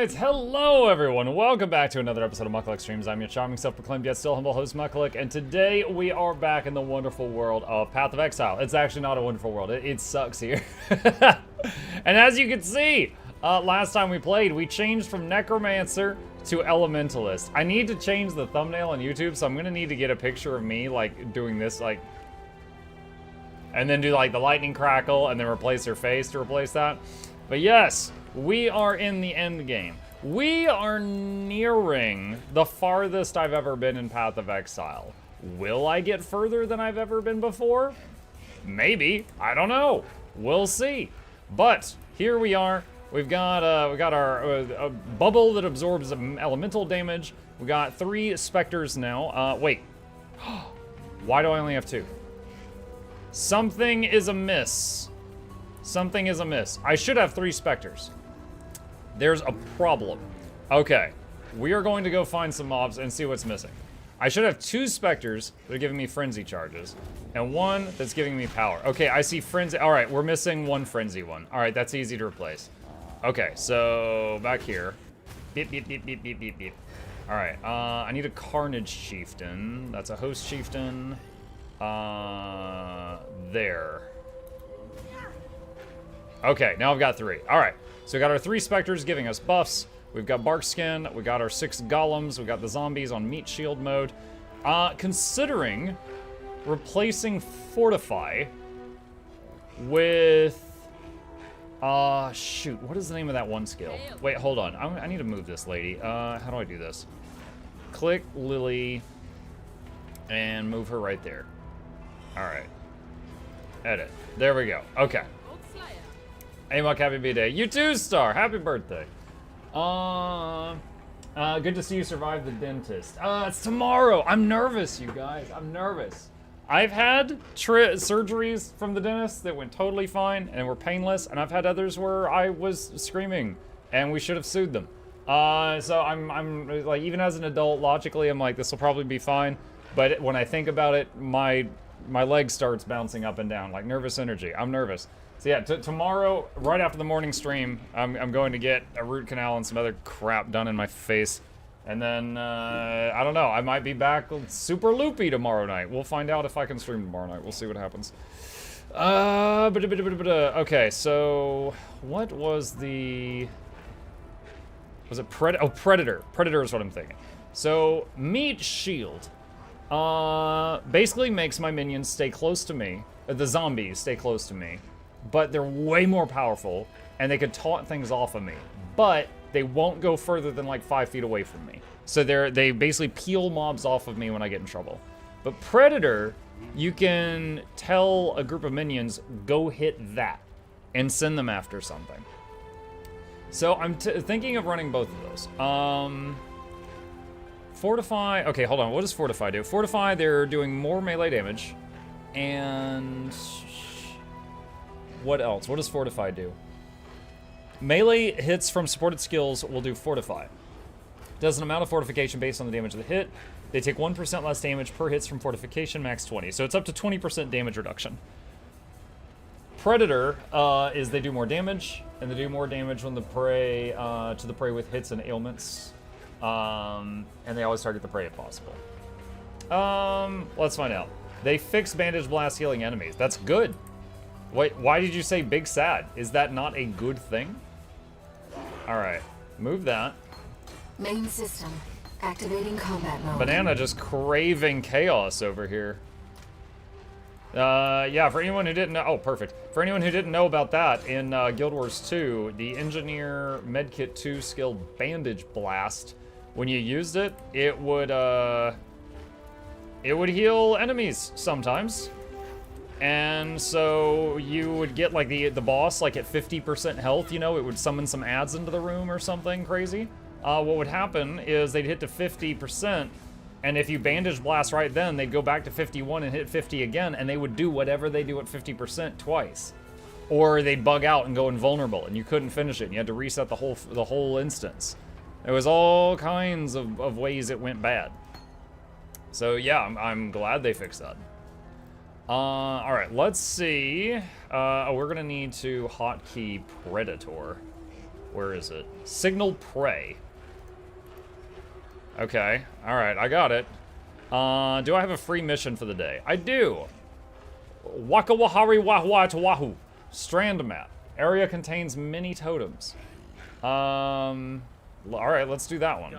Alright, hello everyone. Welcome back to another episode of Mucklick Streams. I'm your charming, self-proclaimed, yet still humble host, Mucklick, and today we are back in the wonderful world of Path of Exile. It's actually not a wonderful world. It sucks here. And as you can see, last time we played, we changed from Necromancer to Elementalist. I need to change the thumbnail on YouTube, so I'm gonna need to get a picture of me, like, doing this, like, and then do, like, the lightning crackle, and then replace her face to replace that. But yes, we are in the end game. We are nearing the farthest I've ever been in Path of Exile. Will I get further than I've ever been before? Maybe. I don't know. We'll see. But here we are. We've got our bubble that absorbs elemental damage. We got 3 specters now. Wait. Why do I only have 2? Something is amiss. Something is amiss. I should have 3 specters. There's a problem. Okay, we are going to go find some mobs and see what's missing. I should have 2 specters that are giving me frenzy charges, and 1 that's giving me power. Okay, I see frenzy. All right, we're missing 1 frenzy one. All right, that's easy to replace. Okay, so back here. Beep, beep, beep, beep, beep, beep, beep. All right, I need a Carnage Chieftain. That's a Host Chieftain. There. Okay, now I've got 3. All right, so we got our 3 specters giving us buffs. We've got bark skin. We got our 6 golems. We got the zombies on meat shield mode. Considering replacing fortify with shoot, what is the name of that one skill? Wait, hold on. I need to move this lady. How do I do this? Click Lily and move her right there. All right. Edit. There we go. Okay. Hey, Muck, happy B-Day. You too, Star. Happy birthday. Good to see you survive the dentist. It's tomorrow. I'm nervous, you guys. I'm nervous. I've had surgeries from the dentist that went totally fine and were painless, and I've had others where I was screaming and we should have sued them. So I'm like, even as an adult, logically, I'm like, this will probably be fine. But when I think about it, my leg starts bouncing up and down, like nervous energy. I'm nervous. So yeah, tomorrow, right after the morning stream, I'm going to get a root canal and some other crap done in my face. And then, I don't know, I might be back super loopy tomorrow night. We'll find out if I can stream tomorrow night. We'll see what happens. Okay, so what was the... Was it Predator? Oh, Predator. Predator is what I'm thinking. So, Meat Shield basically makes my minions stay close to me. The zombies stay close to me. But they're way more powerful, and they could taunt things off of me. But they won't go further than like 5 feet away from me. So they basically peel mobs off of me when I get in trouble. But Predator, you can tell a group of minions, go hit that, and send them after something. So I'm thinking of running both of those. Fortify, okay, hold on, what does Fortify do? Fortify, they're doing more melee damage, and... What else? What does Fortify do? Melee hits from supported skills will do Fortify. Does an amount of fortification based on the damage of the hit. They take 1% less damage per hits from fortification, max 20. So it's up to 20% damage reduction. Predator is they do more damage, and they do more damage when the prey to the prey with hits and ailments. And they always target the prey if possible. Let's find out. They fix bandage blast healing enemies. That's good. Wait, why did you say big sad? Is that not a good thing? Alright, move that. Main system, activating combat mode. Banana just craving chaos over here. Yeah, for anyone who didn't know, oh, perfect. For anyone who didn't know about that, in Guild Wars 2, the Engineer Medkit 2 skill Bandage Blast, when you used it, it would heal enemies sometimes. And so you would get like the boss like at 50% health, you know, it would summon some ads into the room or something crazy. What would happen is they'd hit to 50%, and if you bandage blast right then, they'd go back to 51 and hit 50 again, and they would do whatever they do at 50% twice. Or they'd bug out and go invulnerable, and you couldn't finish it, and you had to reset the whole instance. There was all kinds of ways it went bad. So yeah, I'm glad they fixed that. Alright, let's see. We're gonna need to hotkey Predator. Where is it? Signal Prey. Okay, alright, I got it. Do I have a free mission for the day? I do! Waka Wahari Wahwa Tawahu. Strand map. Area contains many totems. Alright, let's do that one.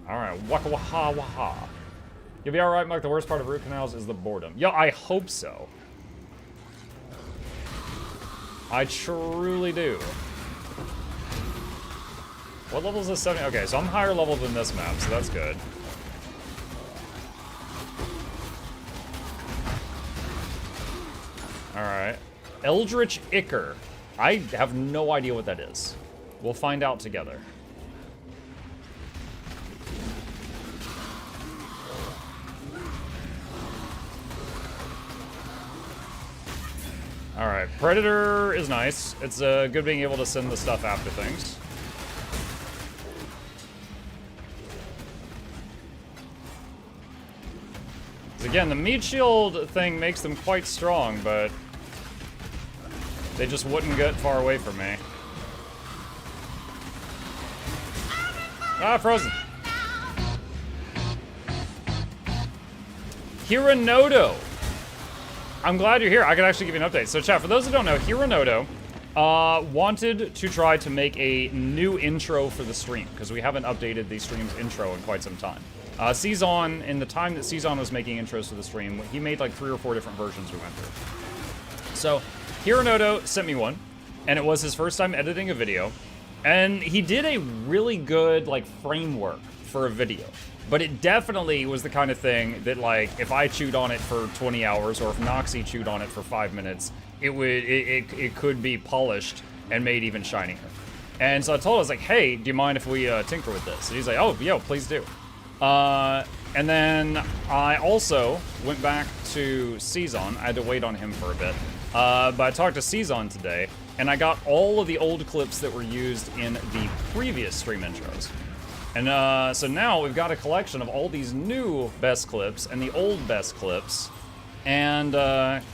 Alright, Waka Waha Waha. You'll be alright, Mike. The worst part of root canals is the boredom. Yo, I hope so. I truly do. What level is this? 70? Okay, so I'm higher level than this map, so that's good. Alright. Eldritch Ichor. I have no idea what that is. We'll find out together. Alright, Predator is nice. It's good being able to send the stuff after things. Again, the meat shield thing makes them quite strong, but they just wouldn't get far away from me. Ah, frozen. Hironoto. I'm glad you're here. I could actually give you an update. So, chat, for those who don't know, Hironoto wanted to try to make a new intro for the stream, because we haven't updated the stream's intro in quite some time. Season, in the time that Season was making intros to the stream, he made like 3 or 4 different versions we went through. So, Hironoto sent me one, and it was his first time editing a video, and he did a really good, like, framework for a video. But it definitely was the kind of thing that, like, if I chewed on it for 20 hours, or if Noxxi chewed on it for 5 minutes, it could be polished and made even shinier. And so I told him, I was like, hey, do you mind if we tinker with this? And he's like, oh, yo, please do. And then I also went back to Season. I had to wait on him for a bit. But I talked to Season today, and I got all of the old clips that were used in the previous stream intros. And so now we've got a collection of all these new best clips and the old best clips. And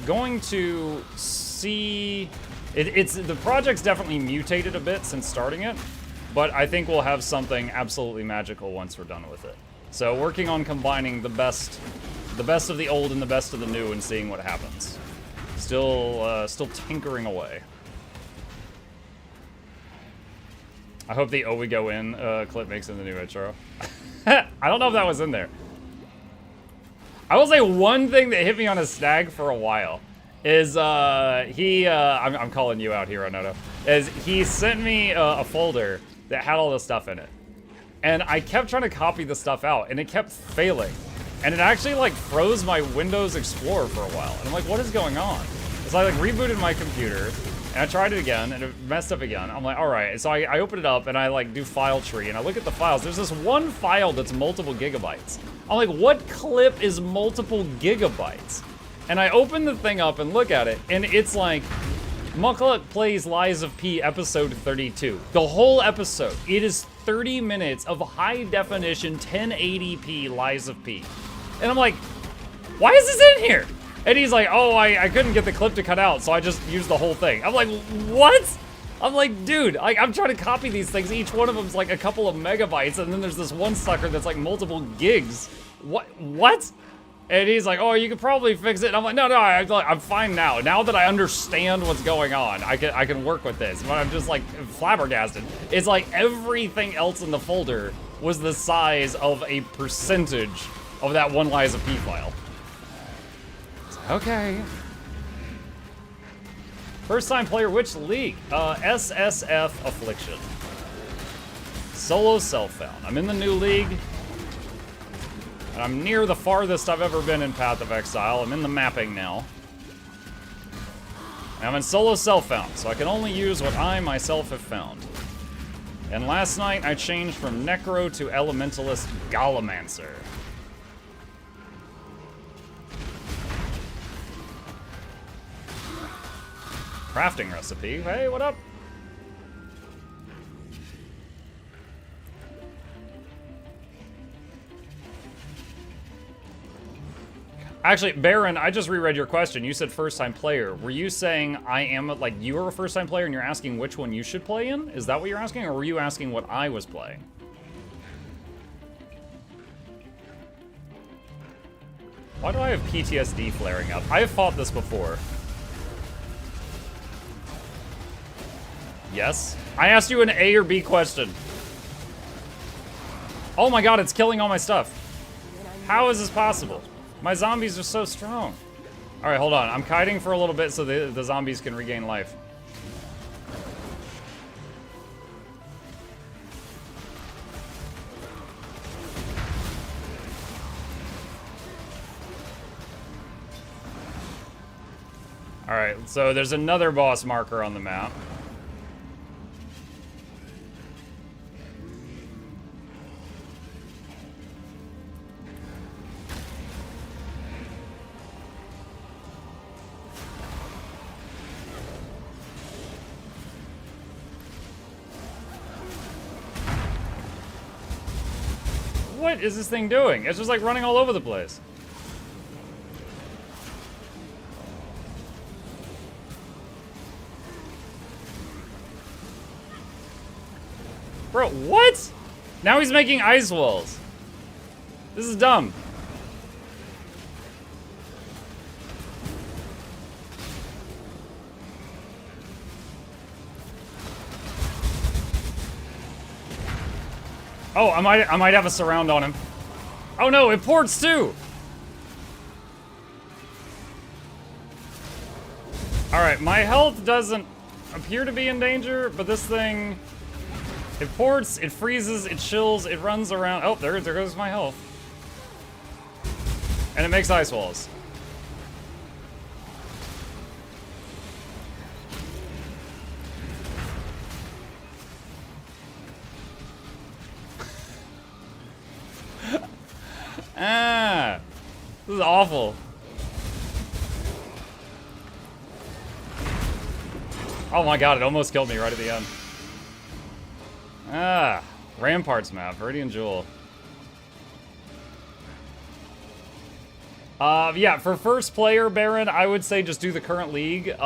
going to see... the project's definitely mutated a bit since starting it, but I think we'll have something absolutely magical once we're done with it. So working on combining the best of the old and the best of the new and seeing what happens. Still tinkering away. I hope the "Oh We Go In" clip makes it in the new intro. I don't know if that was in there. I will say one thing that hit me on a snag for a while is I'm calling you out here, Onoto, is he sent me a folder that had all this stuff in it. And I kept trying to copy the stuff out, and it kept failing. And it actually, like, froze my Windows Explorer for a while. And I'm like, what is going on? So I, like, rebooted my computer, and I tried it again, and it messed up again. I'm like, all right. So I open it up, and I, like, do file tree, and I look at the files. There's this one file that's multiple gigabytes. I'm like, what clip is multiple gigabytes? And I open the thing up and look at it, and it's like, Muckluck Plays Lies of P episode 32. The whole episode. It is 30 minutes of high-definition 1080p Lies of P. And I'm like, why is this in here? And he's like, oh, I couldn't get the clip to cut out, so I just used the whole thing. I'm like, what? I'm like, dude, I'm trying to copy these things. Each one of them's like a couple of megabytes, and then there's this one sucker that's like multiple gigs. What? And he's like, oh, you could probably fix it. And I'm like, no, I'm fine now. Now that I understand what's going on, I can work with this. But I'm just like flabbergasted. It's like everything else in the folder was the size of a percentage of that one Lies of P file. Okay. First time player, which league? SSF Affliction. Solo self-found. I'm in the new league. And I'm near the farthest I've ever been in Path of Exile. I'm in the mapping now. And I'm in solo self-found, so I can only use what I myself have found. And last night I changed from Necro to Elementalist Golemancer. Crafting recipe. Hey, what up? Actually, Baron, I just reread your question. You said first-time player. Were you saying I am, like, you are a first-time player and you're asking which one you should play in? Is that what you're asking, or were you asking what I was playing? Why do I have PTSD flaring up? I have fought this before. Yes? I asked you an A or B question. Oh my god, it's killing all my stuff. How is this possible? My zombies are so strong. Alright, hold on. I'm kiting for a little bit so the zombies can regain life. Alright, so there's another boss marker on the map. What is this thing doing? It's just like running all over the place. Bro, what? Now he's making ice walls. This is dumb. Oh, I might have a surround on him. Oh no, it ports too. All right, my health doesn't appear to be in danger, but this thing, it ports, it freezes, it chills, it runs around. Oh, there goes my health. And it makes ice walls. Ah, this is awful. Oh my god, it almost killed me right at the end. Ah, Ramparts map, Viridian Jewel. Yeah, for first player, Baron, I would say just do the current league, without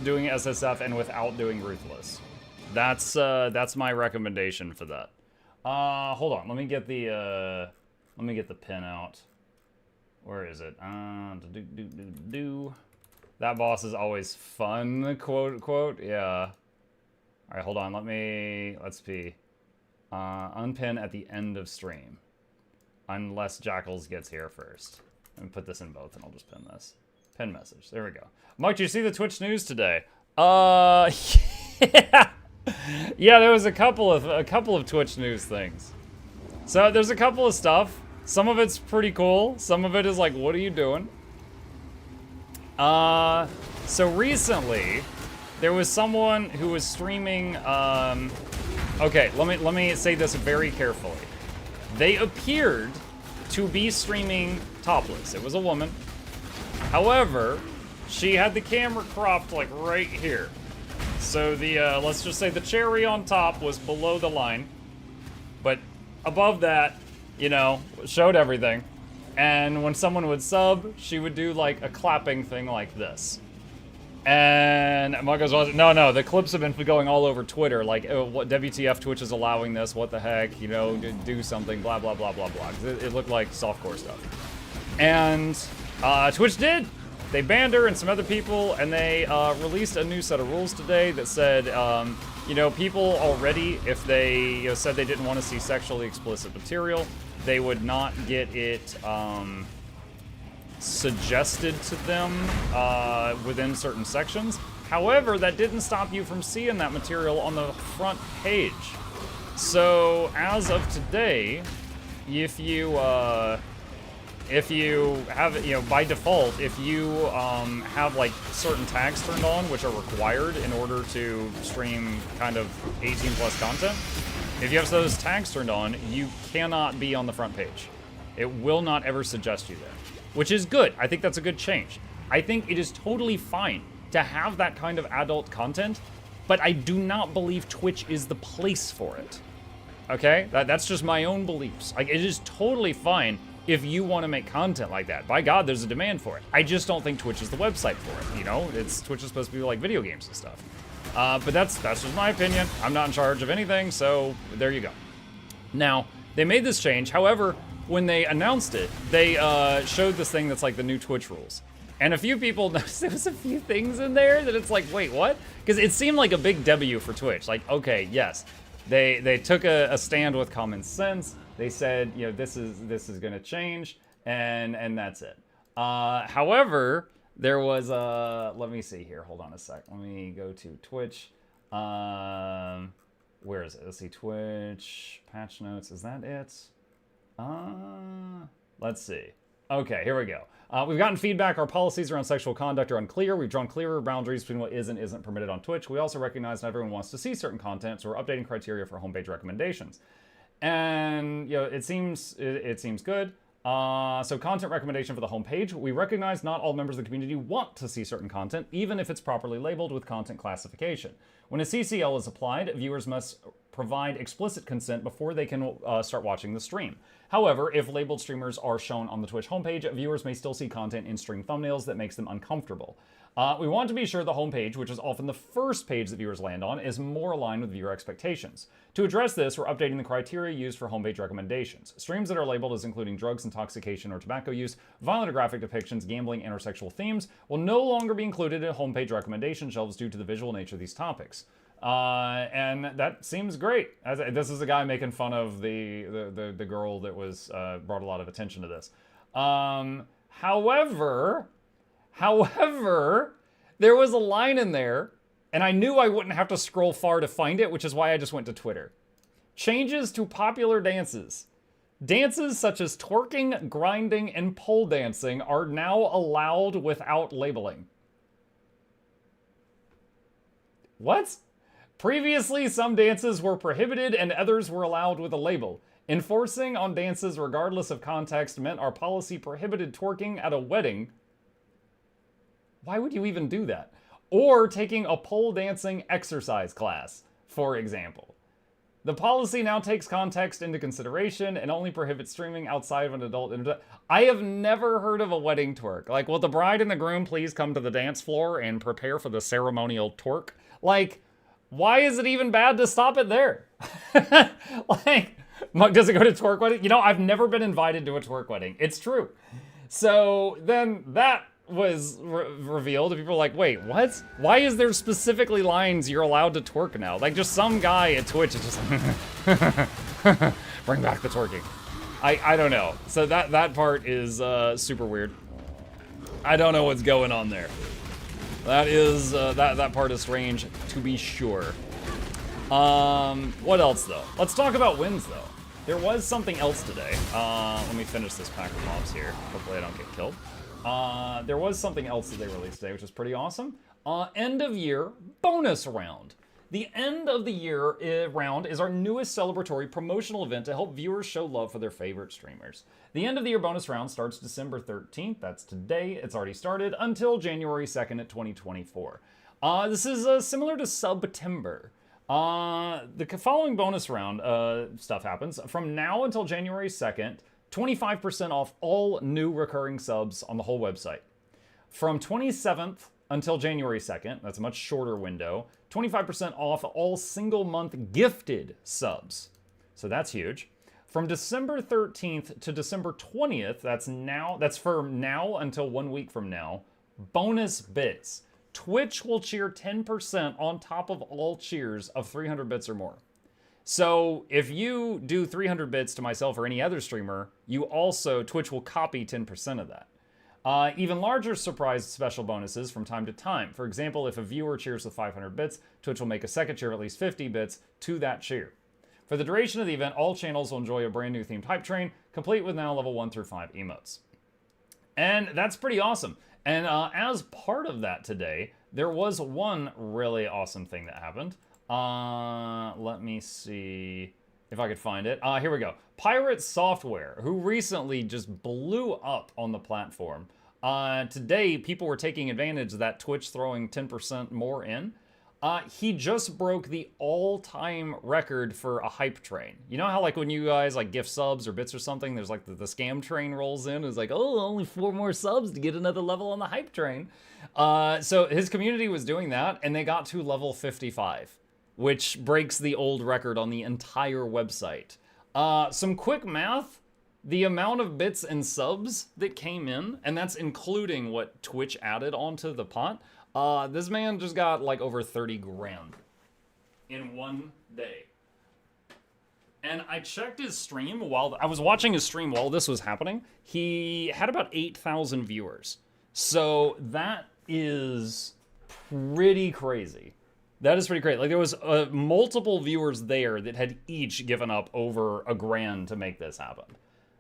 doing SSF and without doing Ruthless. That's my recommendation for that. Hold on, let me get the pin out. Where is it? That boss is always fun, quote, yeah. All right, hold on, let's see. Unpin at the end of stream. Unless Jackals gets here first. Let me put this in both and I'll just pin this. Pin message, there we go. Mike, did you see the Twitch news today? Yeah. Yeah, there was a couple of Twitch news things. So there's a couple of stuff. Some of it's pretty cool. Some of it is like, what are you doing? So recently, there was someone who was streaming. Okay, let me say this very carefully. They appeared to be streaming topless. It was a woman. However, she had the camera cropped like right here. So the, let's just say the cherry on top was below the line, but above that, you know, showed everything. And when someone would sub, she would do like a clapping thing like this. And Marcos was, no, the clips have been going all over Twitter, like, oh, what WTF, Twitch is allowing this, what the heck, you know, do something, blah, blah, blah, blah, blah. It looked like softcore stuff. And Twitch did. They banned her and some other people, and they released a new set of rules today that said, you know, people already, if they said they didn't want to see sexually explicit material, they would not get it suggested to them within certain sections. However, that didn't stop you from seeing that material on the front page. So, as of today, if you have, you know, by default, if you have like certain tags turned on, which are required in order to stream kind of 18 plus content, if you have those tags turned on, you cannot be on the front page. It will not ever suggest you there, which is good. I think that's a good change. I think it is totally fine to have that kind of adult content, but I do not believe Twitch is the place for it. Okay? That's just my own beliefs. Like, it is totally fine if you want to make content like that. By God, there's a demand for it. I just don't think Twitch is the website for it. You know, Twitch is supposed to be like video games and stuff. But that's just my opinion. I'm not in charge of anything, so there you go. Now, they made this change. However, when they announced it, they showed this thing that's like the new Twitch rules. And a few people noticed there was a few things in there that it's like, wait, what? Because it seemed like a big W for Twitch. Like, okay, yes, they took a stand with common sense. They said, you know, this is going to change, and that's it. However, there was let me see here. Hold on a sec. Let me go to Twitch. Where is it? Let's see. Twitch patch notes. Is that it? Let's see. Okay, here we go. We've gotten feedback. Our policies around sexual conduct are unclear. We've drawn clearer boundaries between what is and isn't permitted on Twitch. We also recognize not everyone wants to see certain content, so we're updating criteria for homepage recommendations. And you know, it seems good. So content recommendation for the homepage. We recognize not all members of the community want to see certain content, even if it's properly labeled with content classification. When a CCL is applied, viewers must provide explicit consent before they can start watching the stream. However, if labeled streamers are shown on the Twitch homepage, viewers may still see content in stream thumbnails that makes them uncomfortable. We want to be sure the homepage, which is often the first page that viewers land on, is more aligned with viewer expectations. To address this, we're updating the criteria used for homepage recommendations. Streams that are labeled as including drugs, intoxication, or tobacco use, violent or graphic depictions, gambling, and or sexual themes will no longer be included in homepage recommendation shelves due to the visual nature of these topics. And that seems great. This is a guy making fun of the girl that was brought a lot of attention to this. However, there was a line in there, and I knew I wouldn't have to scroll far to find it, which is why I just went to Twitter. Changes to popular dances. Dances such as twerking, grinding, and pole dancing are now allowed without labeling. What? Previously, some dances were prohibited and others were allowed with a label. Enforcing on dances regardless of context meant our policy prohibited twerking at a wedding. Why would you even do that? Or taking a pole dancing exercise class, for example. The policy now takes context into consideration and only prohibits streaming outside of an adult. I have never heard of a wedding twerk. Like, will the bride and the groom please come to the dance floor and prepare for the ceremonial twerk? Like, why is it even bad to stop it there? Like, does it go to twerk wedding? You know, I've never been invited to a twerk wedding. It's true. So then that was revealed, and people were like, wait, what? Why is there specifically lines you're allowed to twerk now? Like, just some guy at Twitch is just bring back the twerking. I don't know. So that part is super weird. I don't know what's going on there. That is that part is strange, to be sure. What else though? Let's talk about wins though. There was something else today. Let me finish this pack of mobs here. Hopefully I don't get killed. There was something else that they released today, which is pretty awesome. End of year bonus round. The end of the year round is our newest celebratory promotional event to help viewers show love for their favorite streamers. The end of the year bonus round starts December 13th, that's today, it's already started, until January 2nd at 2024. This is similar to September. The following bonus round stuff happens. From now until January 2nd, 25% off all new recurring subs on the whole website. From 27th until January 2nd, that's a much shorter window, 25% off all single month gifted subs. So that's huge. From December 13th to December 20th, that's from now until 1 week from now, bonus bits. Twitch will cheer 10% on top of all cheers of 300 bits or more. So if you do 300 bits to myself or any other streamer, Twitch will copy 10% of that. Even larger surprise special bonuses from time to time. For example, if a viewer cheers with 500 bits, Twitch will make a second cheer of at least 50 bits to that cheer. For the duration of the event, all channels will enjoy a brand new themed hype train, complete with now level 1 through 5 emotes. And that's pretty awesome. And as part of that today, there was one really awesome thing that happened. Let me see if I could find it. Here we go. Pirate Software, who recently just blew up on the platform. Today, people were taking advantage of that Twitch throwing 10% more in. He just broke the all-time record for a hype train. You know how like when you guys like gift subs or bits or something, there's like the scam train rolls in. It's like, oh, only 4 more subs to get another level on the hype train. So his community was doing that, and they got to level 55, which breaks the old record on the entire website. Some quick math. The amount of bits and subs that came in, and that's including what Twitch added onto the pot, this man just got like over 30 grand in one day. And I checked his stream while I was watching his stream while this was happening. He had about 8,000 viewers. So that is pretty crazy. That is pretty great. Like there was multiple viewers there that had each given up over a grand to make this happen.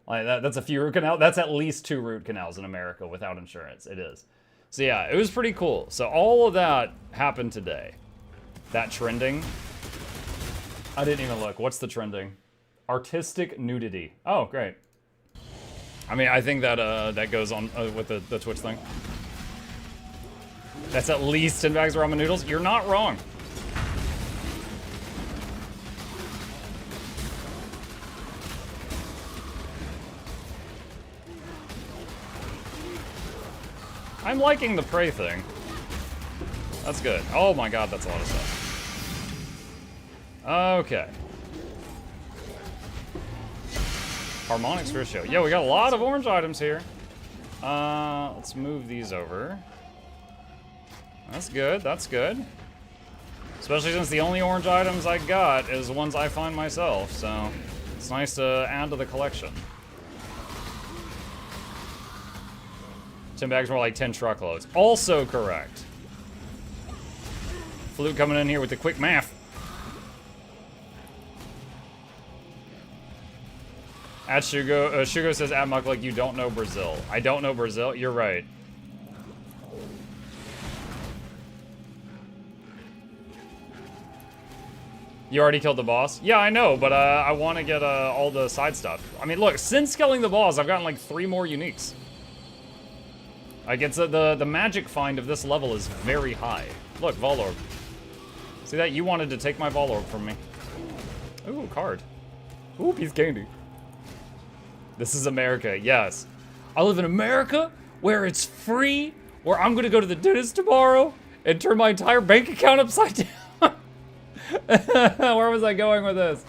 Like that's a few root canals. That's at least 2 root canals in America without insurance. It is. So yeah, it was pretty cool. So all of that happened today. That trending. I didn't even look. What's the trending? Artistic nudity. Oh, great. I mean, I think that that goes on with the Twitch thing. That's at least 10 bags of ramen noodles. You're not wrong. I'm liking the prey thing. That's good. Oh my god, that's a lot of stuff. Okay. Harmonics ratio. Yeah, we got a lot of orange items here. Let's move these over. That's good, that's good. Especially since the only orange items I got is ones I find myself, so it's nice to add to the collection. 10 bags more like 10 truckloads. Also correct. Flute coming in here with the quick math. At Shugo, Shugo says at Muck like you don't know Brazil. I don't know Brazil. You're right. You already killed the boss? Yeah, I know, but I want to get all the side stuff. I mean, look, since killing the boss, I've gotten like 3 more uniques. Like, it's the magic find of this level is very high. Look, Volorb. See that? You wanted to take my Volorb from me. Ooh, card. Ooh, piece of candy. This is America, yes. I live in America, where it's free, where I'm gonna go to the dentist tomorrow and turn my entire bank account upside down. Where was I going with this?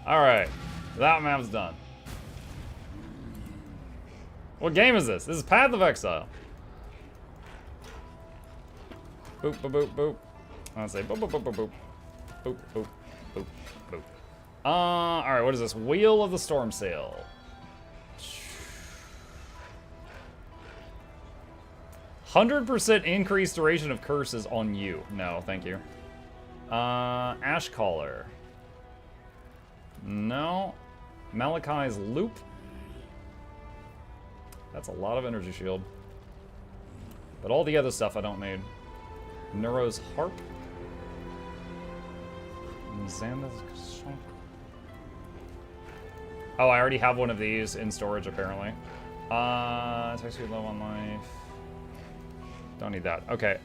Alright, that map's done. What game is this? This is Path of Exile. Boop, boop, boop, boop. I'll say boop, boop, boop, boop, boop. Boop, boop, boop, boop. Alright, what is this? Wheel of the Storm Sail. 100% increased duration of curses on you. No, thank you. Ash Caller. No. Malachi's Loop. That's a lot of energy shield. But all the other stuff I don't need. Neuro's Harp. Xanda's... Oh, I already have one of these in storage, apparently. Takes you low on life. Don't need that. Okay.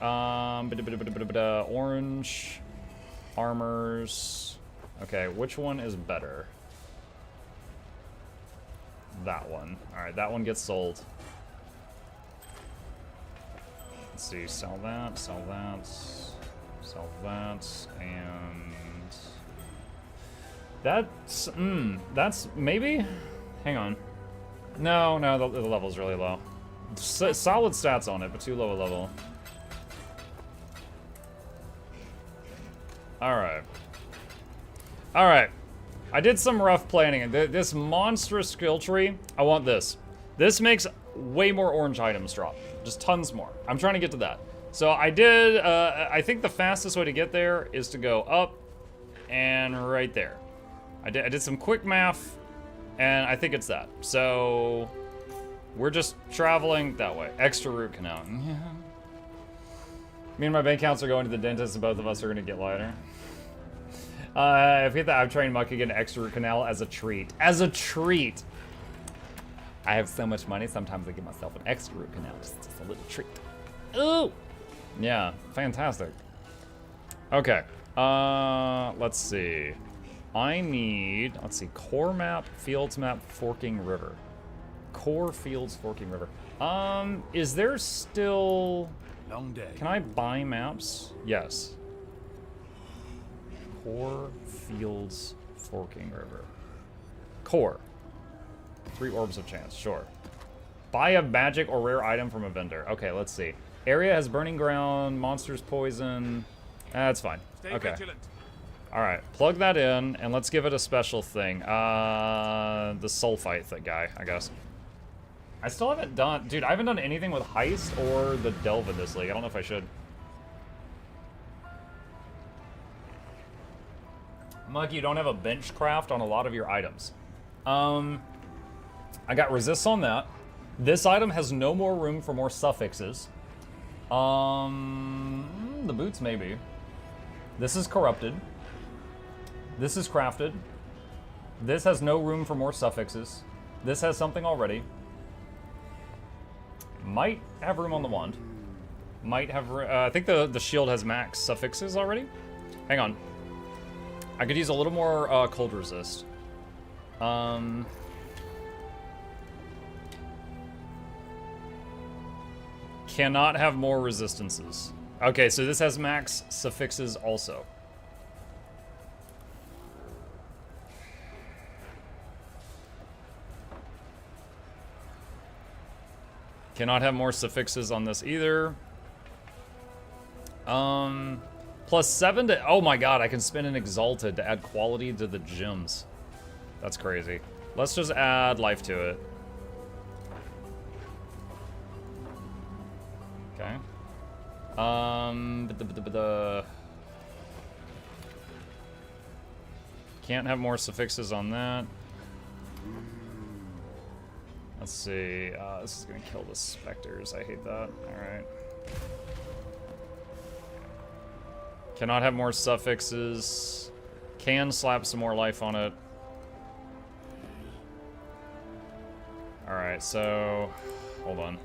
Orange. Armors. Okay, which one is better? That one. Alright, that one gets sold. Let's see, sell that, sell that, sell that, and... that's maybe? Hang on. No, the level's really low. Solid stats on it, but too low a level. Alright. Alright. I did some rough planning. This monstrous skill tree, I want this. This makes way more orange items drop. Just tons more. I'm trying to get to that. So I did, I think the fastest way to get there is to go up and right there. I did some quick math, and I think it's that. So we're just traveling that way. Extra root canal. Yeah. Me and my bank accounts are going to the dentist, and both of us are gonna get lighter. If you get that, I've trained Muck again extra root canal as a treat. As a treat! I have so much money, sometimes I give myself an extra root canal, just a little treat. Ooh! Yeah, fantastic. Okay. Let's see. I need, let's see, core map, fields map, forking river. Core fields, forking river. Is there still... Long day. Can I buy maps? Yes. Core fields, forking river. Core. 3 orbs of chance, sure. Buy a magic or rare item from a vendor. Okay, let's see. Area has burning ground, monsters poison. That's fine. Stay Okay. vigilant. Alright, plug that in, and let's give it a special thing. The sulfite guy, I guess. I still haven't done... Dude, I haven't done anything with Heist or the Delve in this league. I don't know if I should. Mug, you don't have a bench craft on a lot of your items. I got resists on that. This item has no more room for more suffixes. The boots, maybe. This is corrupted. This is crafted. This has no room for more suffixes. This has something already. Might have room on the wand. Might have... I think the shield has max suffixes already. Hang on. I could use a little more cold resist. Cannot have more resistances. Okay, so this has max suffixes also. Cannot have more suffixes on this either. +7 to... Oh my god, I can spin an Exalted to add quality to the gems. That's crazy. Let's just add life to it. Okay. Can't have more suffixes on that. Let's see. This is gonna kill the specters. I hate that. Alright. Cannot have more suffixes. Can slap some more life on it. Alright, so... Hold on.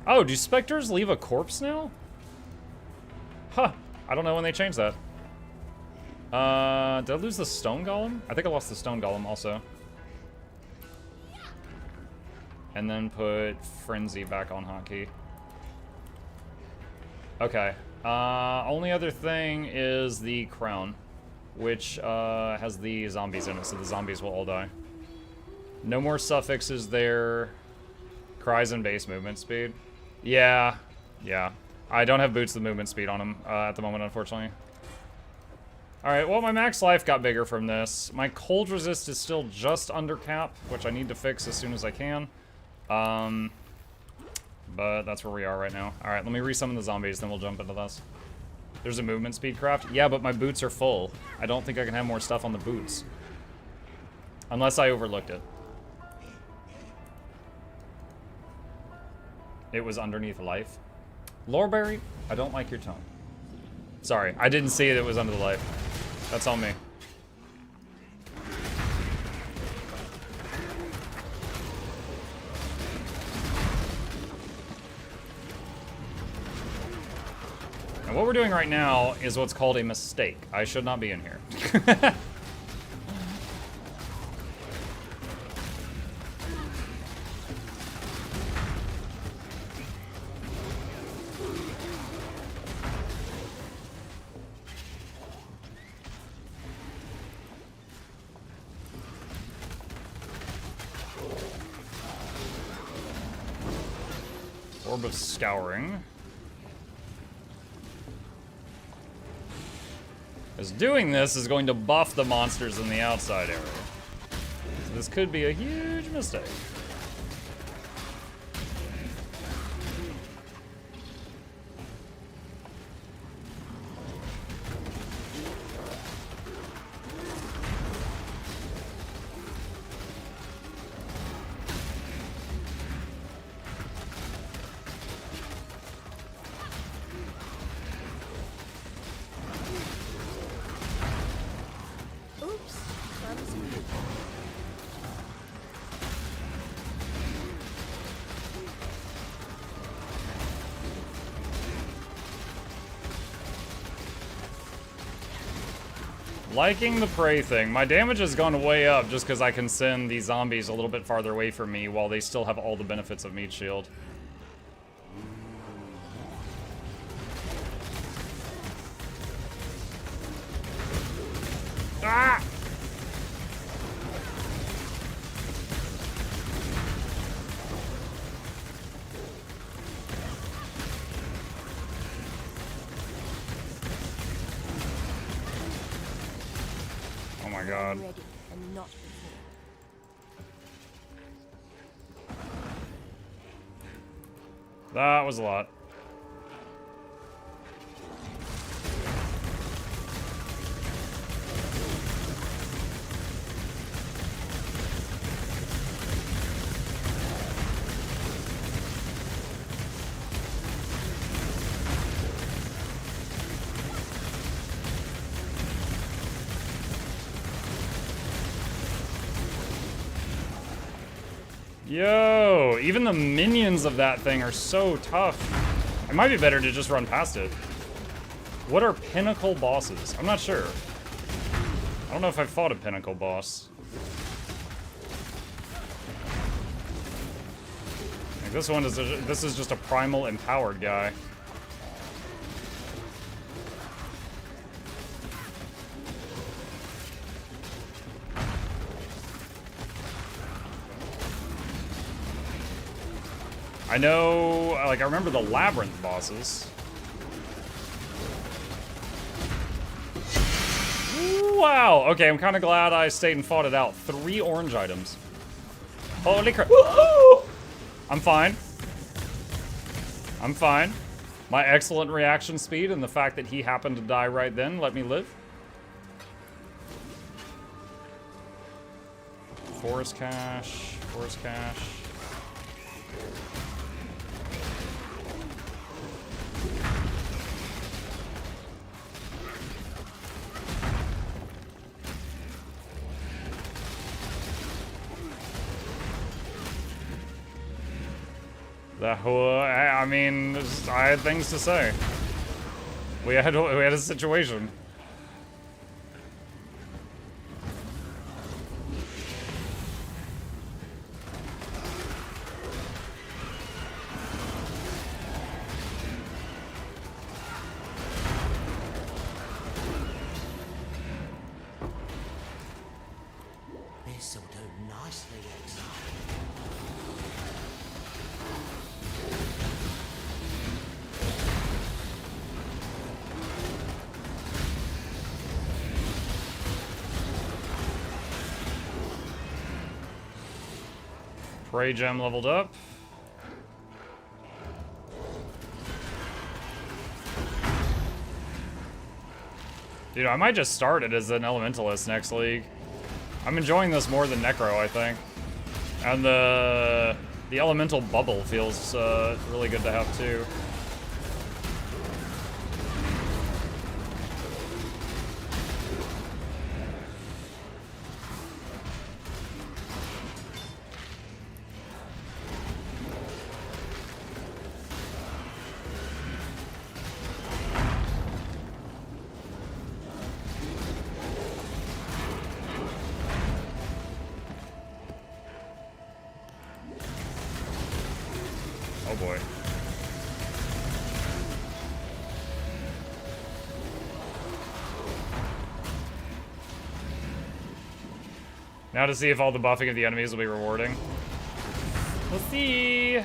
Oh, do specters leave a corpse now? Huh. I don't know when they changed that. Did I lose the stone golem? I think I lost the stone golem also. And then put frenzy back on hotkey. Okay. Only other thing is the crown, which has the zombies in it, so the zombies will all die. No more suffixes there. Cries and base movement speed. Yeah. Yeah. I don't have boots with movement speed on them at the moment, unfortunately. Alright, well, my max life got bigger from this. My cold resist is still just under cap, which I need to fix as soon as I can. But that's where we are right now. Alright, let me resummon the zombies, then we'll jump into this. There's a movement speed craft. Yeah, but my boots are full. I don't think I can have more stuff on the boots. Unless I overlooked it. It was underneath life. Loreberry, I don't like your tone. Sorry, I didn't see that it was under the life. That's on me. And what we're doing right now is what's called a mistake. I should not be in here. Orb of Scouring. As doing this is going to buff the monsters in the outside area. So this could be a huge mistake. Liking the prey thing. My damage has gone way up just because I can send these zombies a little bit farther away from me while they still have all the benefits of meat shield. Ah! Oh my god. Ready and not before. That was a lot. Yo, even the minions of that thing are so tough. It might be better to just run past it. What are pinnacle bosses? I'm not sure. I don't know if I've fought a pinnacle boss. Like this is just a primal empowered guy. I know, like, I remember the labyrinth bosses. Wow, okay, I'm kind of glad I stayed and fought it out. 3 orange items. Holy crap. I'm fine. I'm fine. My excellent reaction speed and the fact that he happened to die right then let me live. Forest cache, forest cache. I mean, I had things to say. We had a situation. This'll do nicely, Exile. Prey gem leveled up. Dude, I might just start it as an elementalist next league. I'm enjoying this more than Necro, I think. And the elemental bubble feels really good to have too. Oh boy. Now to see if all the buffing of the enemies will be rewarding. We'll see.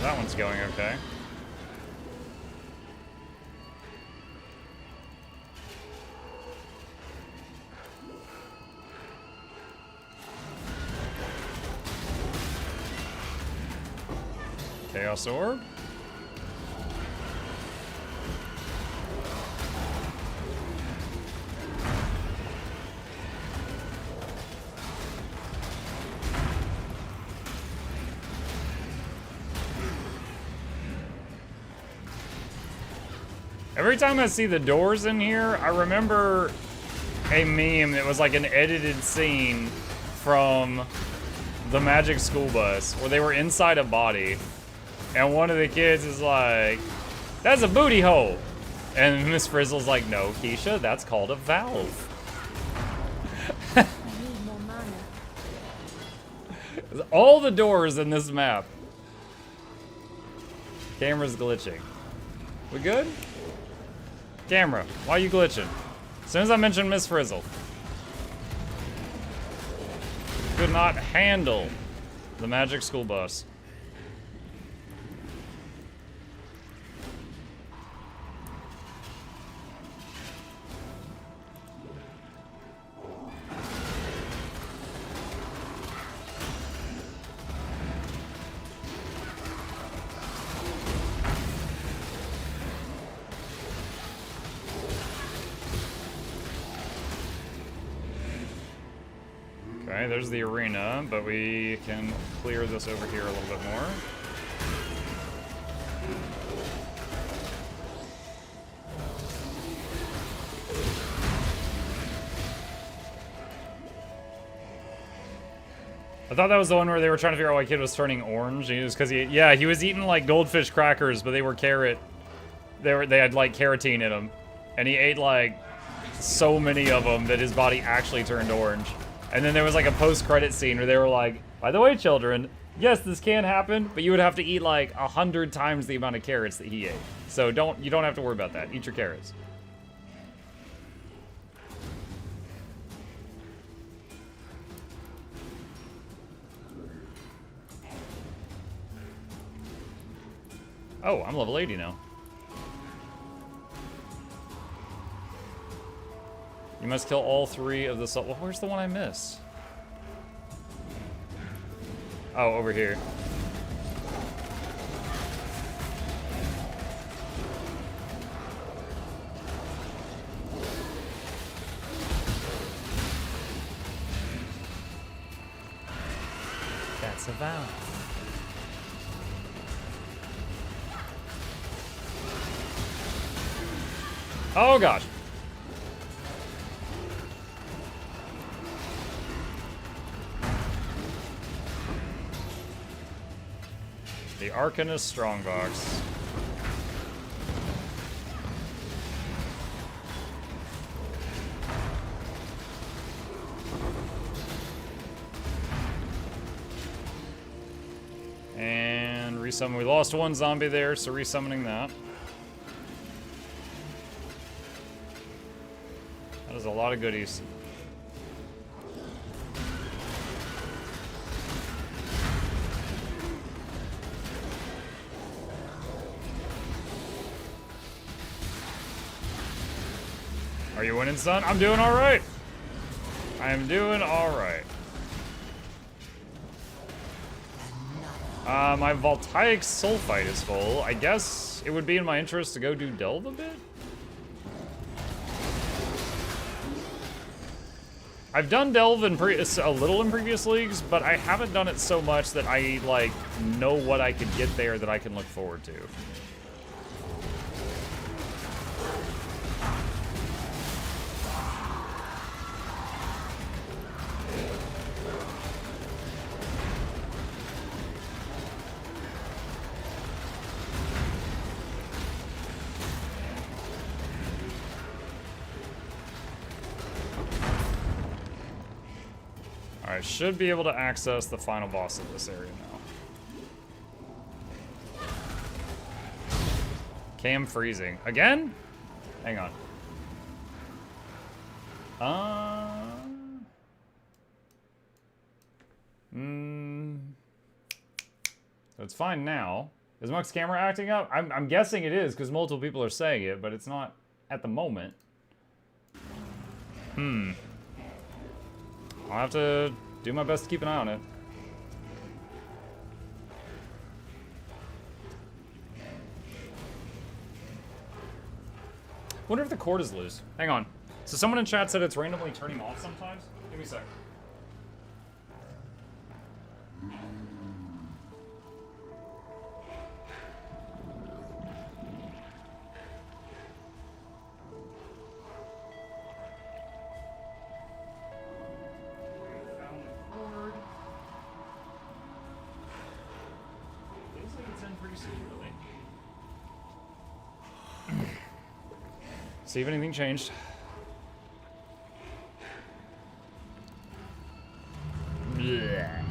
That one's going okay. Chaos Orb. Every time I see the doors in here, I remember a meme that was like an edited scene from the Magic School Bus where they were inside a body and one of the kids is like, "That's a booty hole." And Miss Frizzle's like, no, Keisha, that's called a valve. I need more mana. All the doors in this map. Camera's glitching. We good? Camera, why are you glitching? As soon as I mentioned Miss Frizzle. Could not handle the magic school bus. Okay, there's the arena, but we can clear this over here a little bit more. I thought that was the one where they were trying to figure out why Kid was turning orange. He was because he was eating like goldfish crackers, but they were carrot. They had like carotene in them, and he ate like so many of them that his body actually turned orange. And then there was like a post-credit scene where they were like, by the way, children, yes, this can happen, but you would have to eat like 100 times the amount of carrots that he ate. So you don't have to worry about that. Eat your carrots. Oh, I'm level 80 now. You must kill all 3 of the soul. Well, where's the one I missed? Oh, over here. That's a valve. Oh gosh. The Arcanist Strongbox. And resummon. We lost one zombie there, so resummoning that. That is a lot of goodies. Are you winning, son? I'm doing all right. I am doing all right. My Voltaic Sulfite is full. I guess it would be in my interest to go do Delve a bit. I've done Delve in a little in previous leagues, but I haven't done it so much that I like know what I could get there that I can look forward to. I should be able to access the final boss of this area now. Cam freezing. Again? Hang on. So it's fine now. Is Muck's camera acting up? I'm guessing it is, because multiple people are saying it, but it's not at the moment. I'll have to do my best to keep an eye on it. Wonder if the cord is loose. Hang on. So someone in chat said it's randomly turning off sometimes. Give me a sec. See if anything changed. Blech.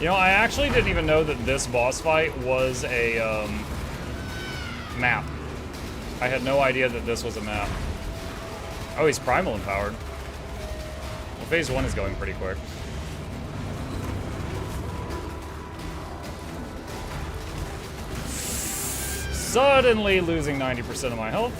You know, I actually didn't even know that this boss fight was a map. I had no idea that this was a map. Oh, he's primal empowered. Well, phase 1 is going pretty quick. Suddenly losing 90% of my health.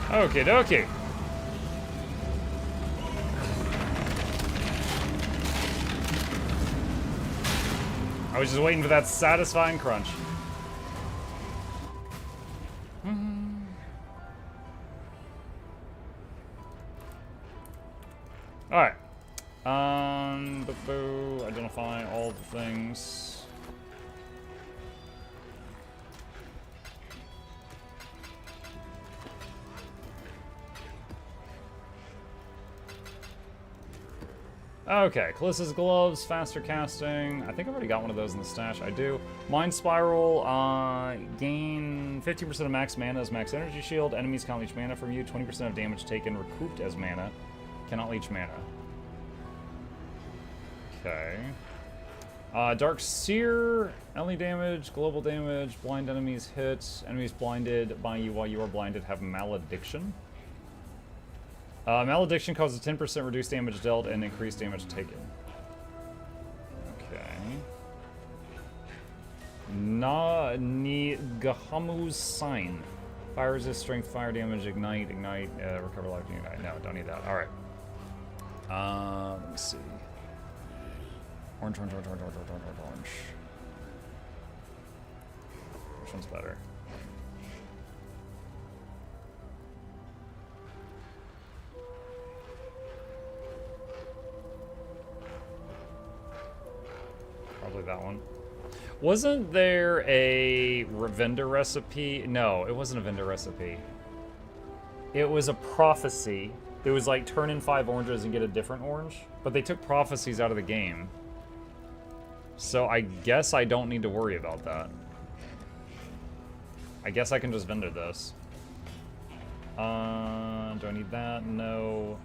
Okie dokie. I was just waiting for that satisfying crunch. Alright. Identify all the things. Okay, Calissa's gloves, faster casting. I think I've already got one of those in the stash. I do. Mind Spiral, gain 15% of max mana as max energy shield. Enemies can't leech mana from you. 20% of damage taken recouped as mana. Cannot leech mana. Okay. Dark Seer, LE damage, global damage, blind enemies hit. Enemies blinded by you while you are blinded have malediction. Malediction causes 10% reduced damage dealt and increased damage taken. Okay. Gahamu's Sign. Fire resist, strength, fire damage, ignite, recover life, ignite. No, don't need that. Alright. Let me see. Orange. Which one's better? Probably that one. Wasn't there a vendor recipe? No, it wasn't a vendor recipe. It was a prophecy. It was like turn in 5 oranges and get a different orange. But they took prophecies out of the game. So I guess I don't need to worry about that. I guess I can just vendor this. Do I need that? No.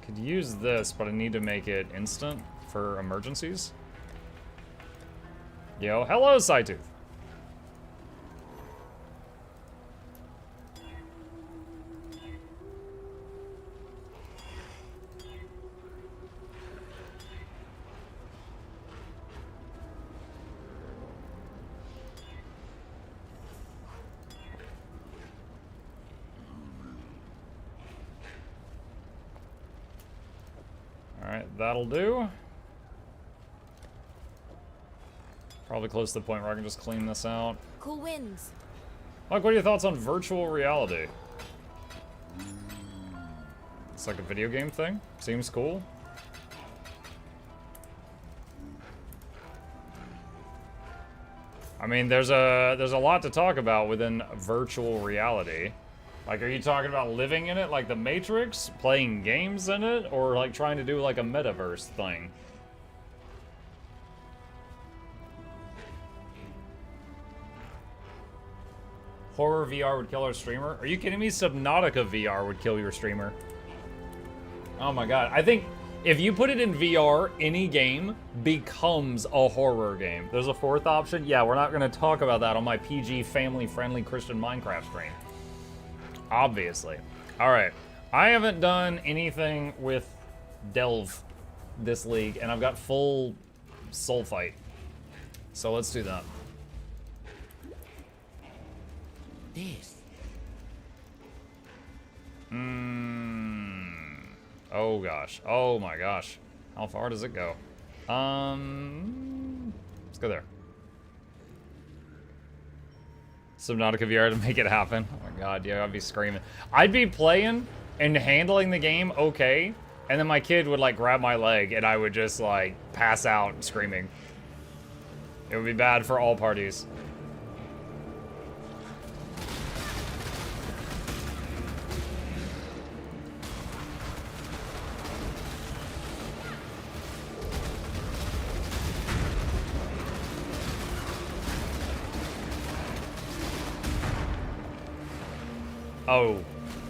Could use this, but I need to make it instant for emergencies. Yo, hello, Scytooth. That'll do. Probably close to the point where I can just clean this out. Cool winds. Mike, what are your thoughts on virtual reality? like a video game thing. Seems cool. I mean, there's a lot to talk about within virtual reality. Like, are you talking about living in it like the Matrix, playing games in it, or like trying to do like a metaverse thing? Horror VR would kill our streamer? Are you kidding me? Subnautica VR would kill your streamer. Oh my god. I think if you put it in VR, any game becomes a horror game. There's a fourth option. Yeah, we're not going to talk about that on my PG family-friendly Christian Minecraft stream. Obviously. Alright. I haven't done anything with Delve this league, and I've got full soul fight. So let's do that. This. Oh gosh. Oh my gosh. How far does it go? Let's go there. Subnautica VR to make it happen. Oh my god, yeah, I'd be screaming. I'd be playing and handling the game okay, and then my kid would like grab my leg and I would just like pass out screaming. It would be bad for all parties.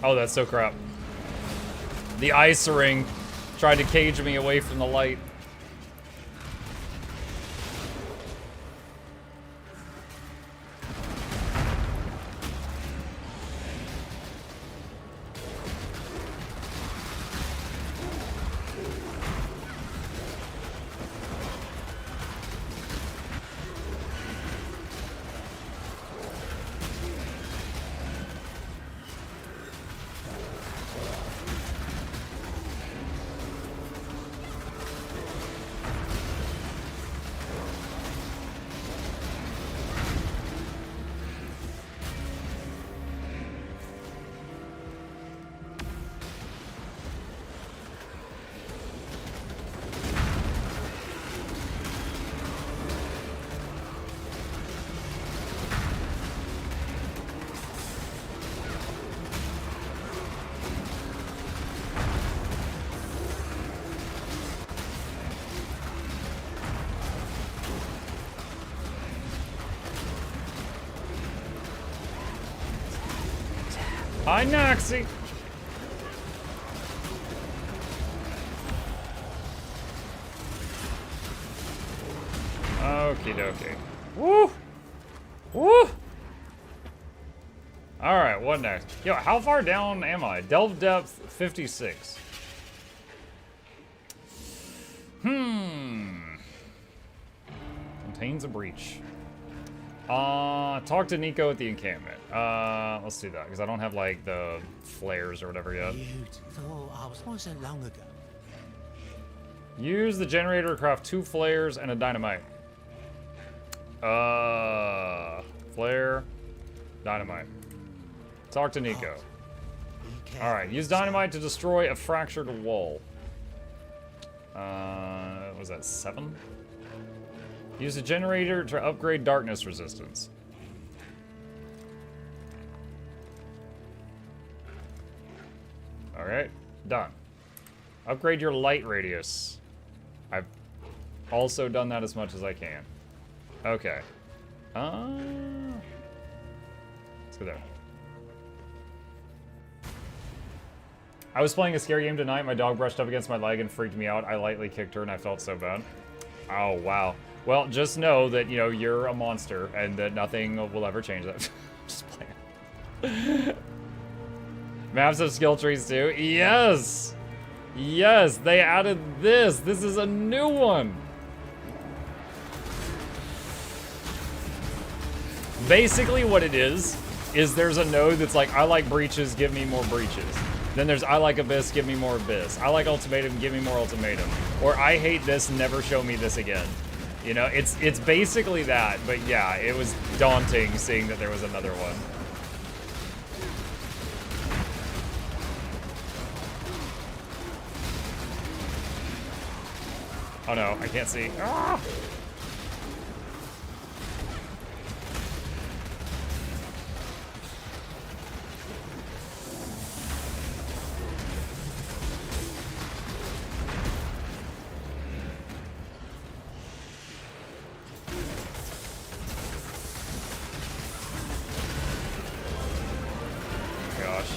Oh, that's so crap. The ice ring tried to cage me away from the light. Hi, Noxxi. Okie dokie. Woo! Woo! Alright, what next? Yo, how far down am I? Delve depth 56. Contains a breach. Talk to Nico at the encampment. Let's do that, because I don't have, like, the flares or whatever yet. Beautiful. I was so long ago. Use the generator to craft 2 flares and a dynamite. Flare, dynamite. Talk to Nico. Alright, use dynamite to destroy a fractured wall. Was that 7? Use a generator to upgrade darkness resistance. Alright, done. Upgrade your light radius. I've also done that as much as I can. Okay. Let's go there. I was playing a scary game tonight. My dog brushed up against my leg and freaked me out. I lightly kicked her and I felt so bad. Oh, wow. Well, just know that, you know, you're a monster and that nothing will ever change that. Just playing. Maps have skill trees too. Yes! Yes, they added this. This is a new one. Basically what it is there's a node that's like, I like breaches, give me more breaches. Then there's I like abyss, give me more abyss. I like ultimatum, give me more ultimatum. Or I hate this, never show me this again. You know, it's basically that, but yeah, it was daunting seeing that there was another one. Oh no, I can't see. Ah! Gosh.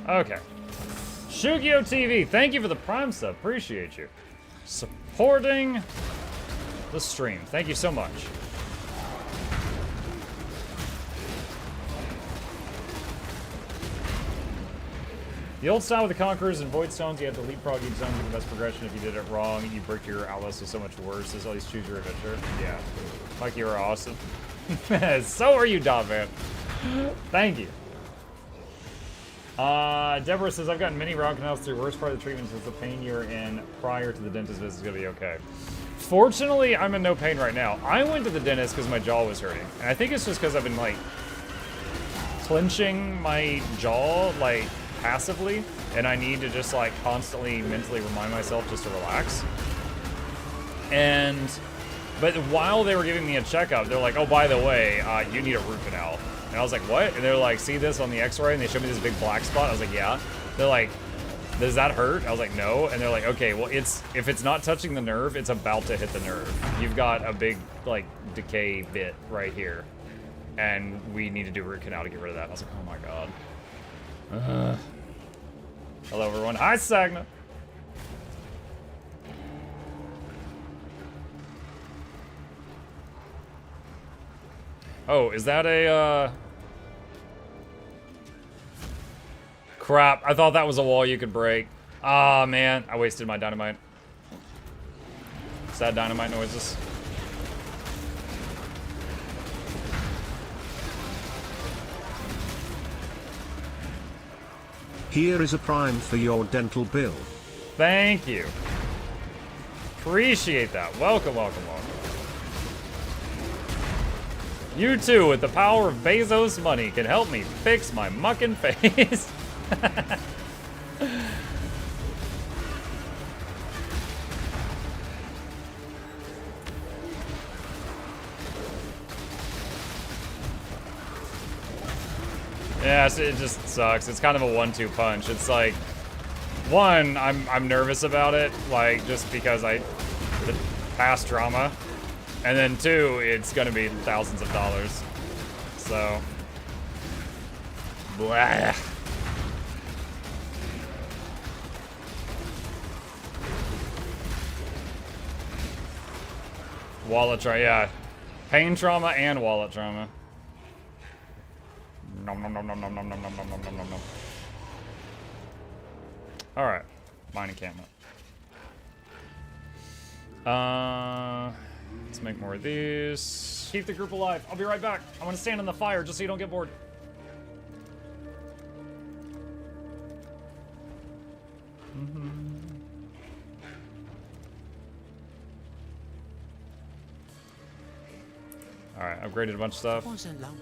Okay. Shugio TV, thank you for the Prime sub. Appreciate you. Supporting the stream. Thank you so much. The old style with the Conquerors and Void Stones, you had to leapfrog each zone to the best progression. If you did it wrong, you brick your outlaws so much worse. There's always choose your adventure. Yeah. Like you were awesome. So are you, Dotman. Thank you. Deborah says, I've gotten many route canals through. Worst part of the treatment is the pain you're in prior to the dentist visit is gonna be okay. Fortunately, I'm in no pain right now. I went to the dentist because my jaw was hurting. And I think it's just because I've been, like, clenching my jaw, like, passively. And I need to just, like, constantly mentally remind myself just to relax. But while they were giving me a checkup, they're like, oh, by the way, you need a root canal. And I was like, what? And they're like, see this on the x-ray? And they showed me this big black spot. I was like, yeah. They're like, does that hurt? I was like, no. And they're like, okay, well, if it's not touching the nerve, it's about to hit the nerve. You've got a big, like, decay bit right here. And we need to do a root canal to get rid of that. I was like, oh my god. Hello, everyone. Hi, Sagna. Oh, is that a, Crap, I thought that was a wall you could break. Ah, man, I wasted my dynamite. Sad dynamite noises. Here is a prime for your dental bill. Thank you. Appreciate that. Welcome, welcome, welcome. You too, with the power of Bezos' money, can help me fix my mucking face. Yeah, it just sucks. It's kind of a 1-2 punch. It's like, one, I'm nervous about it, like just because the past drama, and then two, it's gonna be thousands of dollars. So, blah. Wallet trauma, yeah. Pain trauma and wallet trauma. Nom nom nom nom nom nom nom nom nom nom nom nom nom. All right, mine encampment. Let's make more of these. Keep the group alive. I'll be right back. I want to stand in the fire just so you don't get bored. All right, upgraded a bunch of stuff. Wasn't long.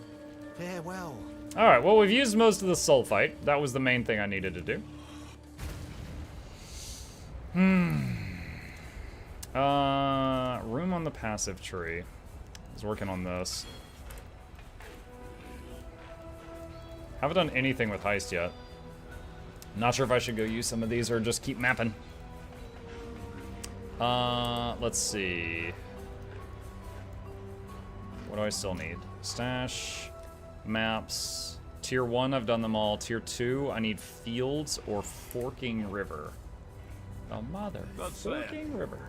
Farewell. All right, well, we've used most of the sulfite. That was the main thing I needed to do. Room on the passive tree. I was working on this. Haven't done anything with heist yet. Not sure if I should go use some of these or just keep mapping. Let's see. What do I still need? Stash, maps. Tier 1, I've done them all. Tier 2, I need fields or forking river. Oh, mother. Forking river.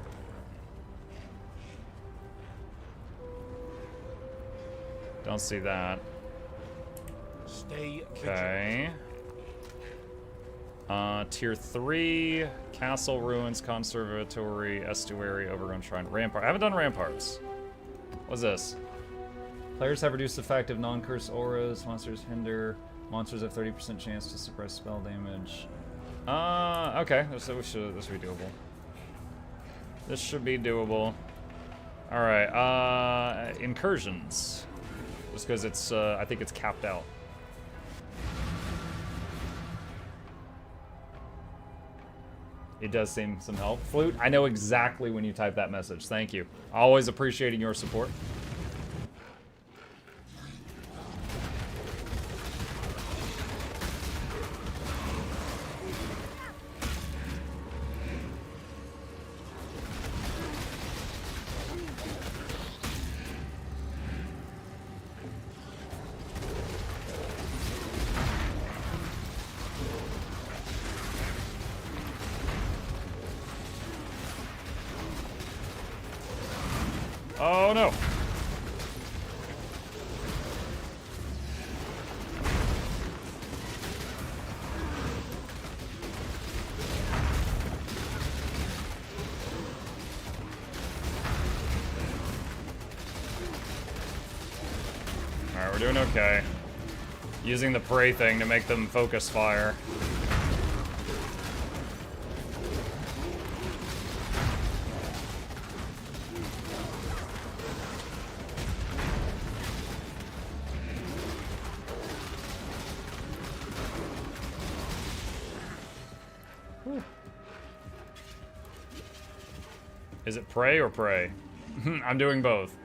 Don't see that. Stay Okay. Tier 3, castle, ruins, conservatory, estuary, overgrown shrine, rampart. I haven't done ramparts. What's this? Players have reduced effect of non-curse auras. Monsters hinder Monsters have 30% chance to suppress spell damage. Okay, so this should be doable. This should be doable. Alright, incursions. Just because it's, I think it's capped out. It does seem some help. Flute, I know exactly when you type that message. Thank you. Always appreciating your support. Oh no. Alright, we're doing okay. Using the prey thing to make them focus fire. Is it prey or prey? I'm doing both.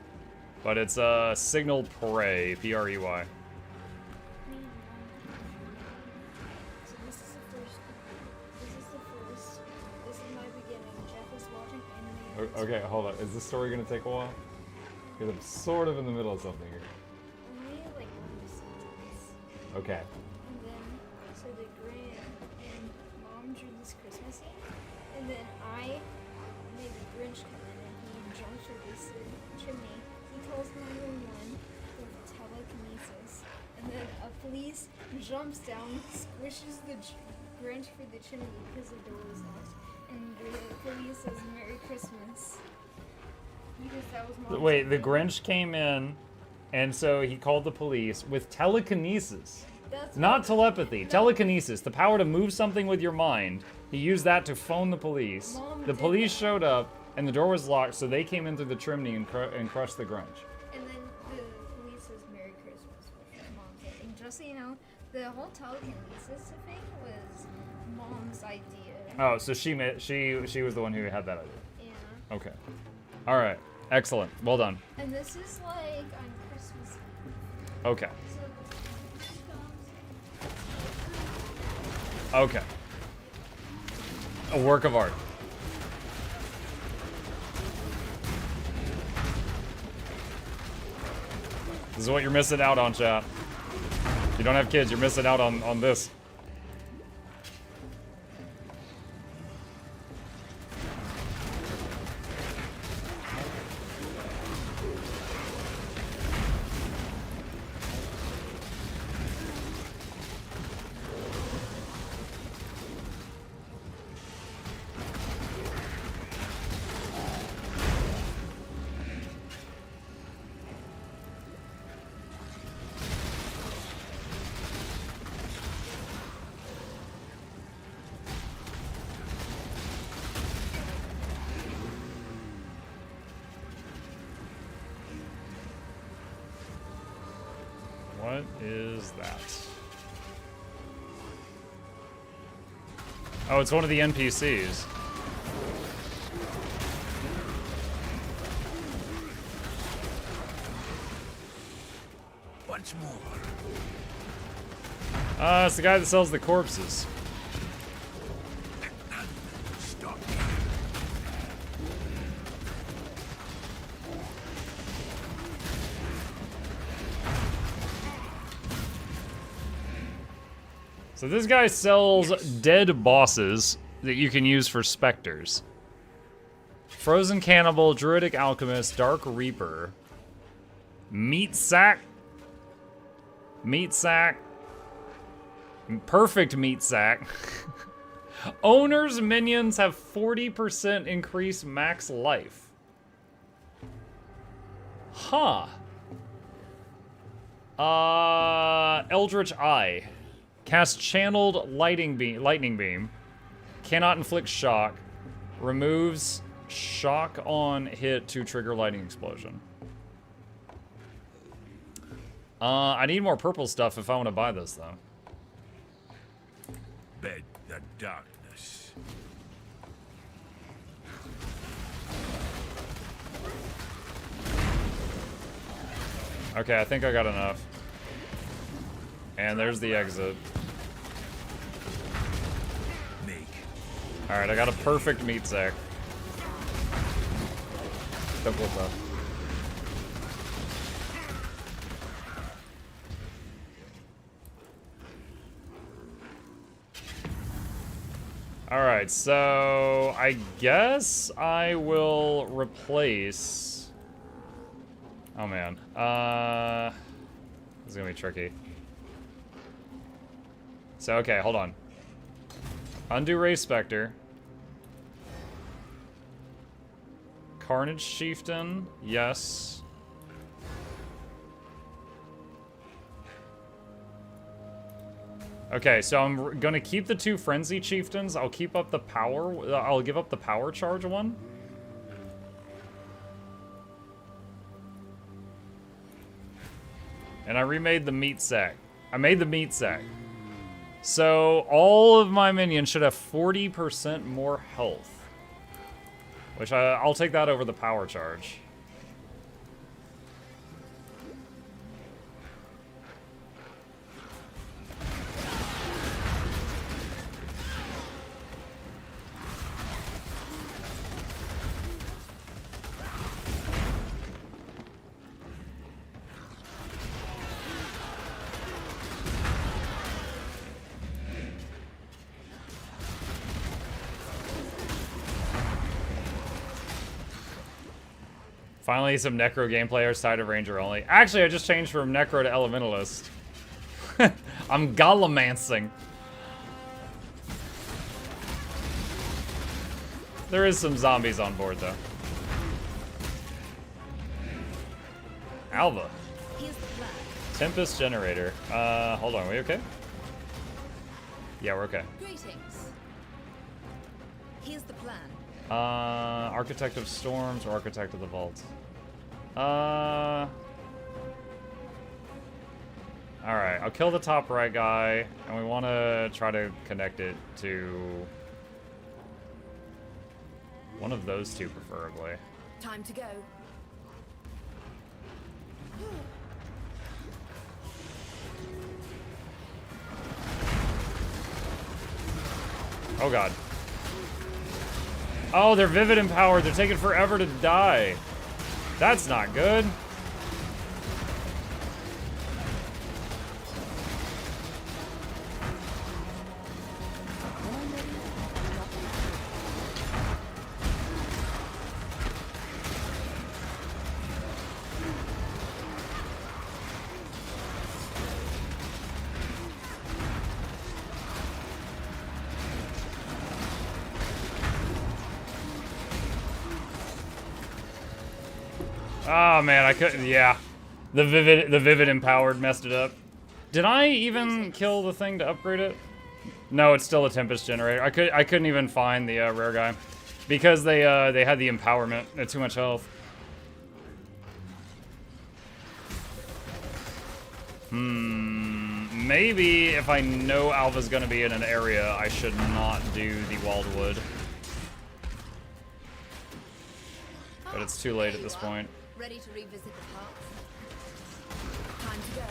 But it's signal prey, P-R-E-Y. So this is the first. This is my beginning. Jeff is watching anime. Okay, hold on. Is this story gonna take a while? Because I'm sort of in the middle of something here. Only like one sentence. Okay. And then, so the grand and mom drew this Christmas Eve, and then I made the Grinch come in and he jumps through this chimney. He calls 911 with telekinesis, and then a police jumps down, squishes the Grinch for the chimney because the door was locked, and the police says Merry Christmas. Because that was mom's Wait, the idea. Grinch came in, and so he called the police with telekinesis. That's Not what- telepathy, No. telekinesis, the power to move something with your mind. He used that to phone the police. Mom The did police that. showed up, and the door was locked, so they came in through the chimney and crushed the Grinch. And then the police says Merry Christmas, which is mom's idea. And just so you know, the whole telekinesis thing was mom's idea. Oh, so she was the one who had that idea. Yeah. Okay. All right. Excellent. Well done. And this is like on Christmas Eve. Okay. So this comes. Okay. A work of art. This is what you're missing out on, chat. If you don't have kids, you're missing out on this. What is that? Oh, it's one of the NPCs. Once more. It's the guy that sells the corpses. Stop. So this guy sells dead bosses that you can use for specters. Frozen Cannibal, Druidic Alchemist, Dark Reaper, Meat Sack, Perfect Meat Sack. Owner's minions have 40% increased max life. Huh. Eldritch Eye. Cast channeled lightning beam. Cannot inflict shock. Removes shock on hit to trigger lightning explosion. I need more purple stuff if I want to buy this, though. Bed the darkness. Okay, I think I got enough. And there's the exit. Alright, I got a perfect meat sack. Double up. Alright, so I guess I will replace... Oh man. This is gonna be tricky. So, okay, hold on. Undo Ray Spectre. Carnage Chieftain, yes. Okay, so I'm gonna keep the 2 Frenzy Chieftains. I'll keep up the power. I'll give up the power charge one. And I remade the meat sack. I made the meat sack. So all of my minions should have 40% more health. Which I'll take that over the power charge. Finally, some Necro gameplay side of Ranger only. Actually, I just changed from Necro to Elementalist. I'm Golemancing. There is some zombies on board, though. Alva. Tempest Generator. Hold on, are we okay? Yeah, we're okay. Greetings. Here's the plan. Architect of Storms or Architect of the Vault? Alright, I'll kill the top right guy, and we want to try to connect it to one of those 2, preferably. Time to go. Oh god. Oh, they're Vivid Empowered. They're taking forever to die. That's not good. Oh man, I couldn't. Yeah, the vivid empowered messed it up. Did I even kill the thing to upgrade it? No, it's still a Tempest Generator. I couldn't even find the rare guy because they had the empowerment at too much health. Maybe if I know Alva's gonna be in an area, I should not do the Wildwood. But it's too late at this point. Ready to revisit the parts? Time to go.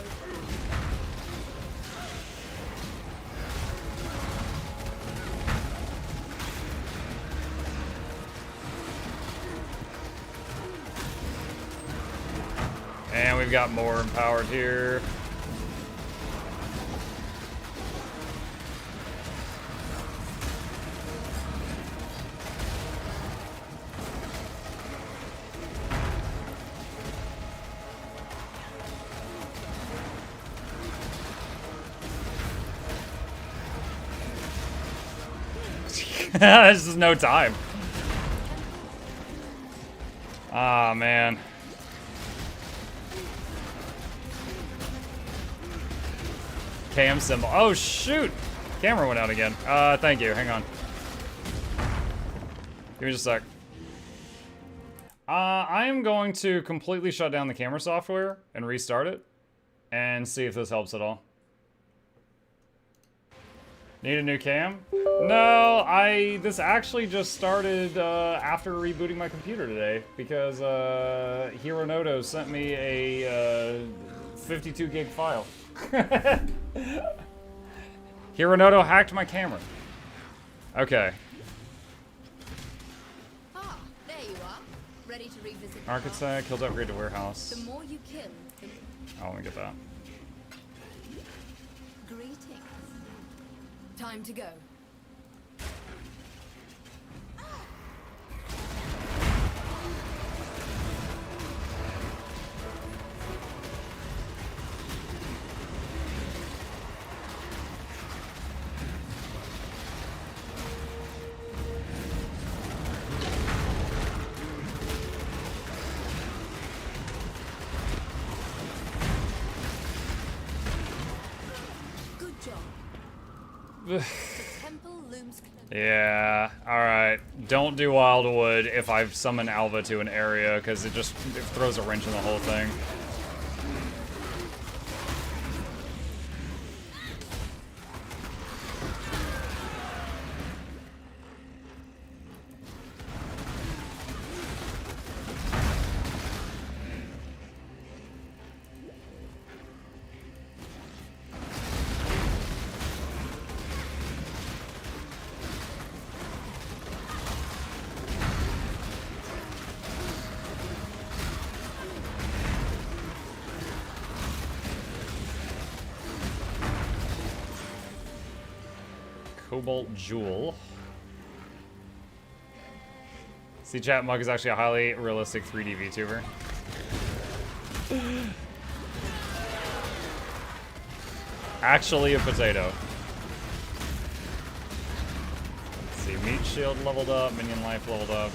And we've got more empowered here. There's just no time. Ah, man. cam symbol. Oh, shoot! Camera went out again. Thank you. Hang on. Give me just a sec. I am going to completely shut down the camera software and restart it and see if this helps at all. Need a new cam? No, this actually just started after rebooting my computer today because Hironoto sent me a 52 gig file. Hironoto hacked my camera. Okay. Ah, there you are. Ready to revisit the Architect, kills upgrade to warehouse. The more you kill, the Oh, let me get that. greetings. Time to go. Good job. The temple looms close. Yeah, alright. Don't do Wildwood if I summon Alva to an area, because it throws a wrench in the whole thing. Cobalt Jewel. See, chat, Mug is actually a highly realistic 3D VTuber. Actually a potato. Let's see, meat shield leveled up, minion life leveled up.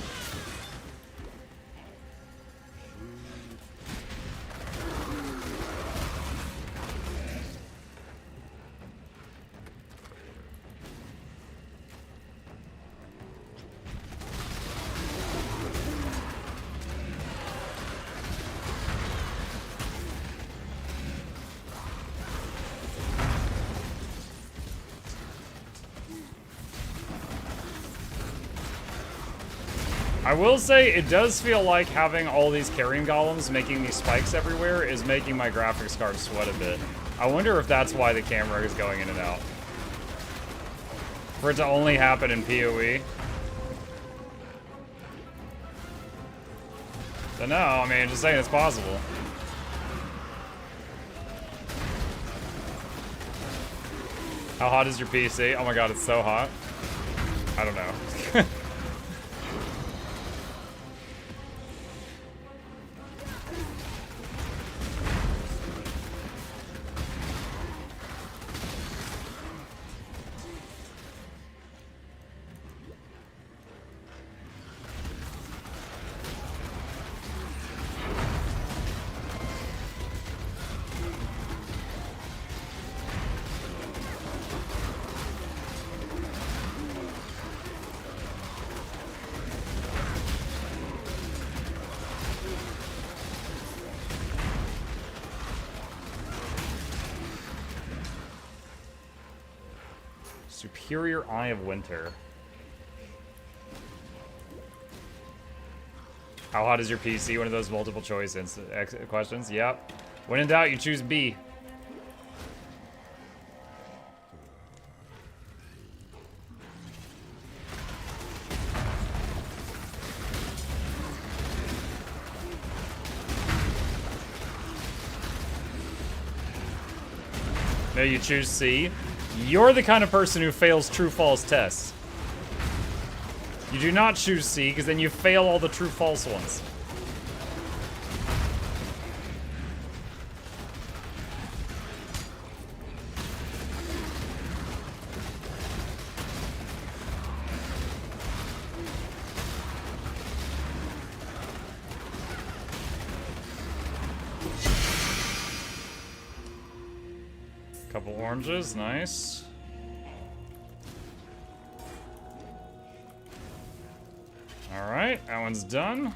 I will say, it does feel like having all these carrying golems making these spikes everywhere is making my graphics card sweat a bit. I wonder if that's why the camera is going in and out. For it to only happen in PoE. So no, I mean, just saying it's possible. How hot is your PC? Oh my god, it's so hot. I don't know. Superior Eye of Winter. How hot is your PC? One of those multiple choice questions. Yep. When in doubt, you choose B. No, you choose C. You're the kind of person who fails true-false tests. You do not choose C, because then you fail all the true-false ones. Couple oranges, nice. Alright, that one's done.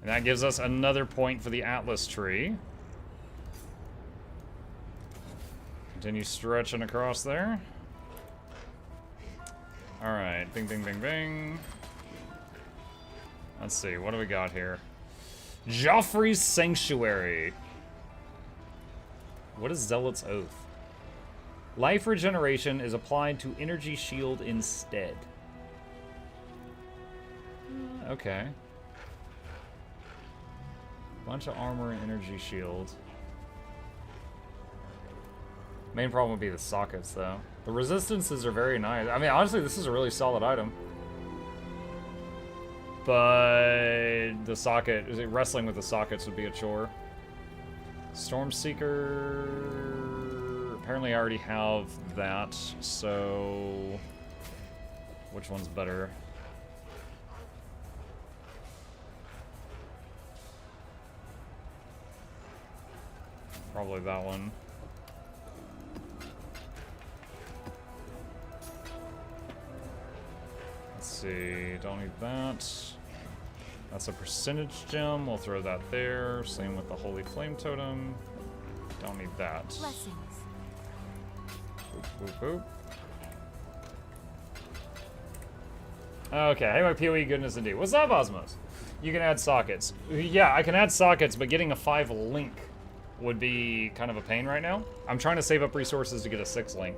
And that gives us another point for the Atlas tree. Continue stretching across there. Alright, bing, bing, bing, bing. Let's see, what do we got here? Joffrey's Sanctuary. What is Zealot's Oath? Life regeneration is applied to energy shield instead. Okay. Bunch of armor and energy shield. Main problem would be the sockets, though. The resistances are very nice. I mean, honestly, this is a really solid item. But the socket, wrestling with the sockets would be a chore. Stormseeker. Apparently, I already have that, so which one's better? Probably that one. Let's see, don't need that. That's a percentage gem, we'll throw that there. Same with the Holy Flame Totem. Don't need that. Blessings. Boop, boop, boop. Okay, hey my PoE goodness indeed. What's up, Osmos? You can add sockets. Yeah, I can add sockets, but getting a 5 link would be kind of a pain right now. I'm trying to save up resources to get a 6 link.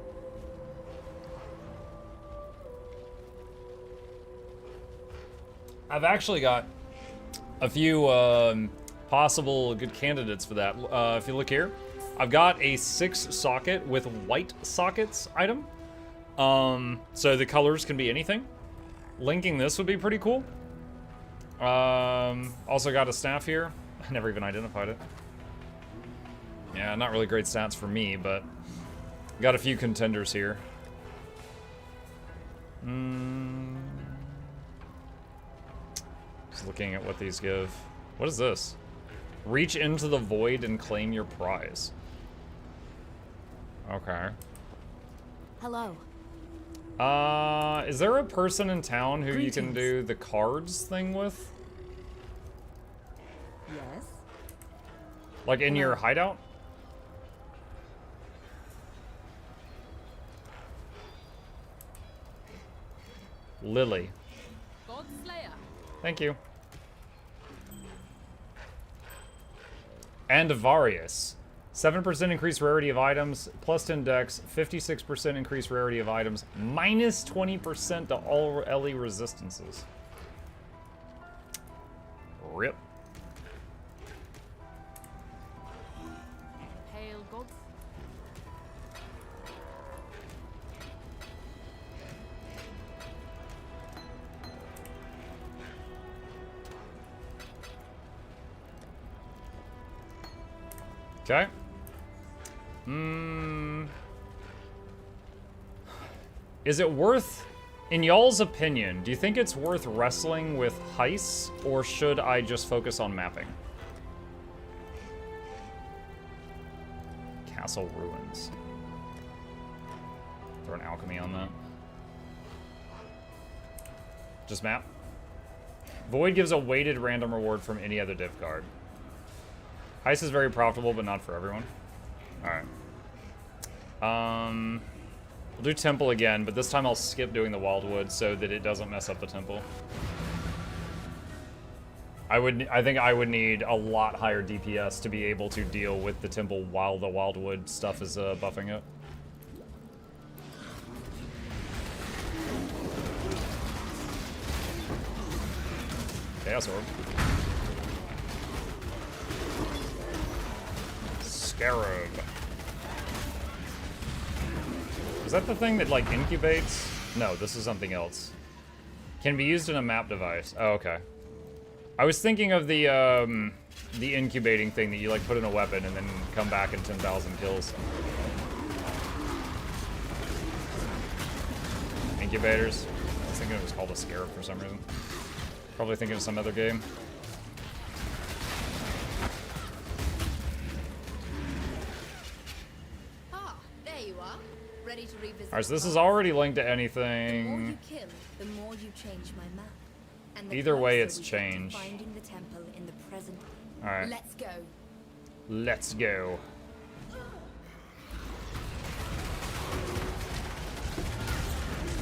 I've actually got a few possible good candidates for that. If you look here, I've got a 6 socket with white sockets item. So the colors can be anything. Linking this would be pretty cool. Also got a staff here. I never even identified it. Yeah, not really great stats for me, but got a few contenders here. Just looking at what these give. What is this? Reach into the void and claim your prize. Okay. Hello. Is there a person in town who you can Greetings. do the cards thing with? Yes. Like in your hideout? Lily. Godslayer. Thank you. And Varius. 7% increased rarity of items, plus 10 dex, 56% increased rarity of items, minus 20% to all LE resistances. Rip. Hail gods. Okay. Is it worth, in y'all's opinion, do you think it's worth wrestling with Heist, or should I just focus on mapping? Castle Ruins. Throw an alchemy on that. Just map. Void gives a weighted random reward from any other div card. Heist is very profitable, but not for everyone. Alright. We'll do Temple again, but this time I'll skip doing the Wildwood so that it doesn't mess up the Temple. I think I would need a lot higher DPS to be able to deal with the Temple while the Wildwood stuff is buffing it. Chaos Orb. Scarab. Is that the thing that, like, incubates? No, this is something else. Can be used in a map device. Oh, okay. I was thinking of the incubating thing that you, like, put in a weapon and then come back in 10,000 kills. Incubators. I was thinking it was called a Scarab for some reason. Probably thinking of some other game. Alright, so this is already linked to The more anything. you kill, the more you change my map. And the Either way, closer it's we get to change. finding the temple in the present. Alright, Let's go. let's go.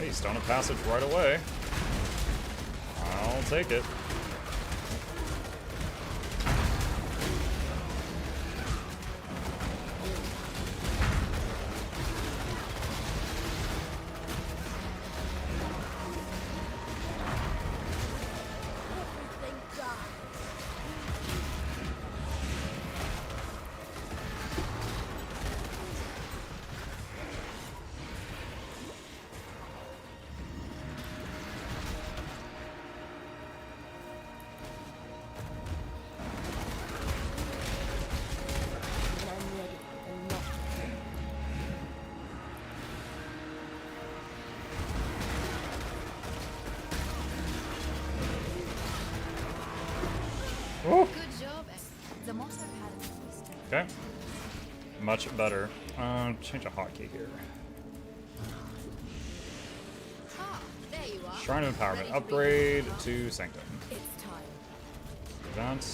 Hey, stone of passage right away. I'll take it. Everything dies. And I'm ready and not. Woo. Good job, X. The motto has Okay. Much better. Change a hotkey here. Ah, there you are. Shrine of Ready Empowerment. to Upgrade revisit to Sanctum. It's time. That.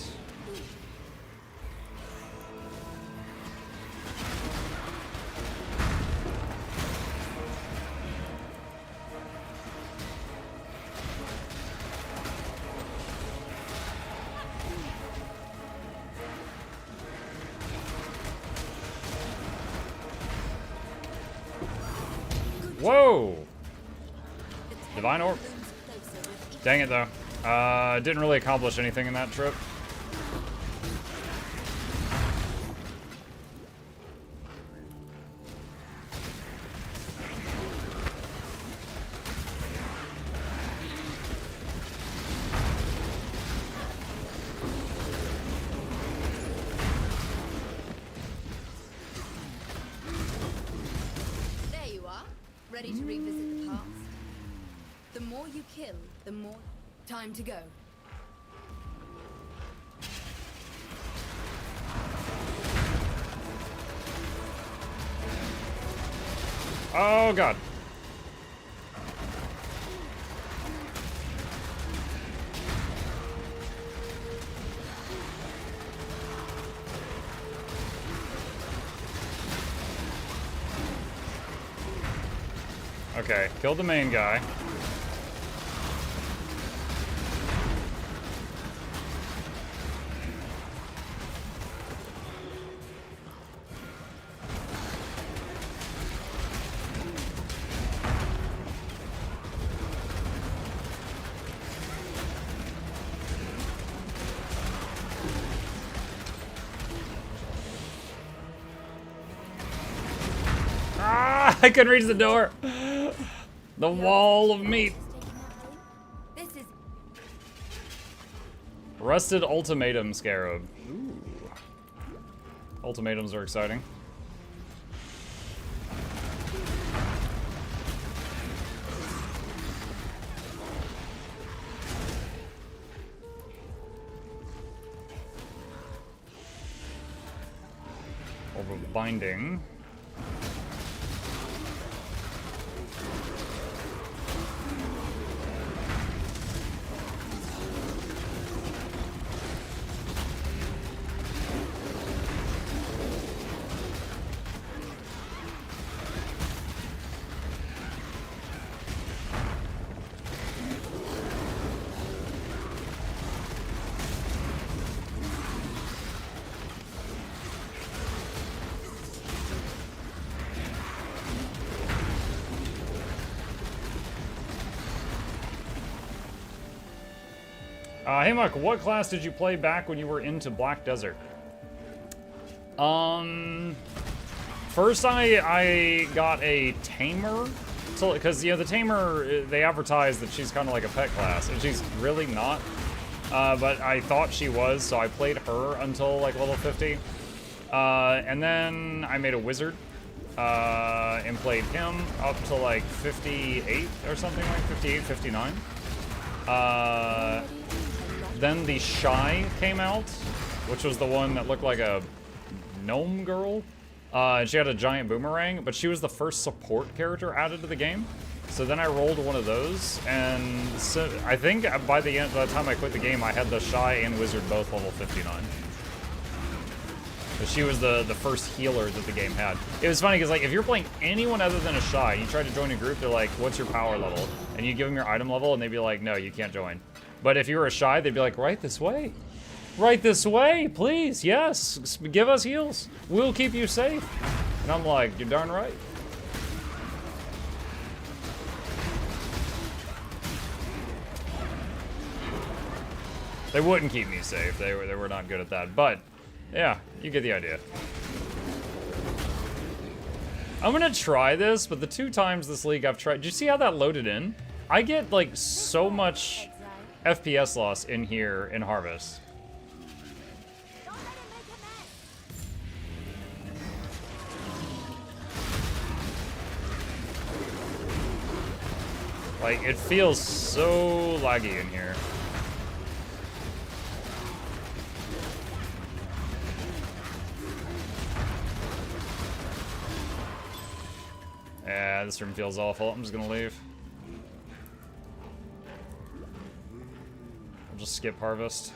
Whoa! Divine Orb. Dang it though. Didn't really accomplish anything in that trip. There you are. Ready to revisit the past. The more you kill, the more time to go. Oh god. Okay, killed the main guy. Ah, I couldn't reach the door. The wall of meat. This is Rusted Ultimatum Scarab. Ooh. Ultimatums are exciting. Over binding. Hey Mark, what class did you play back when you were into Black Desert? First I got a Tamer, because you know the Tamer, they advertise that she's kind of like a pet class, and she's really not. But I thought she was, so I played her until like level 50, and then I made a Wizard, and played him up to like 58 or something, like 58, 59. Then the Shy came out, which was the one that looked like a gnome girl. And she had a giant boomerang, but she was the first support character added to the game. So then I rolled one of those, and so I think by the time I quit the game, I had the Shy and Wizard both level 59. So she was the first healer that the game had. It was funny because like if you're playing anyone other than a Shy, you try to join a group, they're like, "What's your power level?" And you give them your item level, and they'd be like, "No, you can't join." But if you were a Shy, they'd be like, "Right this way, right this way, please, yes, give us heals. We'll keep you safe." And I'm like, "You're darn right." They wouldn't keep me safe. They were not good at that. But yeah, you get the idea. I'm gonna try this, but the 2 times this league I've tried. Did you see how that loaded in? I get like so much FPS loss in here in Harvest. Like it feels so laggy in here. Yeah, this room feels awful. I'm just gonna leave. I'll just skip Harvest.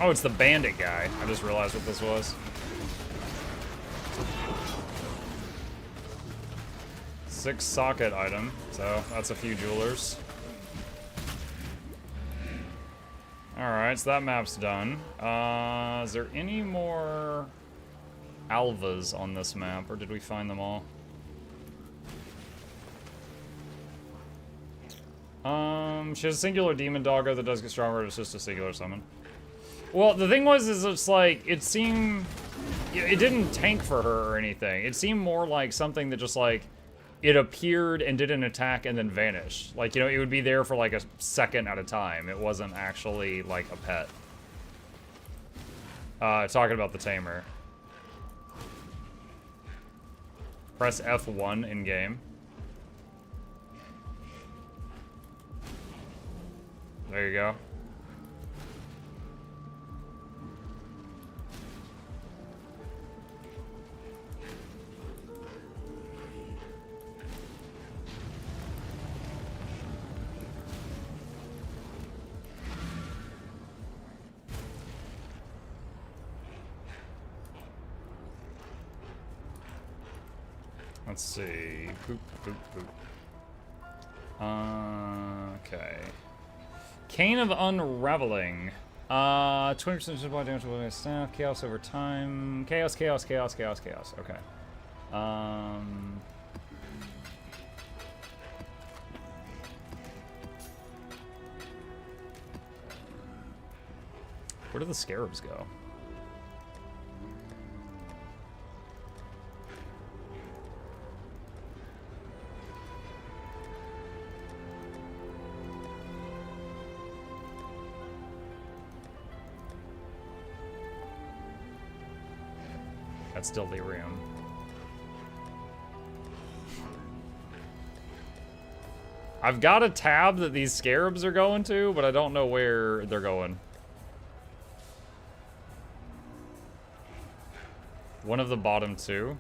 Oh, it's the bandit guy. I just realized what this was. Six socket item, so that's a few jewelers. Alright, so that map's done. Is there any more Alvas on this map, or did we find them all? She has a singular demon doggo that does get stronger, it's just a singular summon. Well, the thing was, is it's like, it seemed, it didn't tank for her or anything. It seemed more like something that just like, it appeared and did an attack and then vanished. Like, you know, it would be there for like a second at a time. It wasn't actually like a pet. Talking about the tamer. Press F1 in game. There you go. Let's see. Poop, poop, poop. Okay. Cane of Unraveling. 20% supply damage with a staff. Chaos over time. Chaos, chaos, chaos, chaos, chaos. Okay. Where do the scarabs go? That's still delirium. I've got a tab that these scarabs are going to, but I don't know where they're going. One of the bottom two.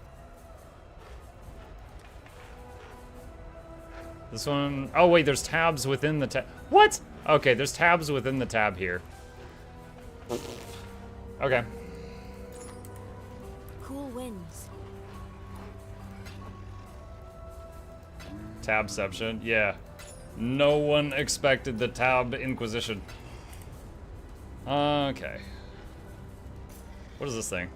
This one, oh wait, there's tabs within the tab. What? Okay, there's tabs within the tab here. Okay. Cool winds. Tabception, yeah. No one expected the tab inquisition. Okay. What is this thing?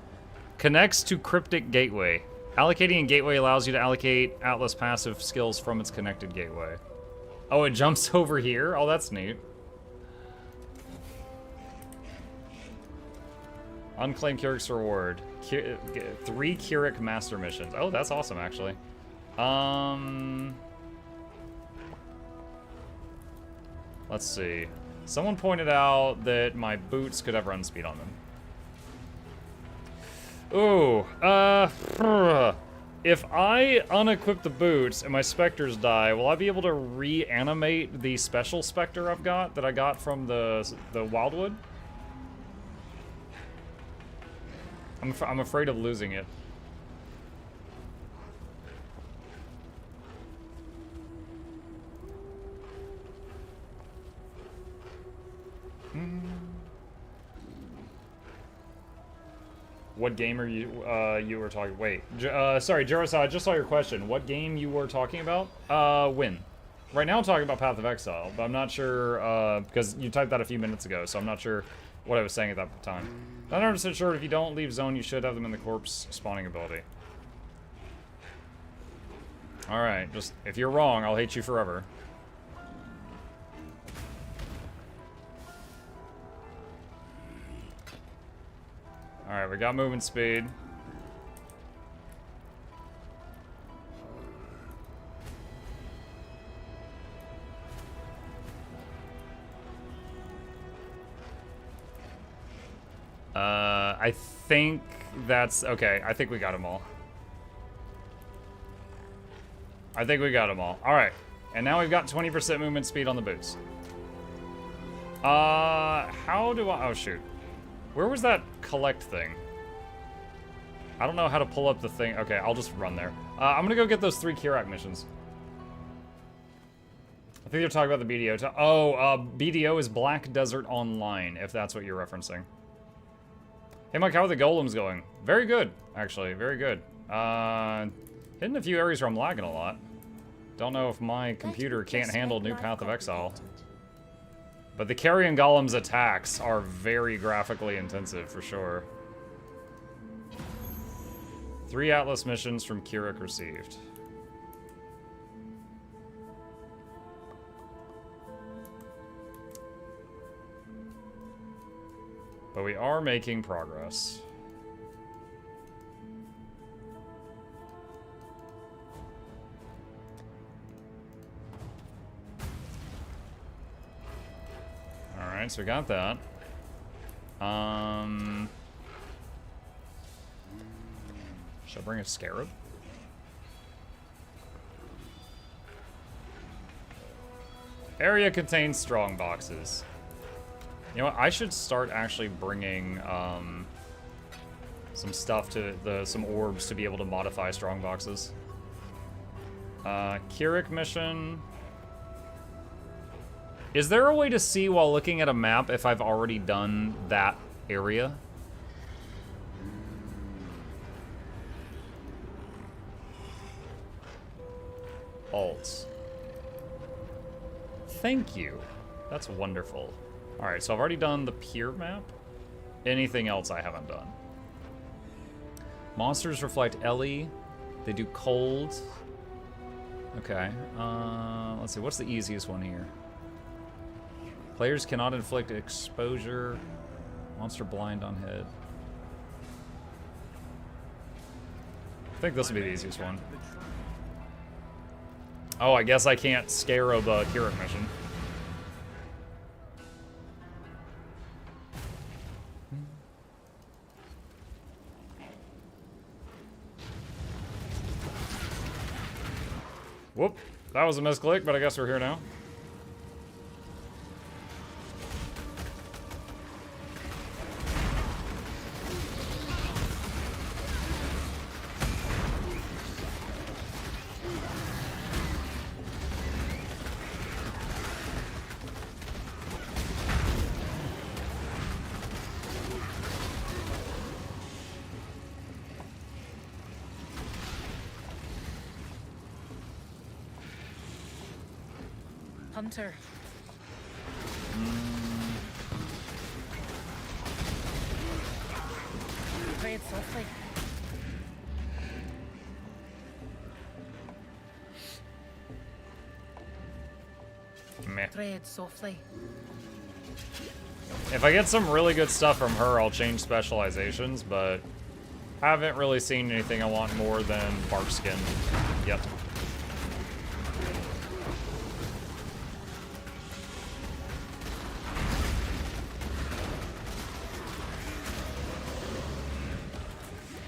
Connects to cryptic gateway. Allocating a gateway allows you to allocate Atlas passive skills from its connected gateway. Oh, it jumps over here? Oh, that's neat. Unclaimed Keurig reward. 3 Keurig master missions. Oh, that's awesome, actually. Let's see. Someone pointed out that my boots could have run speed on them. Ooh, if I unequip the boots and my specters die, will I be able to reanimate the special specter I've got that I got from the Wildwood? I'm afraid of losing it. What game are you were talking? Wait, sorry, Jaros, I just saw your question. What game you were talking about? When? Right now I'm talking about Path of Exile, but I'm not sure, because you typed that a few minutes ago, so I'm not sure what I was saying at that time. Not 100% sure if you don't leave zone, you should have them in the corpse spawning ability. Alright, just, if you're wrong, I'll hate you forever. Alright, we got movement speed. I think that's... Okay, I think we got them all. I think we got them all. Alright, and now we've got 20% movement speed on the boots. How do I... Oh, shoot. Where was that collect thing? I don't know how to pull up the thing. Okay, I'll just run there. I'm gonna go get those 3 Kirak missions. I think they're talking about the BDO. BDO is Black Desert Online, if that's what you're referencing. Hey Mike, how are the golems going? Very good, actually, very good. Hitting a few areas where I'm lagging a lot. Don't know if my computer can't handle new Path of Exile. But the carrion golem's attacks are very graphically intensive, for sure. 3 Atlas missions from Keurig received. But we are making progress. Alright, so we got that. Should I bring a scarab? Area contains strong boxes. You know what? I should start actually bringing some stuff to some orbs to be able to modify strong boxes. Keurig mission. Is there a way to see while looking at a map if I've already done that area? Alt. Thank you. That's wonderful. Alright, so I've already done the pier map. Anything else I haven't done? Monsters reflect Ellie. They do cold. Okay. Let's see, what's the easiest one here? Players cannot inflict exposure. Monster blind on head. I think this will be the easiest one. Oh, I guess I can't scarab a Keurig mission. Whoop, that was a misclick, but I guess we're here now. Hunter. Play it softly. Meh. Tread softly. If I get some really good stuff from her, I'll change specializations, but haven't really seen anything I want more than bark skin yet.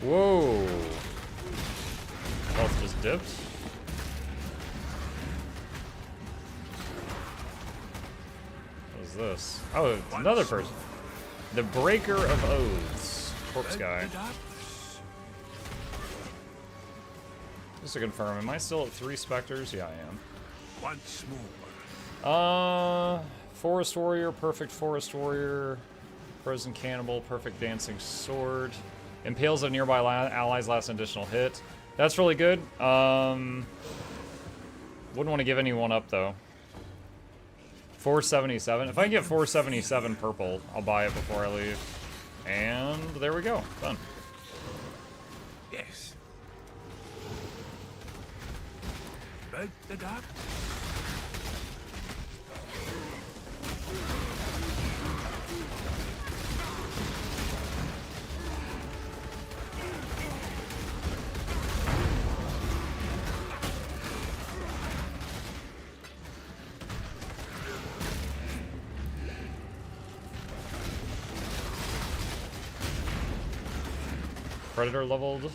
Whoa. Health just dipped. What is this? Oh, it's another person. The Breaker of Oaths. Corpse guy. Just to confirm, am I still at 3 specters? Yeah, I am. Once more. Forest Warrior, Perfect Forest Warrior, Frozen Cannibal, Perfect Dancing Sword. Impales a nearby ally's last additional hit. That's really good. Wouldn't want to give anyone up, though. 477. If I can get 477 purple, I'll buy it before I leave. And there we go. Done. Yes. About the dark. Predator leveled.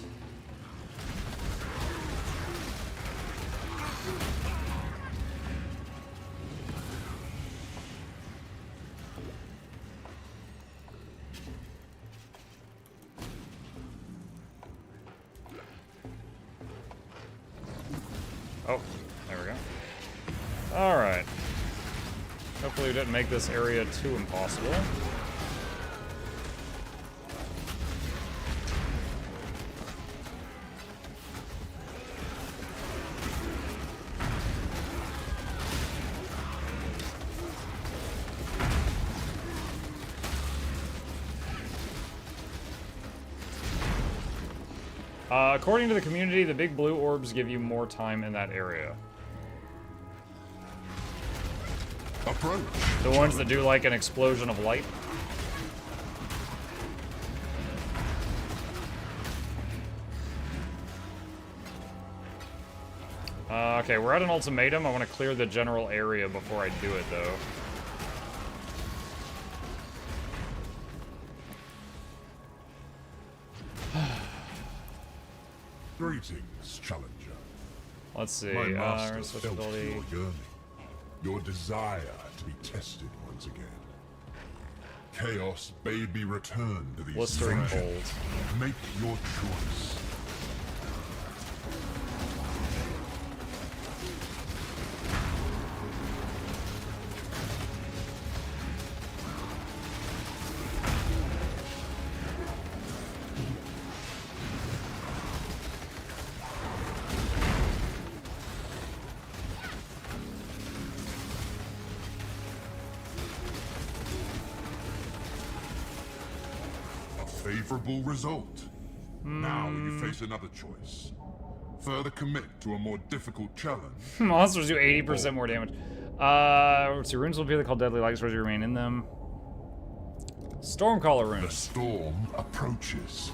Oh, there we go. Alright. Hopefully we didn't make this area too impossible. According to the community, the big blue orbs give you more time in that area. Approach. The ones that do like an explosion of light. Okay, we're at an ultimatum. I want to clear the general area before I do it, though. Greetings, challenger. Let's see. My master felt switchability. your yearning, your desire to be tested once again. Chaos may be returned to these Blistering vengeance. Make your choice. Favorable result. Now you face another choice. Further commit to a more difficult challenge. Monsters do 80% more damage. So runes will appear called deadly lights as you remain in them. Stormcaller The runes. storm approaches.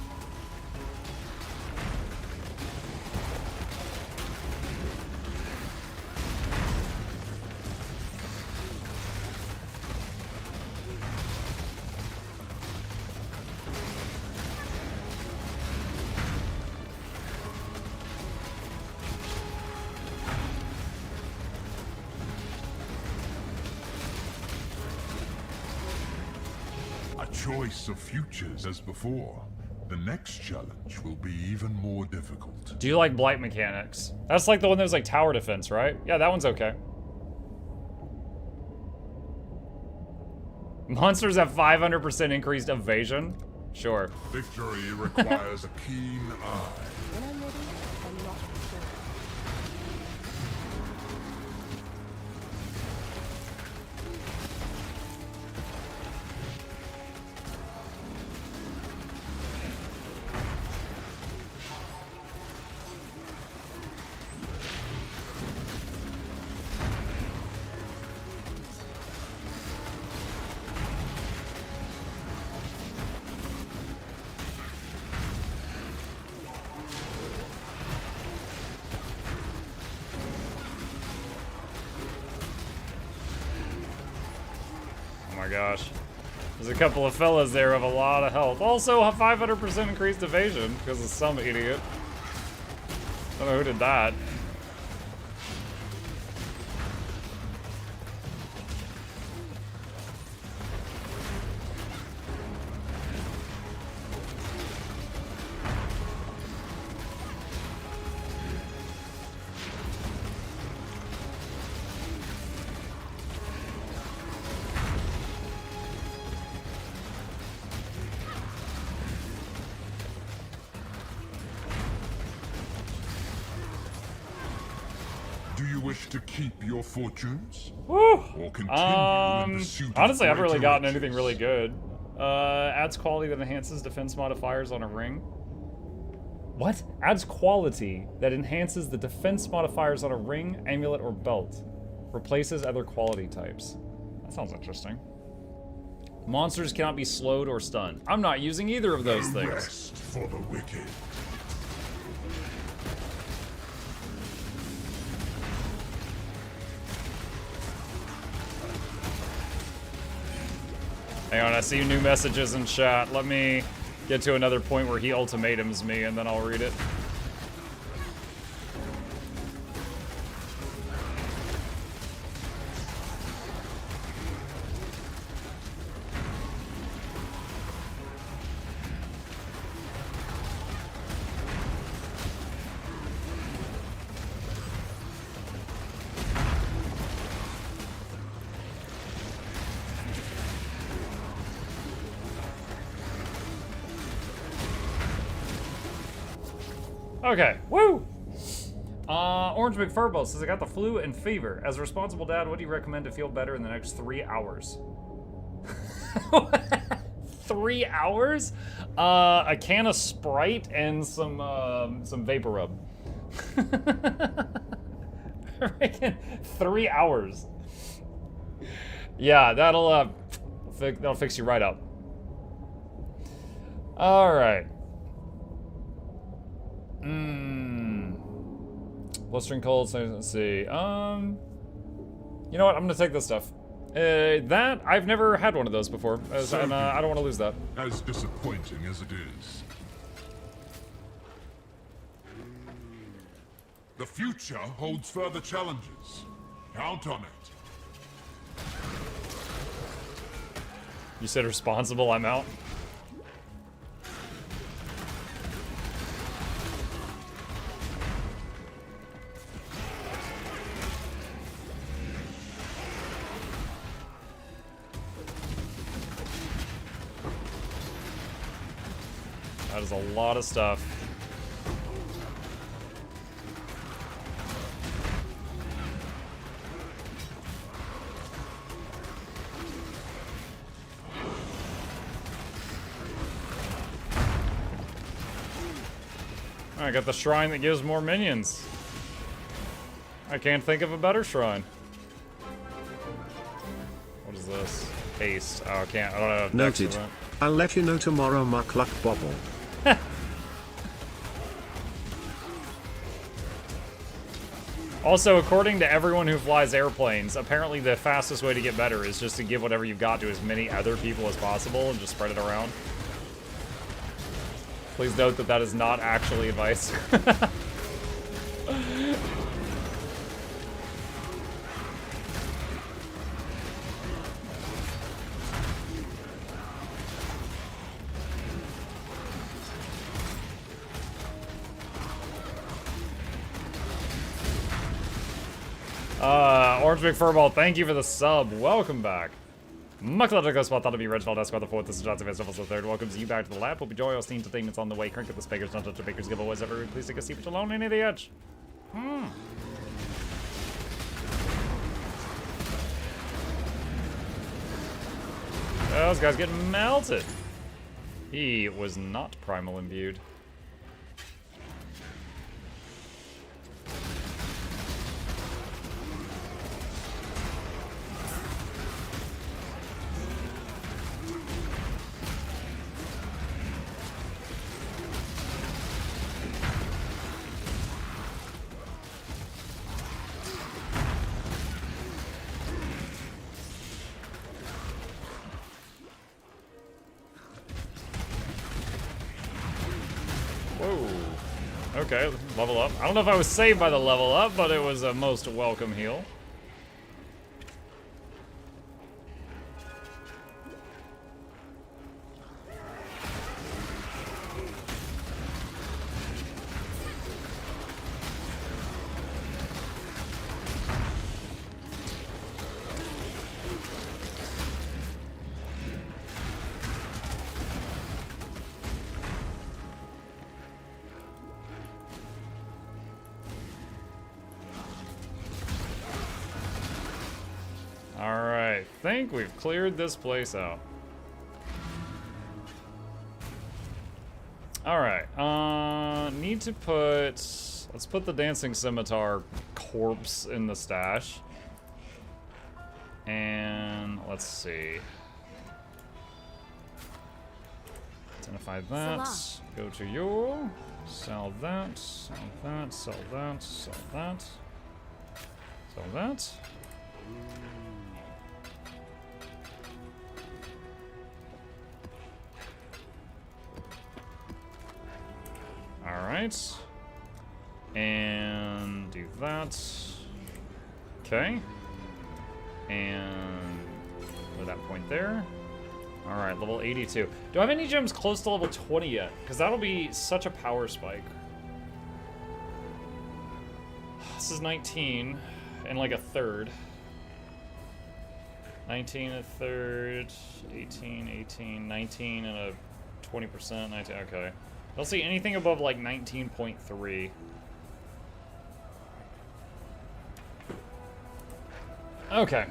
Choice of futures as before. The next challenge will be even more difficult. Do you like blight mechanics? That's like the one that was like tower defense, right? Yeah, that one's okay. Monsters have 500% increased evasion? Sure. Victory requires a keen eye. When I'm ready, I'm not sure. my gosh. There's a couple of fellas there with a lot of health. Also, a 500% increased evasion because of some idiot. I don't know who did that. Do you wish to keep your fortunes? Woo! Or continue in pursuit of Honestly, I haven't really greater gotten anything riches? really good. Adds quality that enhances defense modifiers on a ring. What? Adds quality that enhances the defense modifiers on a ring, amulet, or belt. Replaces other quality types. That sounds interesting. Monsters cannot be slowed or stunned. I'm not using either of those No things. rest for the wicked. Hang on, I see new messages in chat. Let me get to another point where he ultimatums me, and then I'll read it. Okay, woo! Orange McFurbo says, I got the flu and fever. As a responsible dad, what do you recommend to feel better in the next 3 hours? 3 hours? A can of Sprite and some Vapor Rub. I reckon 3 hours. Yeah, that'll fix you right up. All right. Blistering cold, so let's see. You know what? I'm gonna take this stuff. That, I've never had one of those before, and I don't want to lose that. As disappointing as it is. The future holds further challenges. Count on it. You said responsible, I'm out. That is a lot of stuff. I got the shrine that gives more minions. I can't think of a better shrine. What is this? Haste. Oh, I can't. I don't have Dex Noted. for that. I'll let you know tomorrow, Muck Luck Bobble. Also, according to everyone who flies airplanes, apparently the fastest way to get better is just to give whatever you've got to as many other people as possible and just spread it around. Please note that that is not actually advice. Orange McFurball, thank you for the sub. Welcome back. Muckletico Spot thought to be Reginald Esquire the 4th. This is Johnson Festival the 3rd. Welcomes you back to the lab. Hope you enjoy all the entertainment's on the way. Crank at the speakers, don't touch the bakers, giveaways every week. Please take a seat, but you're alone in the edge. Those guys getting melted. He was not primal imbued. Okay, level up. I don't know if I was saved by the level up, but it was a most welcome heal. Alright, think we've cleared this place out. Alright, need to put... Let's put the Dancing Scimitar corpse in the stash. And let's see. Identify that. Go to you. Sell that. Sell that. Sell that. Sell that. Sell that. Alright. And do that. Okay. And put that point there. Alright, level 82. Do I have any gems close to level 20 yet? Because that'll be such a power spike. This is 19 and like a third. 19 a third, 18, 19 and a 20%, 19, okay. I don't see anything above like 19.3. Okay.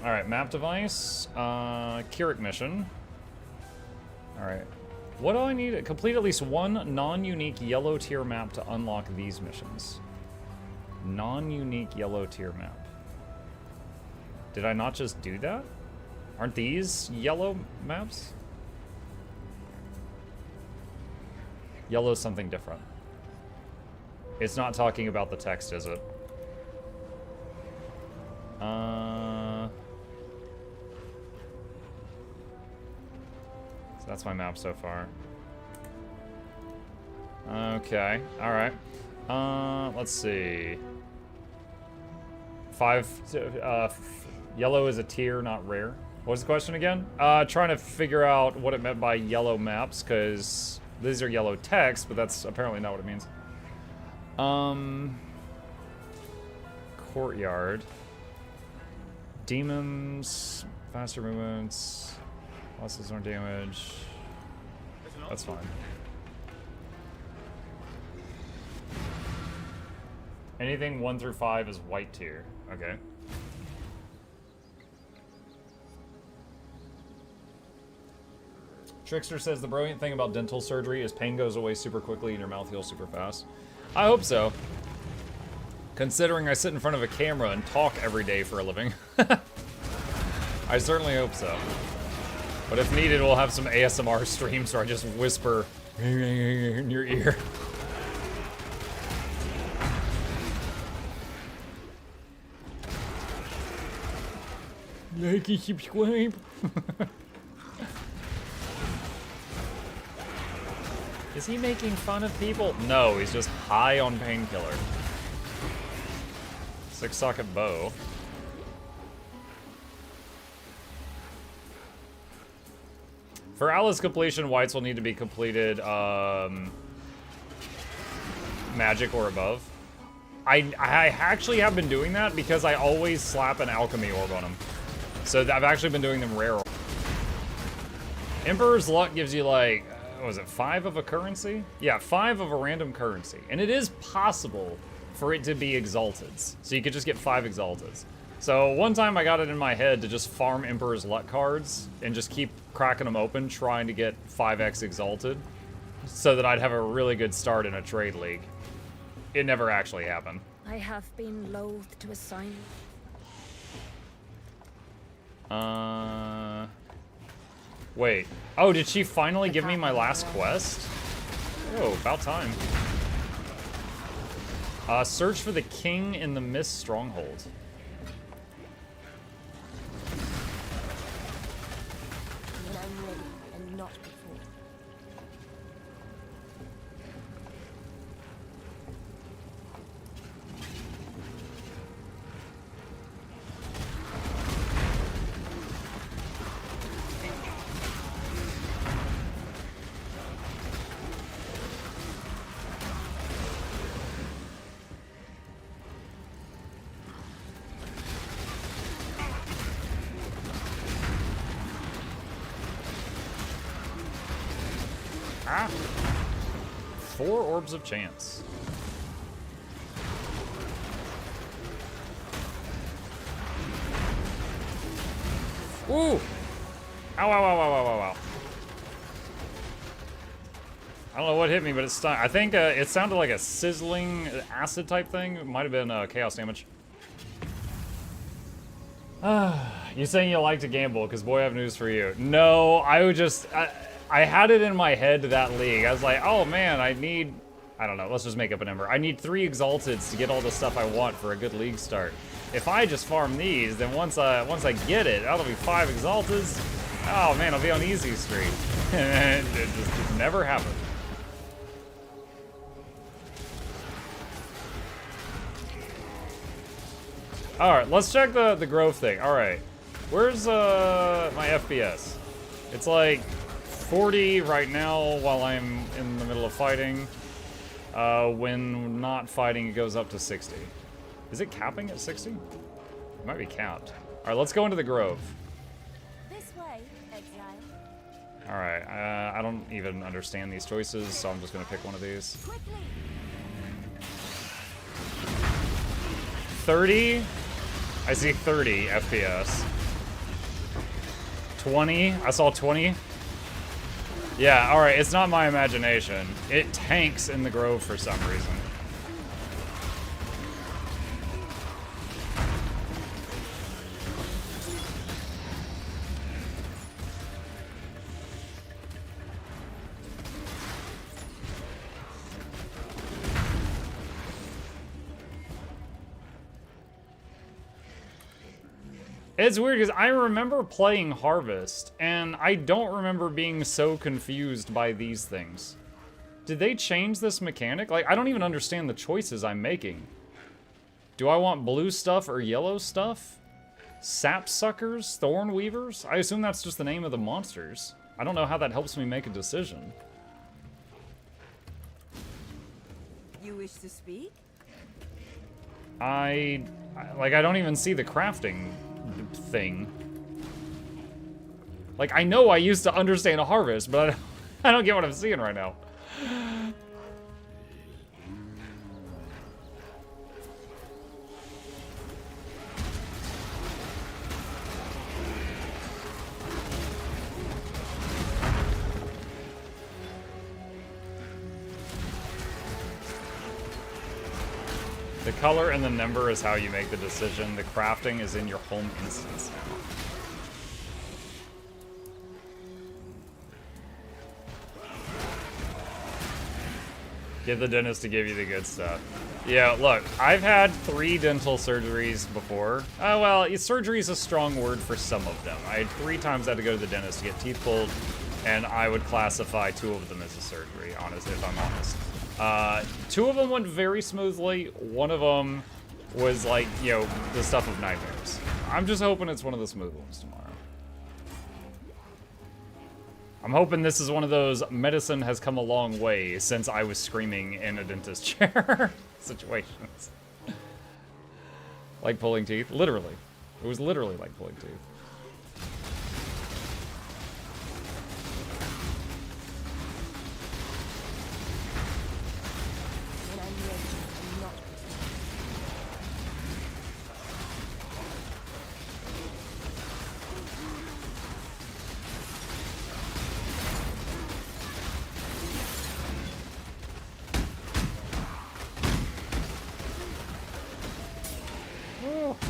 Alright, map device, Kirik mission. Alright. What do I need? Complete at least one non-unique yellow tier map to unlock these missions. Non-unique yellow tier map. Did I not just do that? Aren't these yellow maps? Yellow's something different. It's not talking about the text, is it? So that's my map so far. Okay, alright. Let's see. Yellow is a tier, not rare. What was the question again? Trying to figure out what it meant by yellow maps, because these are yellow text, but that's apparently not what it means. Courtyard. Demons, faster movements, losses more damage. That's fine. Anything 1 through 5 is white tier. Okay. Trickster says the brilliant thing about dental surgery is pain goes away super quickly and your mouth heals super fast. I hope so. Considering I sit in front of a camera and talk every day for a living. I certainly hope so. But if needed, we'll have some ASMR streams where I just whisper in your ear. Like and subscribe. Is he making fun of people? No, he's just high on painkiller. 6-socket bow. For Alice completion, whites will need to be completed magic or above. I actually have been doing that because I always slap an alchemy orb on them. So I've actually been doing them rare. Emperor's Luck gives you like, what was it, 5 of a currency? Yeah, 5 of a random currency. And it is possible for it to be exalteds. So you could just get 5 exalteds. So one time I got it in my head to just farm Emperor's Luck cards and just keep cracking them open trying to get 5x exalted so that I'd have a really good start in a trade league. It never actually happened. I have been loath to assign. Wait. Oh, did she finally give me my last quest? Oh, about time. Search for the king in the Mist Stronghold. When I'm ready and not before. Ah. 4 orbs of chance. Ooh! Ow, ow, ow, ow, ow, ow, ow. I don't know what hit me, but it stung. I think it sounded like a sizzling acid type thing. It might have been chaos damage. You saying you like to gamble, because boy, I have news for you. No, I would just... I had it in my head that league. I was like, oh man, I need... I don't know, let's just make up a number. I need 3 Exalteds to get all the stuff I want for a good league start. If I just farm these, then once I get it, that'll be 5 Exalteds. Oh man, I'll be on easy street. And it just never happened. Alright, let's check the growth thing. Alright. Where's my FPS? It's like 40 right now while I'm in the middle of fighting. When not fighting, it goes up to 60. Is it capping at 60? It might be capped. Alright, let's go into the Grove. This way, Exile. Alright, I don't even understand these choices, so I'm just gonna pick one of these. Quickly. 30? I see 30 FPS. 20? I saw 20. Yeah, alright, it's not my imagination. It tanks in the Grove for some reason. It's weird because I remember playing Harvest, and I don't remember being so confused by these things. Did they change this mechanic? Like, I don't even understand the choices I'm making. Do I want blue stuff or yellow stuff? Sapsuckers? Thorn Weavers? I assume that's just the name of the monsters. I don't know how that helps me make a decision. You wish to speak? I don't even see the crafting thing. Like, I know I used to understand a Harvest, but I don't get what I'm seeing right now. The color and the number is how you make the decision. The crafting is in your home instance now. Get the dentist to give you the good stuff. Yeah, look, I've had 3 dental surgeries before. Well, surgery is a strong word for some of them. I had 3 times I had to go to the dentist to get teeth pulled, and I would classify 2 of them as a surgery, honest, if I'm honest. 2 of them went very smoothly. 1 of them was like, you know, the stuff of nightmares. I'm just hoping it's one of the smooth ones tomorrow. I'm hoping this is one of those medicine has come a long way since I was screaming in a dentist chair situations. Like pulling teeth, literally. It was literally like pulling teeth.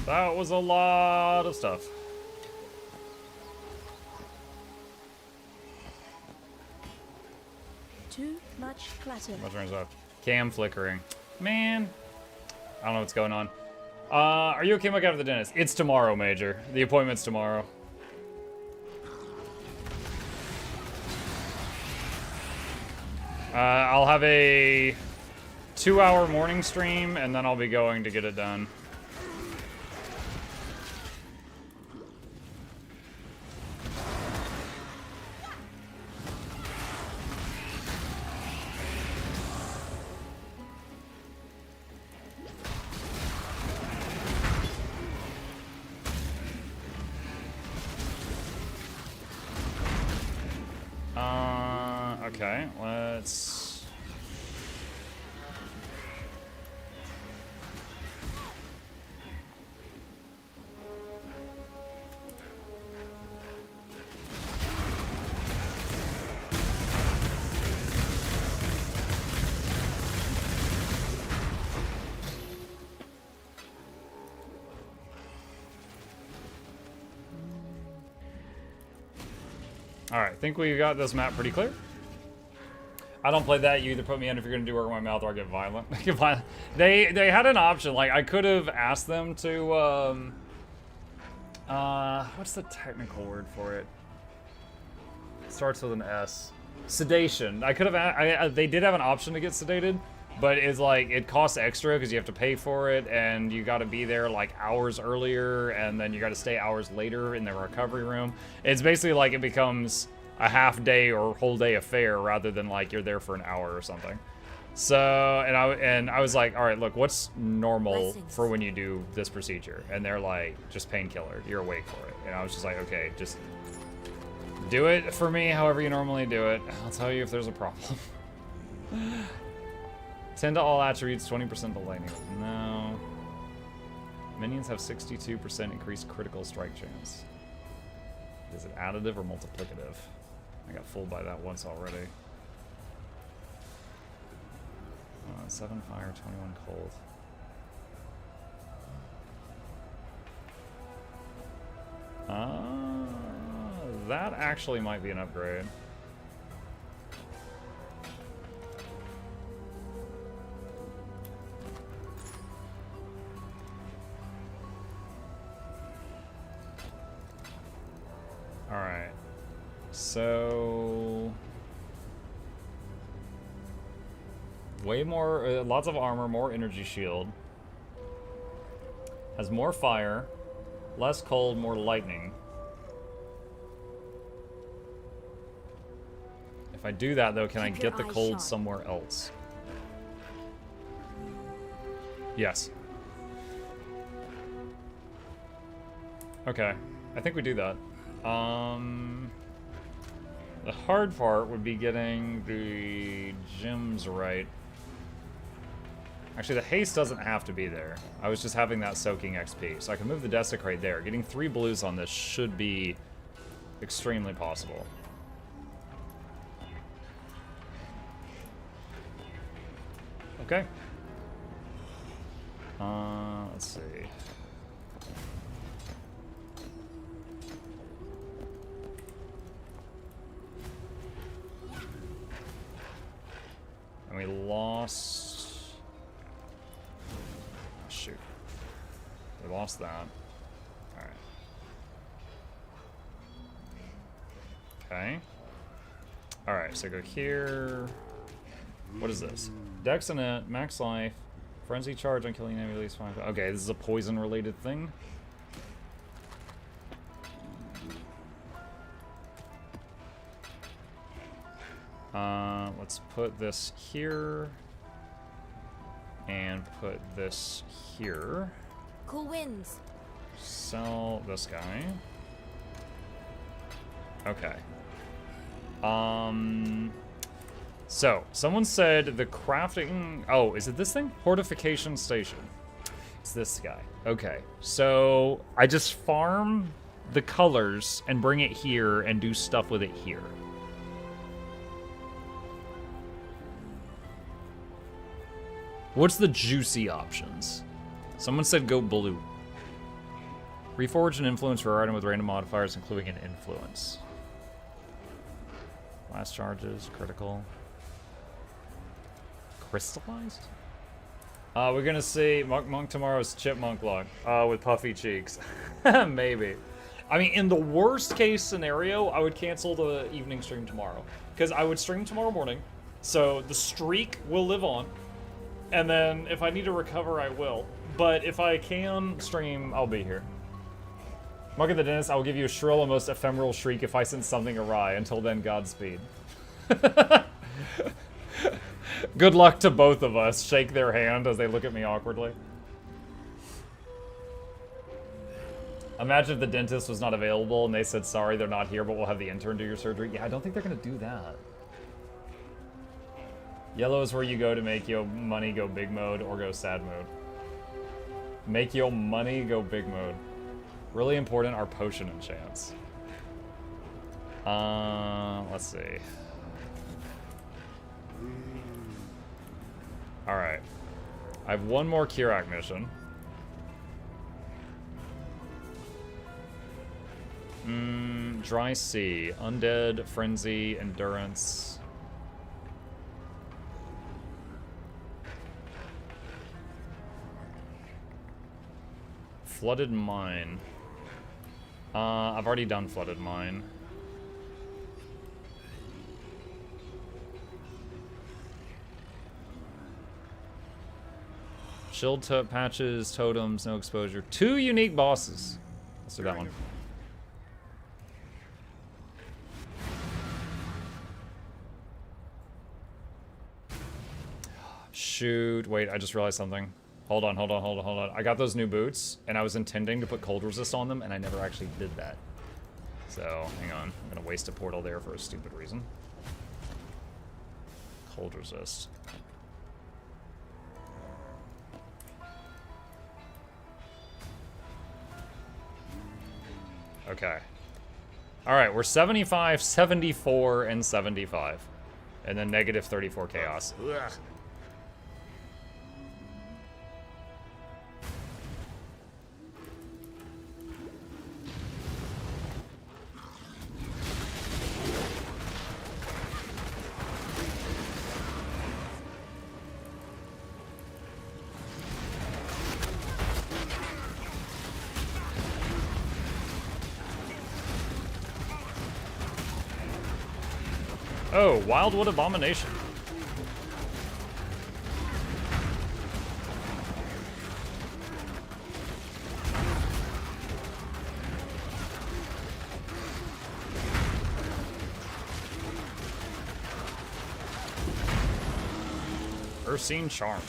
That was a lot of stuff. Too much clutter. What turns off? Cam flickering. Man. I don't know what's going on. Are you okay, Mike, after the dentist? It's tomorrow, Major. The appointment's tomorrow. I'll have a 2-hour morning stream, and then I'll be going to get it done. Okay, let's... Alright, think we got this map pretty clear. I don't play that. You either put me in if you're going to do work with my mouth or I get violent. They had an option. Like, I could have asked them to, what's the technical word for it? Starts with an S. Sedation. I could have, they did have an option to get sedated, but it's like, it costs extra because you have to pay for it, and you got to be there like hours earlier, and then you got to stay hours later in the recovery room. It's basically like it becomes a half day or whole day affair rather than like you're there for an hour or something. So, and I was like, all right, look, what's normal for when you do this procedure? And they're like, just painkiller. You're awake for it. And I was just like, okay, just do it for me however you normally do it. I'll tell you if there's a problem. 10 to all attributes, 20% to lightning. No. Minions have 62% increased critical strike chance. Is it additive or multiplicative? I got fooled by that once already. 7 fire, 21 cold. That actually might be an upgrade. Alright. So... way more, lots of armor, more energy shield. Has more fire, less cold, more lightning. If I do that though, can I get the cold somewhere else? Yes. Okay, I think we do that. The hard part would be getting the gems right. Actually, the haste doesn't have to be there. I was just having that soaking XP. So I can move the desecrate there. Getting 3 blues on this should be extremely possible. Okay. Let's see. And we lost... shoot. We lost that. Alright. Okay. Alright, so go here. What is this? Dex in it, max life, frenzy charge on killing enemy at least 5. Okay, this is a poison related thing. Let's put this here. And put this here. Cool winds. Sell this guy. Okay. So, someone said the crafting... oh, is it this thing? Fortification station. It's this guy. Okay. So, I just farm the colors and bring it here and do stuff with it here. What's the juicy options? Someone said go blue. Reforge an influence for item with random modifiers, including an influence. Blast charges, critical. Crystallized? We're gonna see Monk tomorrow's chipmunk luck with puffy cheeks. Maybe. I mean, in the worst case scenario, I would cancel the evening stream tomorrow. Because I would stream tomorrow morning, so the streak will live on. And then if I need to recover, I will. But if I can stream, I'll be here. Mark at the dentist, I will give you a shrill and most ephemeral shriek if I sense something awry. Until then, Godspeed. Good luck to both of us. Shake their hand as they look at me awkwardly. Imagine if the dentist was not available and they said, sorry, they're not here, but we'll have the intern do your surgery. Yeah, I don't think they're going to do that. Yellow is where you go to make your money go big mode or go sad mode. Make your money go big mode. Really important are potion enchants. Let's see. Alright. I have one more Kirak mission. Dry Sea. Undead, Frenzy, Endurance. Flooded Mine. I've already done Flooded Mine. Shield patches, totems, no exposure. 2 unique bosses. Let's do that one. Shoot, wait, I just realized something. Hold on. I got those new boots, and I was intending to put cold resist on them, and I never actually did that. So, hang on. I'm gonna waste a portal there for a stupid reason. Cold resist. Okay. Alright, we're 75, 74, and 75. And then negative 34 chaos. Ugh. Oh, Wildwood Abomination. Ursine Charm.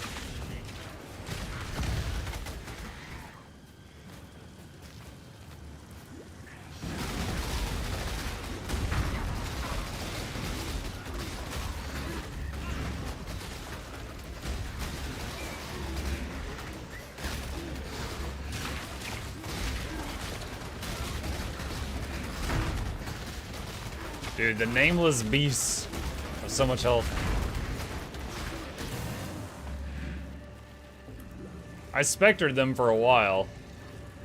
Dude, the nameless beasts have so much health. I spectered them for a while.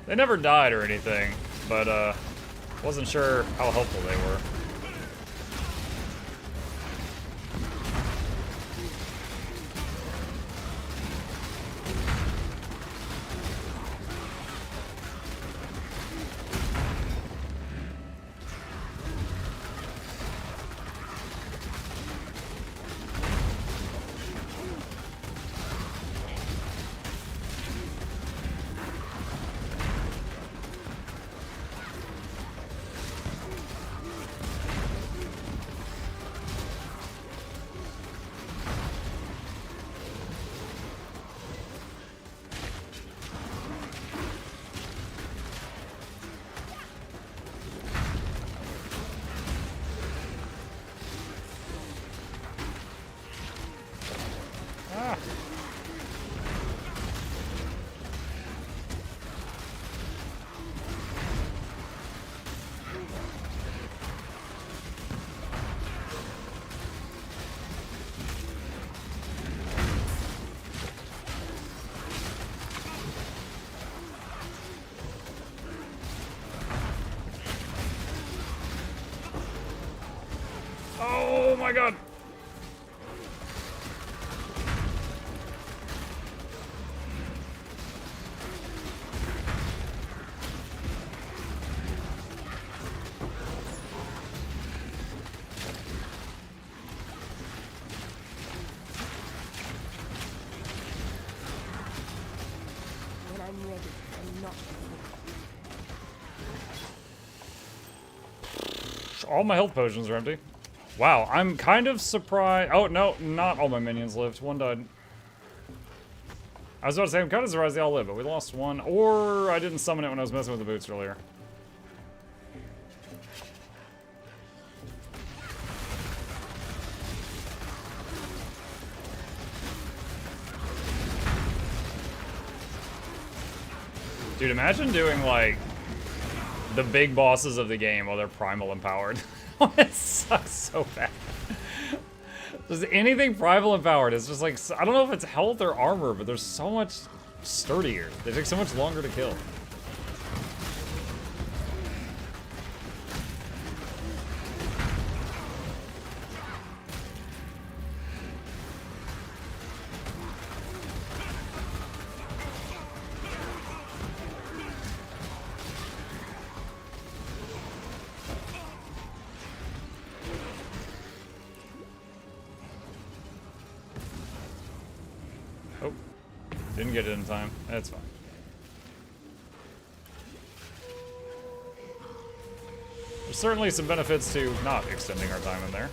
They never died or anything, but wasn't sure how helpful they were. Oh my god! When I'm ready, I'm not. All my health potions are empty. Wow, I'm kind of surprised. Oh, no, not all my minions lived. One died. I was about to say, I'm kind of surprised they all lived, but we lost one. Or I didn't summon it when I was messing with the boots earlier. Dude, imagine doing, like, the big bosses of the game while they're primal empowered. It sucks so bad. Just anything primal empowered, it's just like, I don't know if it's health or armor, but they're so much sturdier. They take so much longer to kill. Oh, didn't get it in time. That's fine. There's certainly some benefits to not extending our time in there.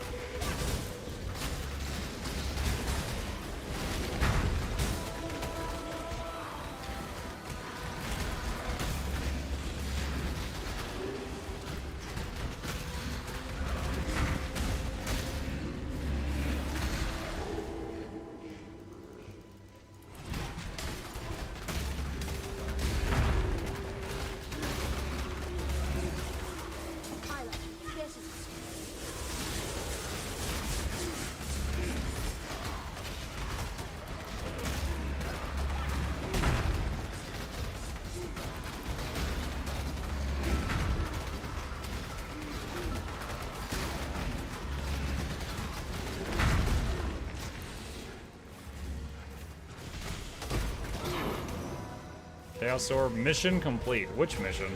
Chaos Orb mission complete. Which mission?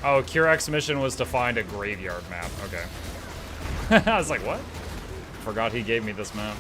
Oh, Kurek's mission was to find a graveyard map. Okay. I was like, what? Forgot he gave me this map.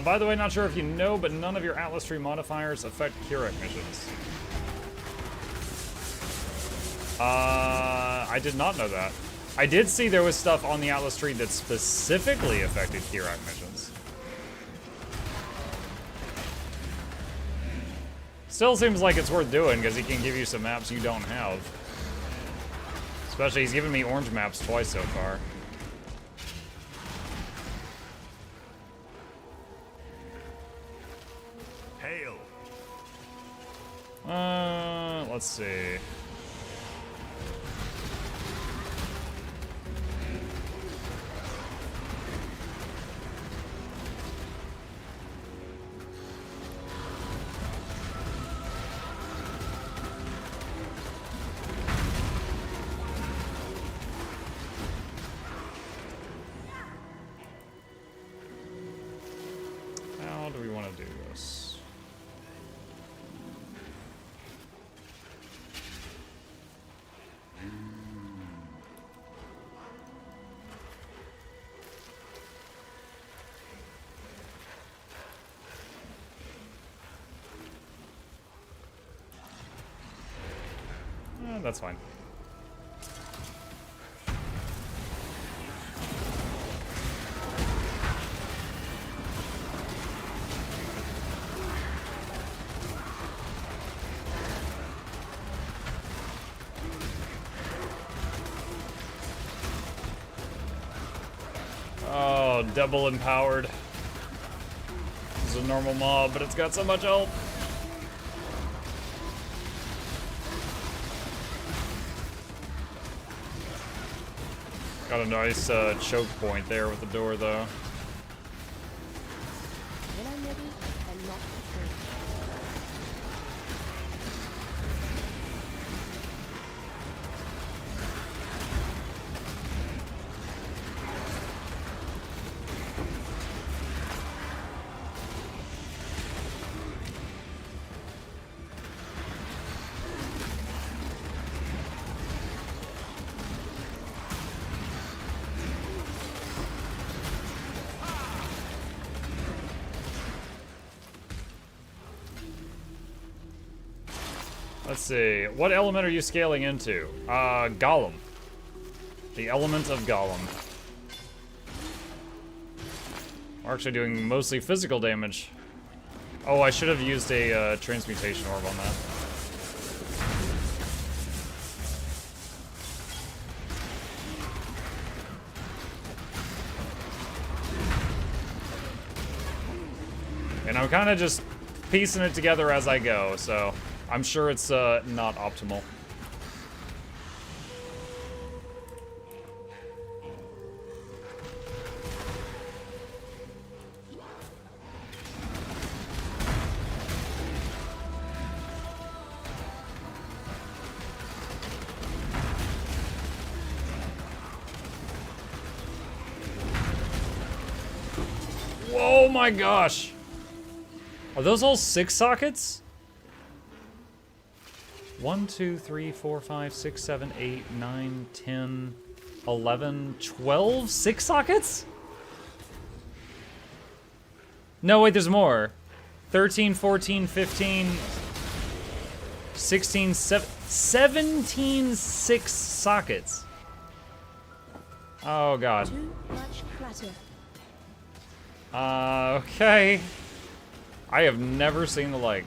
By the way, not sure if you know, but none of your Atlas Tree modifiers affect Kurek missions. I did not know that. I did see there was stuff on the Atlas Tree that specifically affected Kurek missions. Still seems like it's worth doing, because he can give you some maps you don't have. Especially, he's given me orange maps twice so far. Hail. Let's see. How do we want to do this? That's fine. Oh, double empowered. This is a normal mob, but it's got so much health. Got a nice choke point there with the door, though. When I'm ready, I'm not afraid. Let's see. What element are you scaling into? Golem. The element of Golem. We're actually doing mostly physical damage. Oh, I should have used a transmutation orb on that. And I'm kind of just piecing it together as I go, so I'm sure it's not optimal. Oh my gosh! Are those all 6 sockets? 1, 2, 3, 4, 5, 6, 7, 8, 9, 10, 11, 12? 6 sockets? No, wait, there's more. 13, 14, 15, 16, 17, 6 sockets. Oh god. Too much clutter. Okay. I have never seen the like.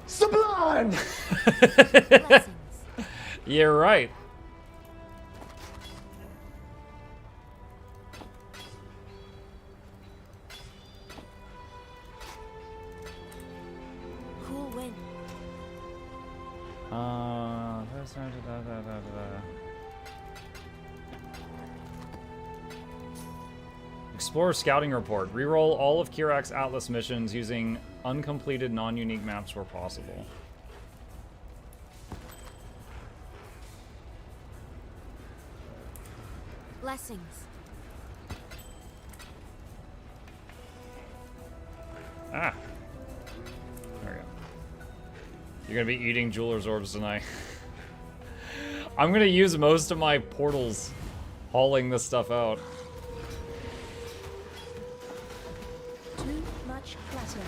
Sublime! Blessings. You're right. Cool wind. Explore scouting report. Reroll all of Kirak's Atlas missions using uncompleted non-unique maps where possible. Blessings. Ah. There we go. You're gonna be eating Jeweler's Orbs tonight. I'm gonna use most of my portals hauling this stuff out. Too much clutter.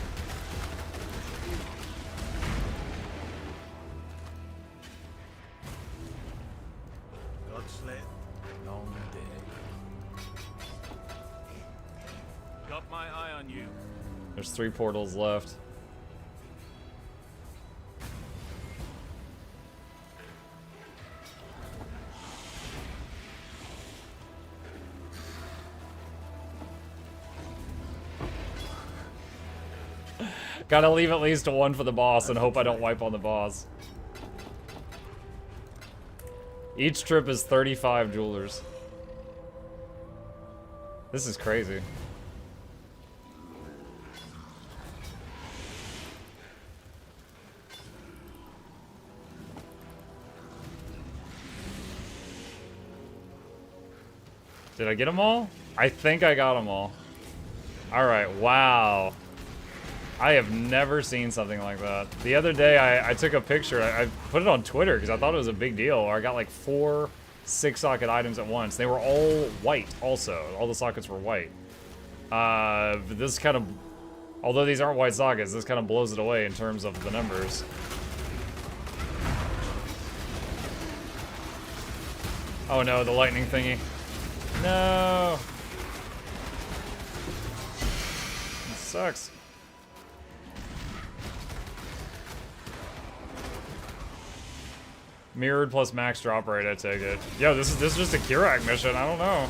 Godslit, long day. Got my eye on you. There's 3 portals left. Gotta leave at least 1 for the boss and hope I don't wipe on the boss. Each trip is 35 jewelers. This is crazy. Did I get them all? I think I got them all. Alright, wow. I have never seen something like that. The other day, I took a picture. I put it on Twitter because I thought it was a big deal. I got like 4 6-socket items at once. They were all white also. All the sockets were white. But this kind of... Although these aren't white sockets, this kind of blows it away in terms of the numbers. Oh no, the lightning thingy. No! It sucks. Mirrored plus max drop rate, I take it. Yo, this is just a Kirak mission, I don't know.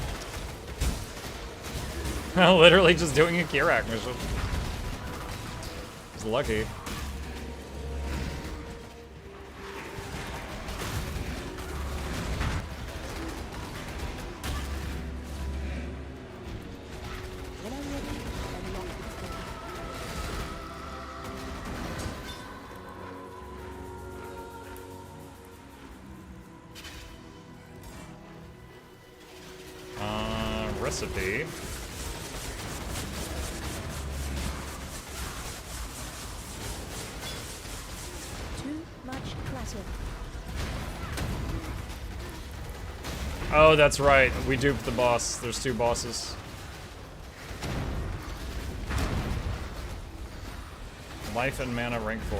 I'm literally just doing a Kirak mission. It's lucky. When I'm ready, I'm not before. Recipe. Too much clutter. Oh, that's right. We duped the boss. There's 2 bosses. Life and mana rank 4.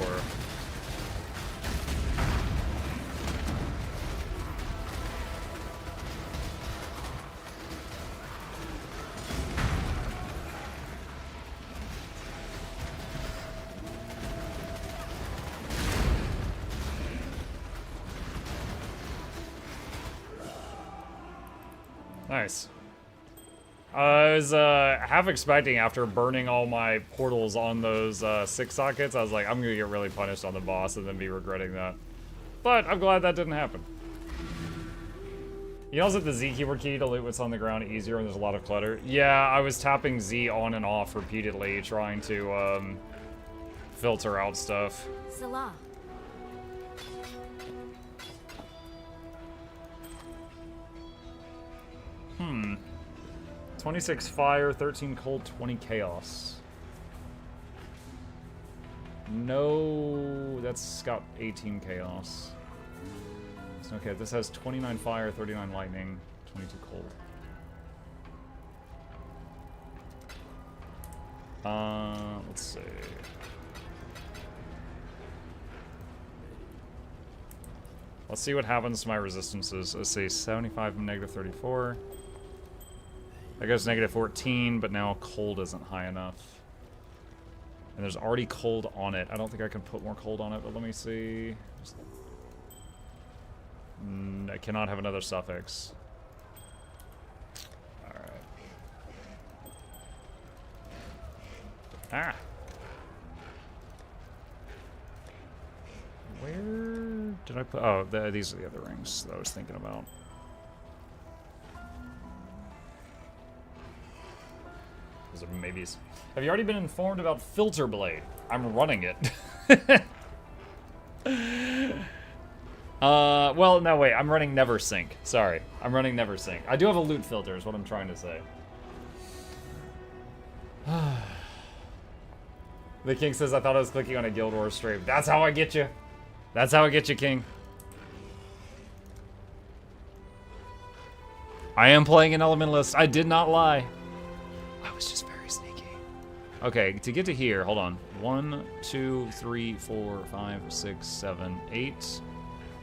Nice. I was half expecting after burning all my portals on those 6 sockets, I was like, I'm gonna get really punished on the boss and then be regretting that. But I'm glad that didn't happen. You also hit the Z keyboard key to loot what's on the ground easier when there's a lot of clutter. Yeah, I was tapping Z on and off repeatedly, trying to filter out stuff. Salah. 26 fire, 13 cold, 20 chaos. No, that's got 18 chaos. Okay, this has 29 fire, 39 lightning, 22 cold. Let's see. Let's see what happens to my resistances. Let's see, 75 and negative 34. That goes negative 14, but now cold isn't high enough. And there's already cold on it. I don't think I can put more cold on it, but let me see. I cannot have another suffix. Alright. Ah! Where did I put... Oh, these are the other rings that I was thinking about. Those are maybes. Have you already been informed about Filter Blade? I'm running it. Well, no, wait. I'm running Never Sync. Sorry. I'm running Never Sync. I do have a loot filter is what I'm trying to say. The King says, I thought I was clicking on a Guild Wars stream. That's how I get you. That's how I get you, King. I am playing an Elementalist. I did not lie. I was just very sneaky. Okay, to get to here, hold on. 1, 2, 3, 4, 5, 6, 7, 8.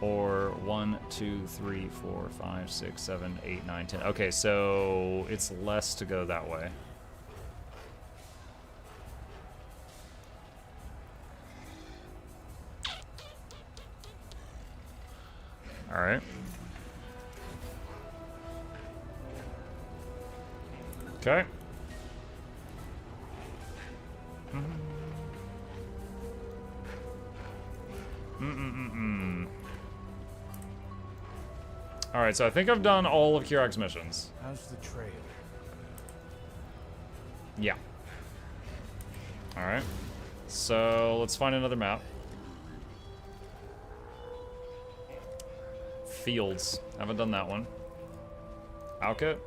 Or 1, 2, 3, 4, 5, 6, 7, 8, 9, 10. Okay, so it's less to go that way. All right. Okay. All right, so I think I've done all of Kirak's missions. How's the trail? Yeah. All right. So let's find another map. Fields. Haven't done that one. Alkit.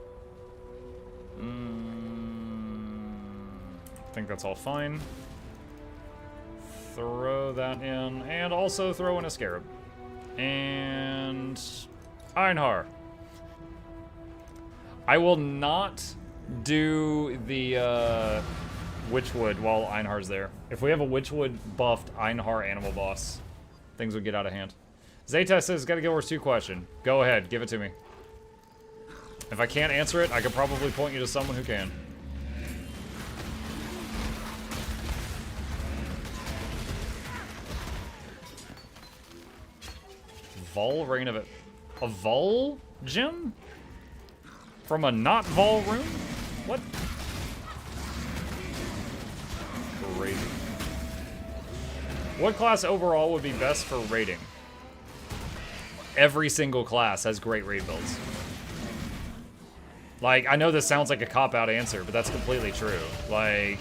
I think that's all fine. Throw that in, and also throw in a scarab. And Einhar. I will not do the Witchwood while Einhar's there. If we have a Witchwood buffed Einhar animal boss, things would get out of hand. Zaytest says, got a Guild Wars 2 question. Go ahead, give it to me. If I can't answer it, I could probably point you to someone who can. Vol Reign of it. A Vol gem? From a not Vol room? What? Crazy. What class overall would be best for raiding? Every single class has great raid builds. Like, I know this sounds like a cop-out answer, but that's completely true. Like,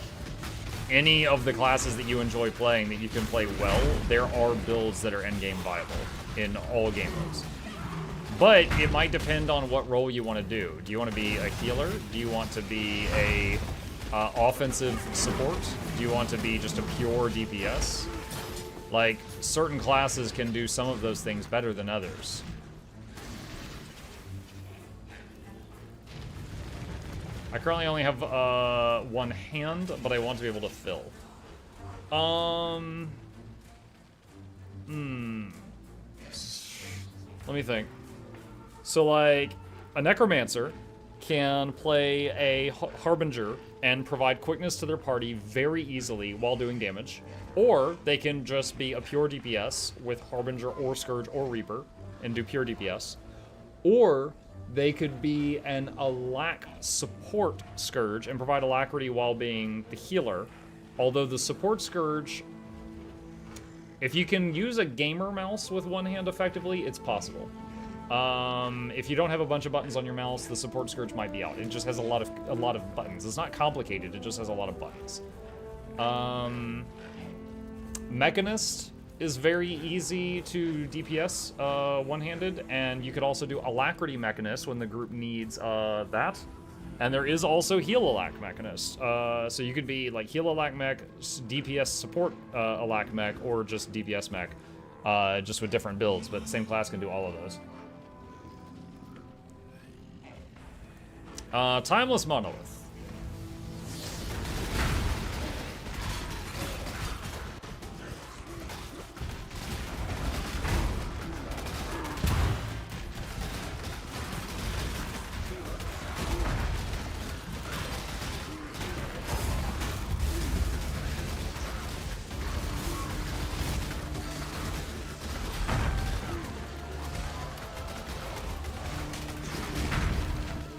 any of the classes that you enjoy playing that you can play well, there are builds that are endgame viable in all game modes. But it might depend on what role you want to do. Do you want to be a healer? Do you want to be a offensive support? Do you want to be just a pure DPS? Like, certain classes can do some of those things better than others. I currently only have one hand, but I want to be able to fill. Let me think. So, like, a Necromancer can play a Harbinger and provide quickness to their party very easily while doing damage. Or they can just be a pure DPS with Harbinger or Scourge or Reaper and do pure DPS. Or they could be an Alack support Scourge and provide Alacrity while being the healer. Although the support Scourge, if you can use a gamer mouse with one hand effectively, it's possible. If you don't have a bunch of buttons on your mouse, the support Scourge might be out. It just has a lot of buttons. It's not complicated, it just has a lot of buttons. Mechanist is very easy to DPS one-handed, and you could also do Alacrity Mechanist when the group needs that. And there is also Heal Alack Mechanist. So you could be like Heal Alack Mech, DPS Support Alack Mech, or just DPS Mech, just with different builds, but the same class can do all of those. Timeless Monolith.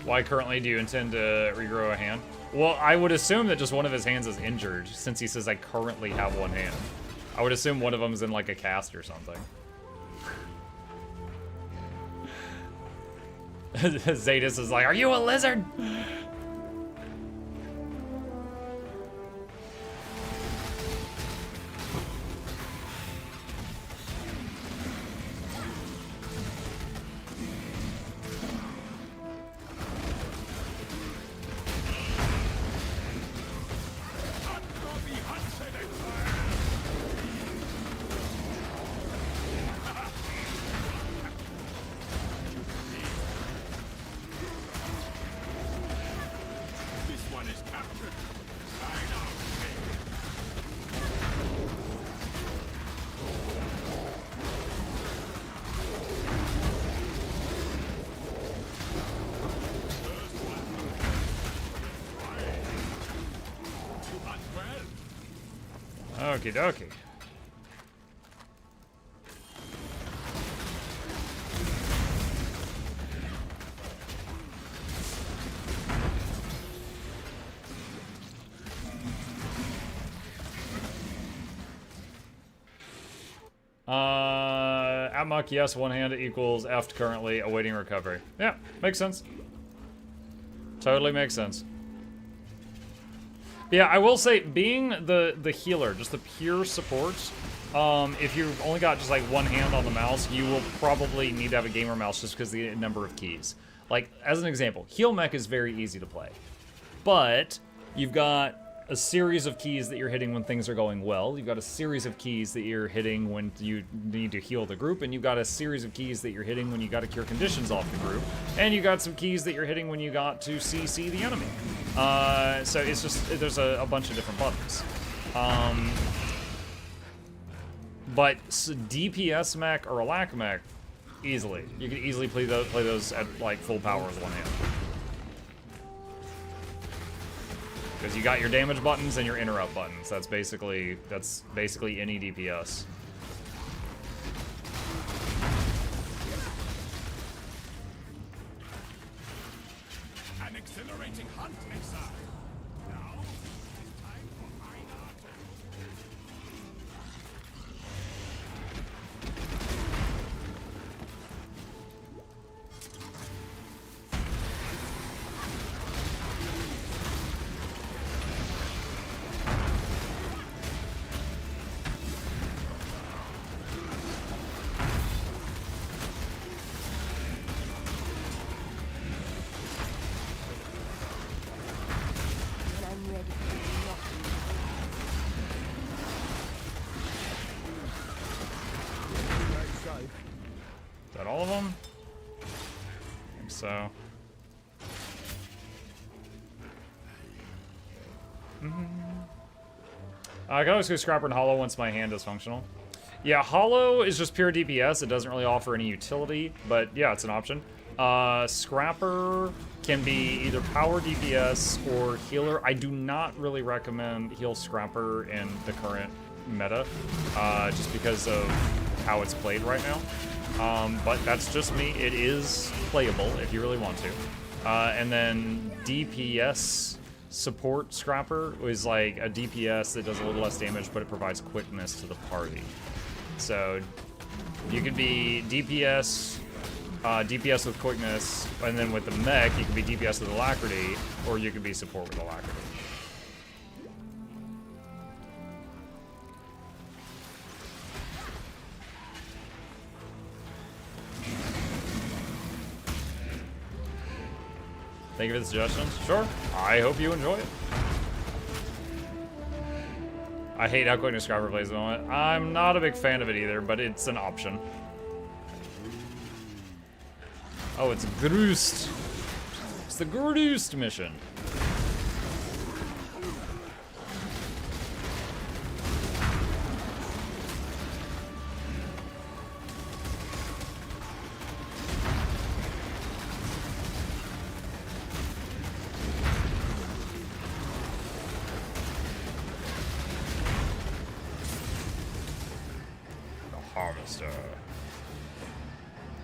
Why currently do you intend to regrow a hand? Well, I would assume that just one of his hands is injured, since he says I currently have one hand. I would assume one of them is in like a cast or something. Zadis is like, are you a lizard? Okie dokie. Atmuck, yes, one hand equals F currently, awaiting recovery. Yeah, makes sense. Totally makes sense. Yeah, I will say, being the healer, just the pure support, if you've only got just like one hand on the mouse, you will probably need to have a gamer mouse just because of the number of keys. Like, as an example, heal mech is very easy to play, but you've got a series of keys that you're hitting when things are going well. You've got a series of keys that you're hitting when you need to heal the group, and you've got a series of keys that you're hitting when you got to cure conditions off the group, and you got some keys that you're hitting when you got to CC the enemy. So it's just, there's a bunch of different buttons. But DPS mech or a lack mech, easily. You can easily play those at like full power with one hand. Because you got your damage buttons and your interrupt buttons. That's basically any DPS. An exhilarating hunt, Exile. Now, it's time for my art. When I'm ready, Is that all of them? I think so. I can always go Scrapper and Hollow once my hand is functional. Yeah, Hollow is just pure DPS. It doesn't really offer any utility, but yeah, it's an option. Scrapper can be either power DPS or healer. I do not really recommend heal Scrapper in the current meta, just because of how it's played right now. But that's just me. It is playable if you really want to. And then DPS support Scrapper is like a DPS that does a little less damage, but it provides quickness to the party. So you could be DPS, DPS with quickness, and then with the mech, you could be DPS with alacrity, or you could be support with alacrity. Thank you for the suggestions. Sure. I hope you enjoy it. I hate how quickness Scrapper plays at the moment. I'm not a big fan of it either, but it's an option. Oh, it's Groost. It's the Groost mission.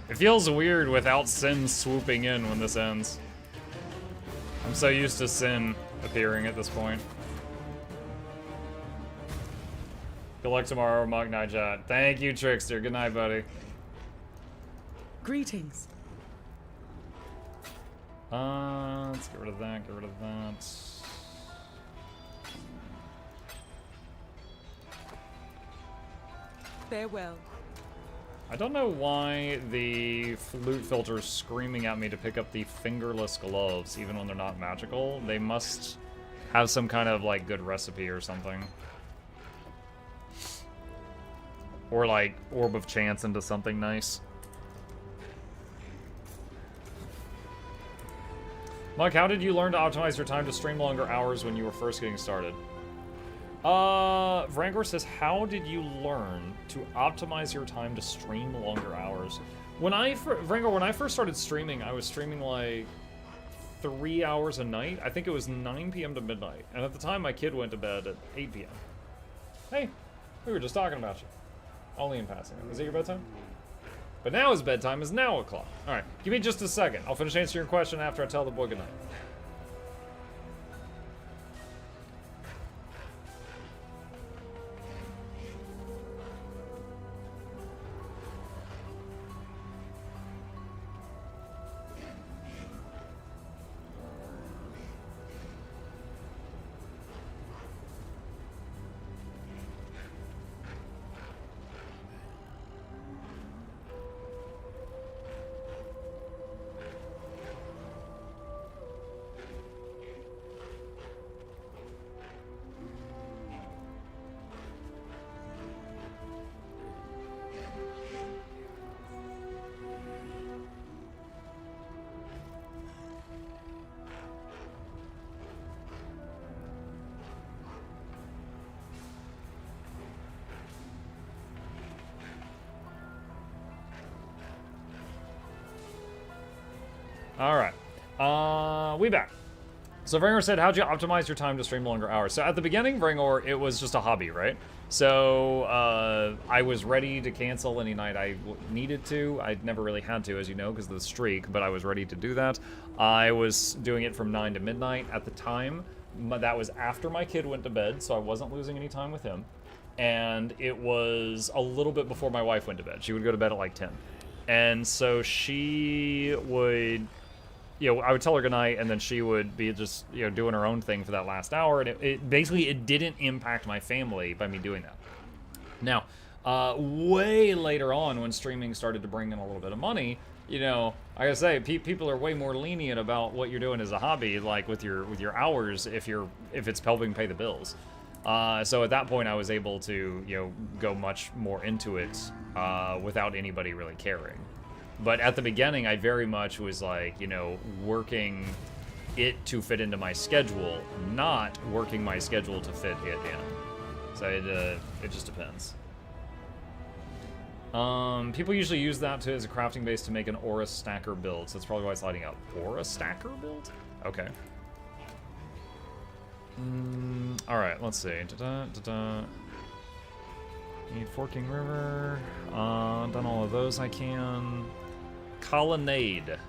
It feels weird without Sin swooping in when this ends. I'm so used to Sin appearing at this point. Good luck tomorrow, Mug Night Chat. Thank you, Trickster. Good night, buddy. Greetings. Let's get rid of that, get rid of that. Farewell. I don't know why the flute filter is screaming at me to pick up the fingerless gloves, even when they're not magical. They must have some kind of, like, good recipe or something. Or, like, Orb of Chance into something nice. Mike, how did you learn to optimize your time to stream longer hours when you were first getting started? Vrangor says, how did you learn to optimize your time to stream longer hours? Vrangor, when I first started streaming, I was streaming like 3 hours a night. I think it was 9 p.m. to midnight. And at the time, my kid went to bed at 8 p.m. Hey, we were just talking about you. Only in passing. Is it your bedtime? But now his bedtime is now o'clock. All right, give me just a second. I'll finish answering your question after I tell the boy goodnight. Alright. We back. So Vrangor said, how'd you optimize your time to stream longer hours? So at the beginning, Vrangor, it was just a hobby, right? So I was ready to cancel any night I needed to. I never really had to, as you know, because of the streak, but I was ready to do that. I was doing it from 9 to midnight at the time. That was after my kid went to bed, so I wasn't losing any time with him. And it was a little bit before my wife went to bed. She would go to bed at like 10. And so she would, you know, I would tell her goodnight, and then she would be just, you know, doing her own thing for that last hour. And it basically, it didn't impact my family by me doing that. Now, way later on, when streaming started to bring in a little bit of money, you know, like I gotta say, people are way more lenient about what you're doing as a hobby, like with your hours, if it's helping pay the bills. So at that point, I was able to, you know, go much more into it without anybody really caring. But at the beginning, I very much was like, you know, working it to fit into my schedule, not working my schedule to fit it in. So it just depends. People usually use that as a crafting base to make an aura stacker build, so that's probably why it's lighting up. Aura stacker build? Okay. Alright, let's see. Need Forking River. Done all of those I can. Colonnade.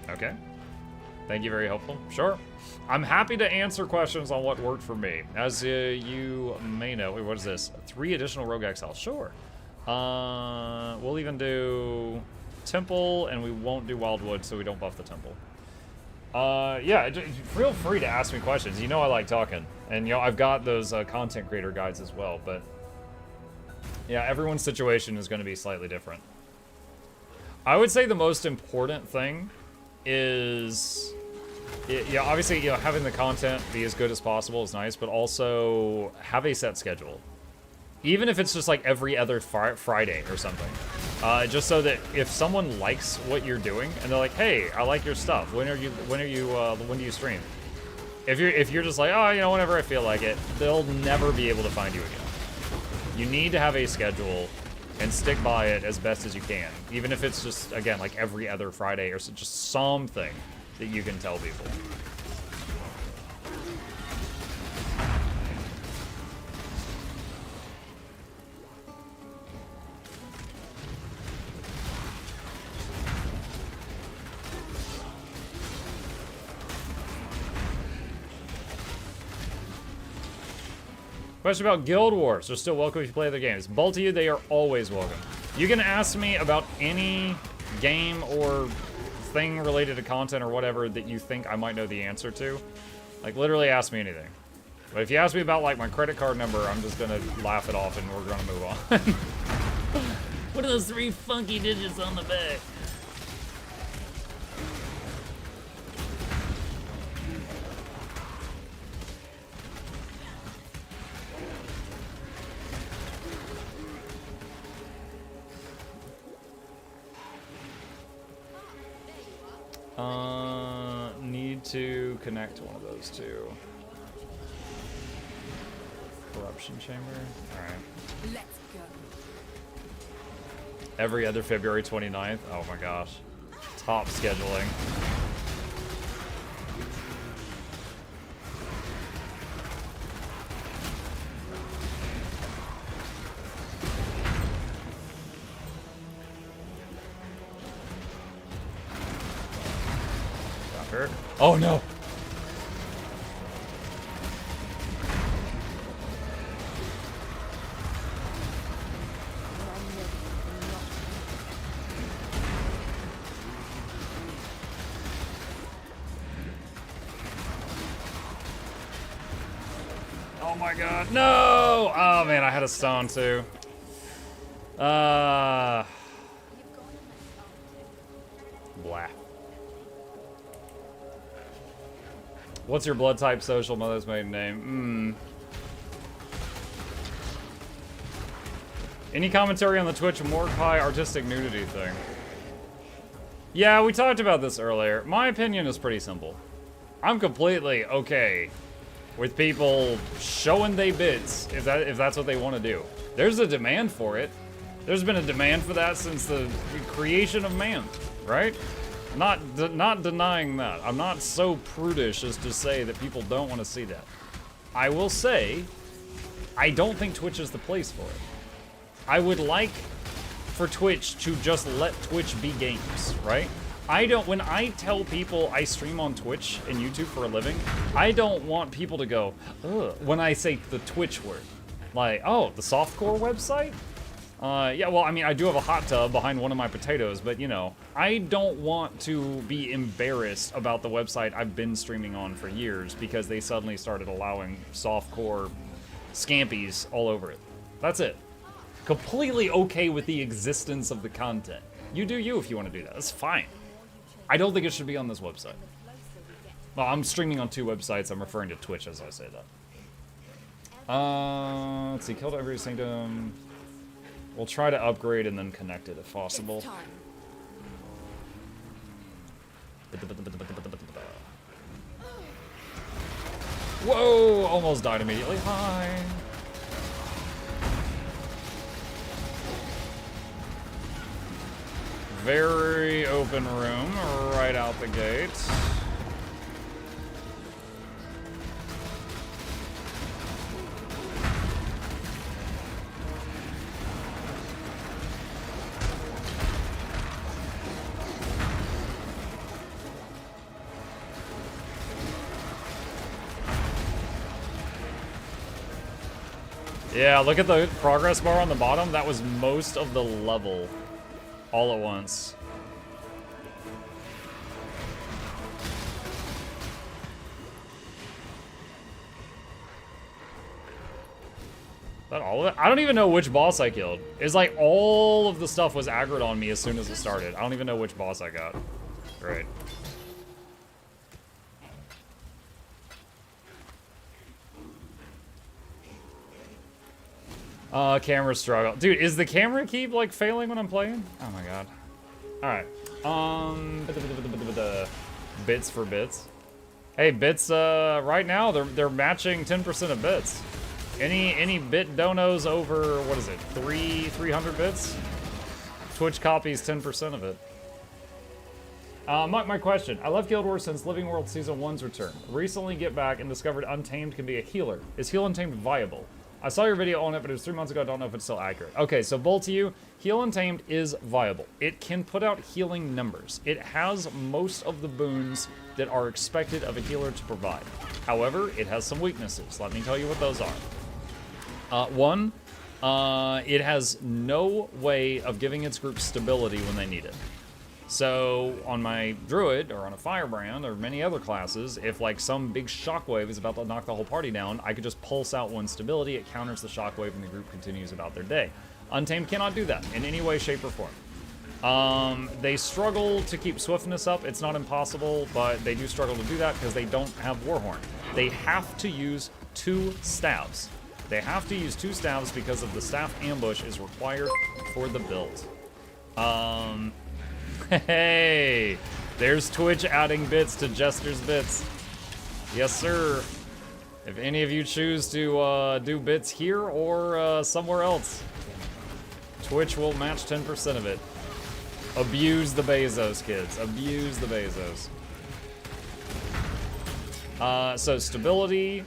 Okay. Thank you, very helpful. Sure. I'm happy to answer questions on what worked for me. As you may know, wait, what is this? 3 additional Rogue Exile. Sure. We'll even do Temple, and we won't do Wildwood, so we don't buff the Temple. Yeah, feel free to ask me questions. You know I like talking. And, you know, I've got those content creator guides as well, but... yeah, everyone's situation is going to be slightly different. I would say the most important thing is... yeah, obviously, you know, having the content be as good as possible is nice, but also have a set schedule. Even if it's just like every other Friday or something. Just so that if someone likes what you're doing and they're like, hey, I like your stuff. When do you stream? If you're just like, oh, you know, whenever I feel like it, they'll never be able to find you again. You need to have a schedule and stick by it as best as you can. Even if it's just, again, like every other Friday or just something that you can tell people. Question about Guild Wars. They're still welcome if you play other games. Both of you, they are always welcome. You can ask me about any game or thing related to content or whatever that you think I might know the answer to. Like, literally ask me anything. But if you ask me about, like, my credit card number, I'm just gonna laugh it off and we're gonna move on. What are those 3 funky digits on the back? Need to connect one of those two. Corruption chamber. Alright. Let's go. Every other February 29th. Oh my gosh. Top scheduling. Oh no! Oh my god, no! Oh man, I had a stone too. Blah. What's your blood type, social, mother's maiden name? Any commentary on the Twitch Mordecai artistic nudity thing? Yeah, we talked about this earlier. My opinion is pretty simple. I'm completely okay with people showing they bits if that's what they want to do. There's a demand for it. There's been a demand for that since the creation of man, right? Not denying that. I'm not so prudish as to say that people don't want to see that. I will say, I don't think Twitch is the place for it. I would like for Twitch to just let Twitch be games, right? When I tell people I stream on Twitch and YouTube for a living, I don't want people to go, ugh, when I say the Twitch word. Like, oh, the softcore website? Yeah, well, I mean, I do have a hot tub behind one of my potatoes, but, you know, I don't want to be embarrassed about the website I've been streaming on for years because they suddenly started allowing softcore scampies all over it. That's it. Completely okay with the existence of the content. You do you if you want to do that. That's fine. I don't think it should be on this website. Well, I'm streaming on 2 websites. I'm referring to Twitch as I say that. Let's see. Killed every sanctum. We'll try to upgrade and then connect it if possible. Whoa, almost died immediately. Hi. Very open room right out the gate. Yeah, look at the progress bar on the bottom. That was most of the level all at once. Is that all of it? I don't even know which boss I killed. It's like all of the stuff was aggroed on me as soon as it started. I don't even know which boss I got. Great. Camera struggle. Dude, is the camera keep like failing when I'm playing? Oh my god. Alright. Bits for bits. Hey, bits, right now they're matching 10% of bits. Any bit donos over, what is it, 300 bits? Twitch copies 10% of it. My question. I left Guild Wars since Living World Season 1's return. Recently get back and discovered Untamed can be a healer. Is Heal Untamed viable? I saw your video on it, but it was 3 months ago. I don't know if it's still accurate. Okay, so Bolt to you, Heal Untamed is viable. It can put out healing numbers. It has most of the boons that are expected of a healer to provide. However, it has some weaknesses. Let me tell you what those are. One, it has no way of giving its group stability when they need it. So on my druid or on a firebrand or many other classes, if like some big shockwave is about to knock the whole party down, I could just pulse out one stability, it counters the shockwave, and the group continues about their day. Untamed cannot do that in any way, shape, or form. They struggle to keep swiftness up. It's not impossible, but they do struggle to do that because they don't have Warhorn. They have to use 2 staves. They have to use 2 staves because of the staff ambush is required for the build. Hey, there's Twitch adding bits to Jester's bits. Yes, sir. If any of you choose to do bits here or somewhere else, Twitch will match 10% of it. Abuse the Bezos, kids. Abuse the Bezos. So stability,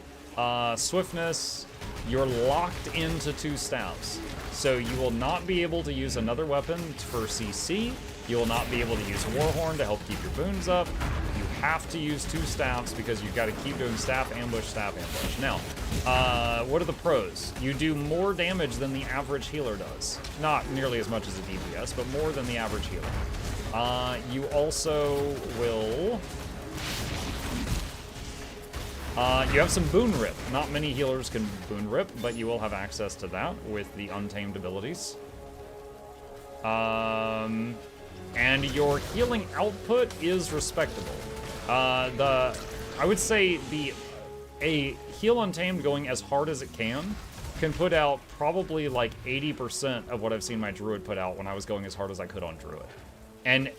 swiftness, you're locked into 2 staves. So you will not be able to use another weapon for CC. You will not be able to use Warhorn to help keep your boons up. You have to use 2 staffs because you've got to keep doing staff ambush, staff ambush. Now, what are the pros? You do more damage than the average healer does. Not nearly as much as a DPS, but more than the average healer. You also will... you have some boon rip. Not many healers can boon rip, but you will have access to that with the Untamed abilities. And your healing output is respectable. I would say a Heal Untamed going as hard as it can put out probably like 80% of what I've seen my Druid put out when I was going as hard as I could on Druid. And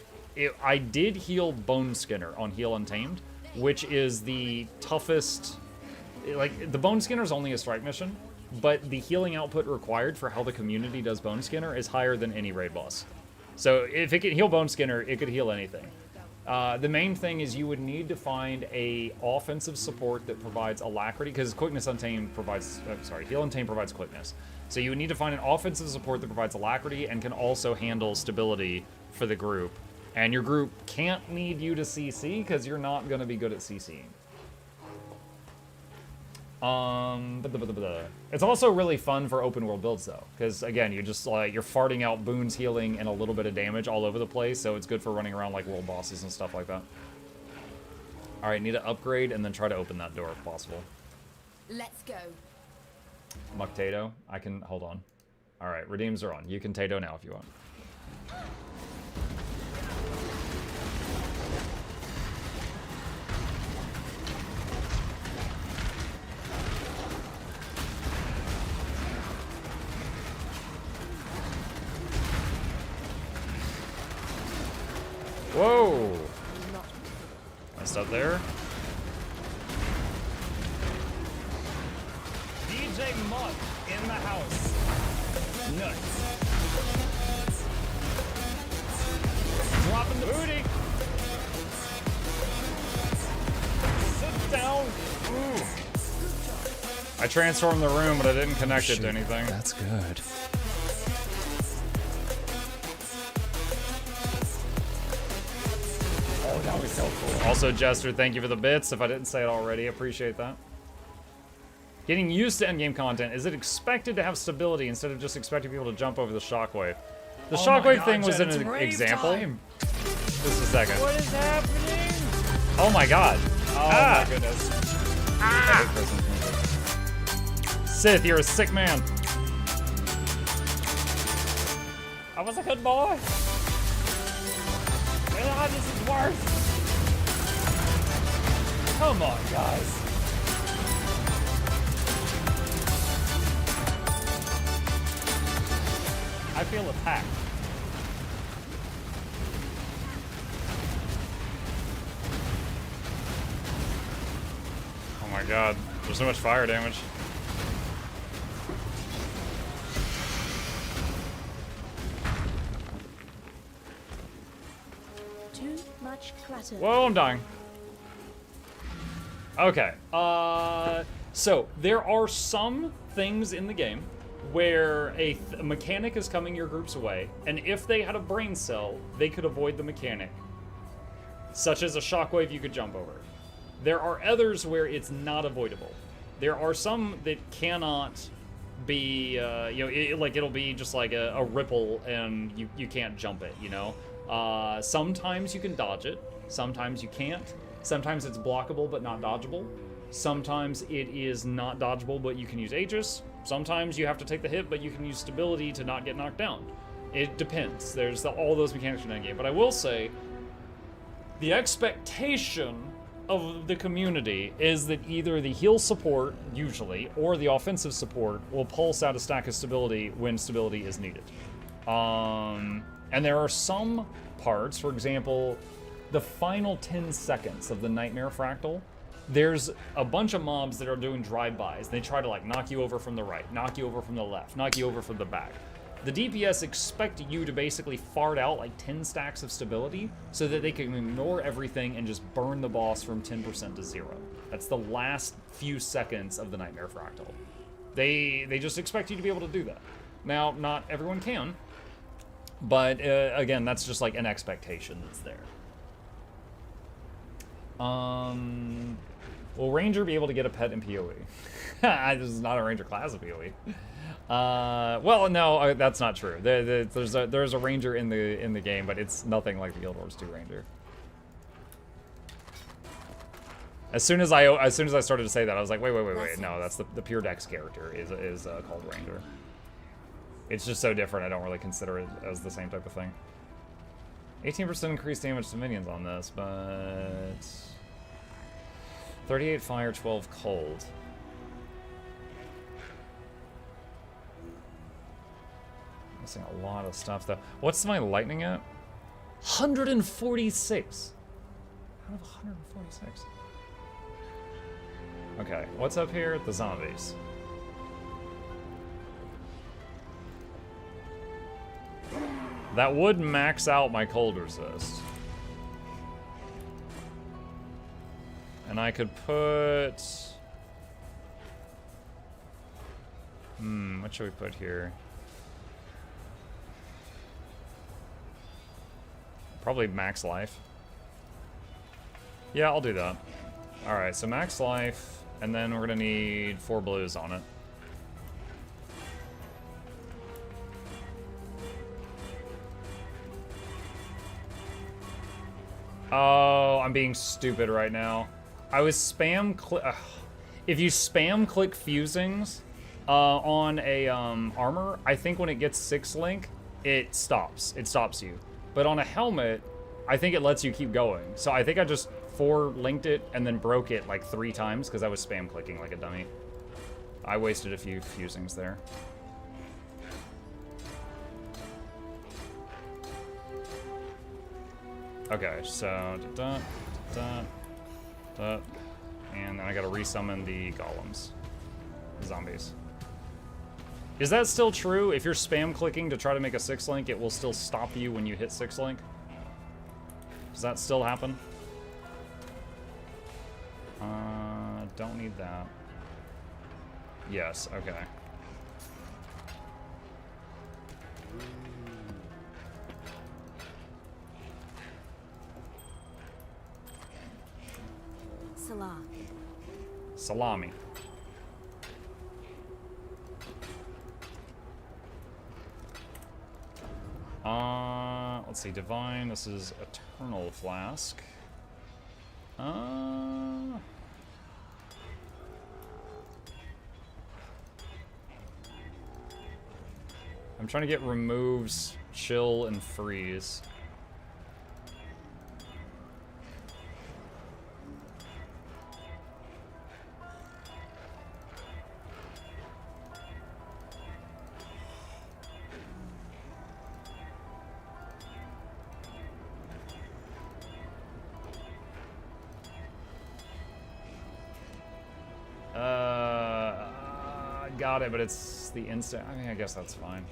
I did heal Bone Skinner on Heal Untamed, which is the toughest. Like, the Bone Skinner is only a strike mission, but the healing output required for how the community does Bone Skinner is higher than any raid boss. So if it could heal Bone Skinner, it could heal anything. The main thing is you would need to find a offensive support that provides alacrity, because Quickness Untamed provides, Heal Untamed provides quickness. So you would need to find an offensive support that provides alacrity and can also handle stability for the group. And your group can't need you to CC because you're not going to be good at CCing. It's also really fun for open world builds though, because again, you're just like, you're farting out boons, healing, and a little bit of damage all over the place, so it's good for running around like world bosses and stuff like that. Alright, need to upgrade and then try to open that door if possible. Let's go. Muck-tato, I can, hold on. Alright, redeems are on. You can tato now if you want. Whoa! Messed up there. a monk in the house. Nuts. Dropping the booty. Sit down. Ooh. I transformed the room, but I didn't connect it to anything. That's good. Oh, that was so cool. Also, Jester, thank you for the bits. If I didn't say it already, appreciate that. Getting used to endgame content, is it expected to have stability instead of just expecting people to jump over the shockwave? The shockwave thing was an example. Just a second. What is happening? Oh my god. Oh my goodness. Sith, you're a sick man. I was a good boy. God, this is worse. Come on, guys. I feel attacked. Oh my god, there's so much fire damage. Too much clutter. Whoa, I'm dying. Okay, so there are some things in the game where a mechanic is coming your group's way, and if they had a brain cell, they could avoid the mechanic. Such as a shockwave you could jump over. There are others where it's not avoidable. There are some that cannot be, it'll be just like a ripple and you can't jump it, you know? Sometimes you can dodge it, sometimes you can't. Sometimes it's blockable but not dodgeable. Sometimes it is not dodgeable but you can use Aegis. Sometimes you have to take the hit but you can use stability to not get knocked down. It depends. There's all those mechanics in that game. But I will say, the expectation of the community is that either the heal support, usually, or the offensive support will pulse out a stack of stability when stability is needed. And there are some parts, for example, the final 10 seconds of the Nightmare Fractal, there's a bunch of mobs that are doing drive-bys. They try to like knock you over from the right, knock you over from the left, knock you over from the back. The DPS expect you to basically fart out like 10 stacks of stability so that they can ignore everything and just burn the boss from 10% to 0. That's the last few seconds of the Nightmare Fractal. They just expect you to be able to do that. Now, not everyone can, but again, that's just like an expectation that's there. Will Ranger be able to get a pet in PoE? This is not a Ranger class of PoE. Well, no, that's not true. There's a Ranger in the game, but it's nothing like the Guild Wars 2 Ranger. As soon as I started to say that, I was like, wait, no, that's the pure Dex character is called Ranger. It's just so different. I don't really consider it as the same type of thing. 18% increased damage to minions on this, but 38 fire, 12 cold. Missing a lot of stuff though. What's my lightning at? 146. Out of 146. Okay, what's up here? The zombies. That would max out my cold resist. And I could put... what should we put here? Probably max life. Yeah, I'll do that. Alright, so max life, and then we're gonna need 4 blues on it. Oh, I'm being stupid right now. I was if you spam click fusings on a armor, I think when it gets 6 link, it stops. It stops you. But on a helmet, I think it lets you keep going. So I think I just 4 linked it and then broke it like 3 times because I was spam clicking like a dummy. I wasted a few fusings there. Okay, so and then I gotta resummon the golems, the zombies. Is that still true? If you're spam clicking to try to make a 6-link, it will still stop you when you hit 6-link? Does that still happen? Don't need that. Yes, okay. Salah. Salami. Let's see, Divine, this is Eternal Flask. I'm trying to get removes, chill, and freeze. Got it, but it's the instant. I mean, I guess that's fine.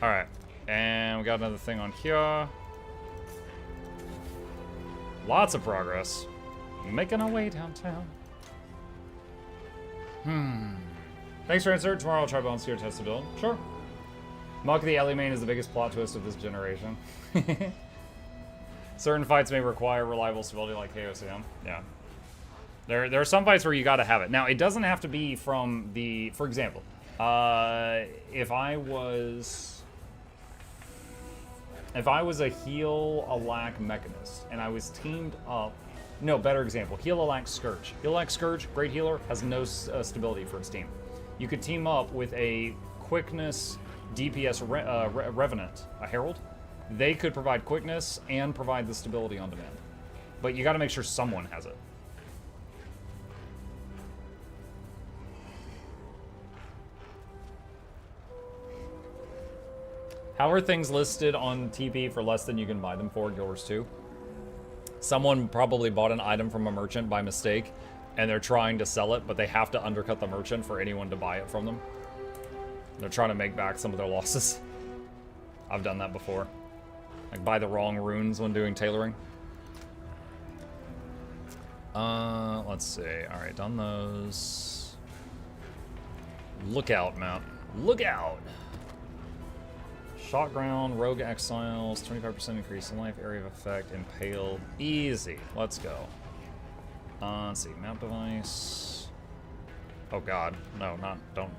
All right, and we got another thing on here. Lots of progress. Making our way downtown. Thanks for answer. Tomorrow I'll try Volunteer test to build. Sure. Muck the Ellie main is the biggest plot twist of this generation. Certain fights may require reliable stability like KOCM. Yeah. There are some fights where you gotta have it. Now, it doesn't have to be from the... For example, if I was a heal-a-lack mechanist, and I was teamed up... No, better example. Heal-a-lack Scourge. Heal-a-lack Scourge, great healer, has no stability for its team. You could team up with a quickness DPS Revenant, a Herald. They could provide quickness and provide the stability on demand. But you gotta make sure someone has it. How are things listed on TP for less than you can buy them for, Guild Wars 2? Someone probably bought an item from a merchant by mistake, and they're trying to sell it, but they have to undercut the merchant for anyone to buy it from them. They're trying to make back some of their losses. I've done that before. Like buy the wrong runes when doing tailoring. Let's see. All right, done those. Lookout map. Lookout! Shot ground, rogue exiles, 25% increase in life, area of effect, impaled. Easy. Let's go. Let's see. Map device. Oh god. No, don't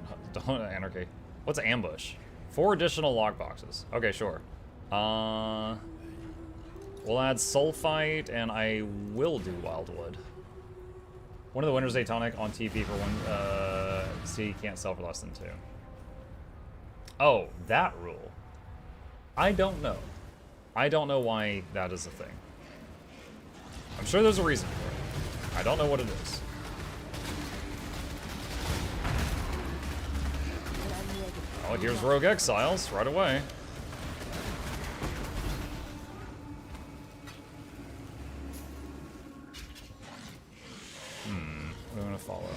anarchy. What's ambush? 4 additional lockboxes. Okay, sure. We'll add Sulfite, and I will do Wildwood. One of the Winter's Day tonic on TP for one, C can't sell for less than 2. Oh, that rule. I don't know. I don't know why that is a thing. I'm sure there's a reason for it. I don't know what it is. Oh, here's Rogue Exiles right away. We're gonna follow.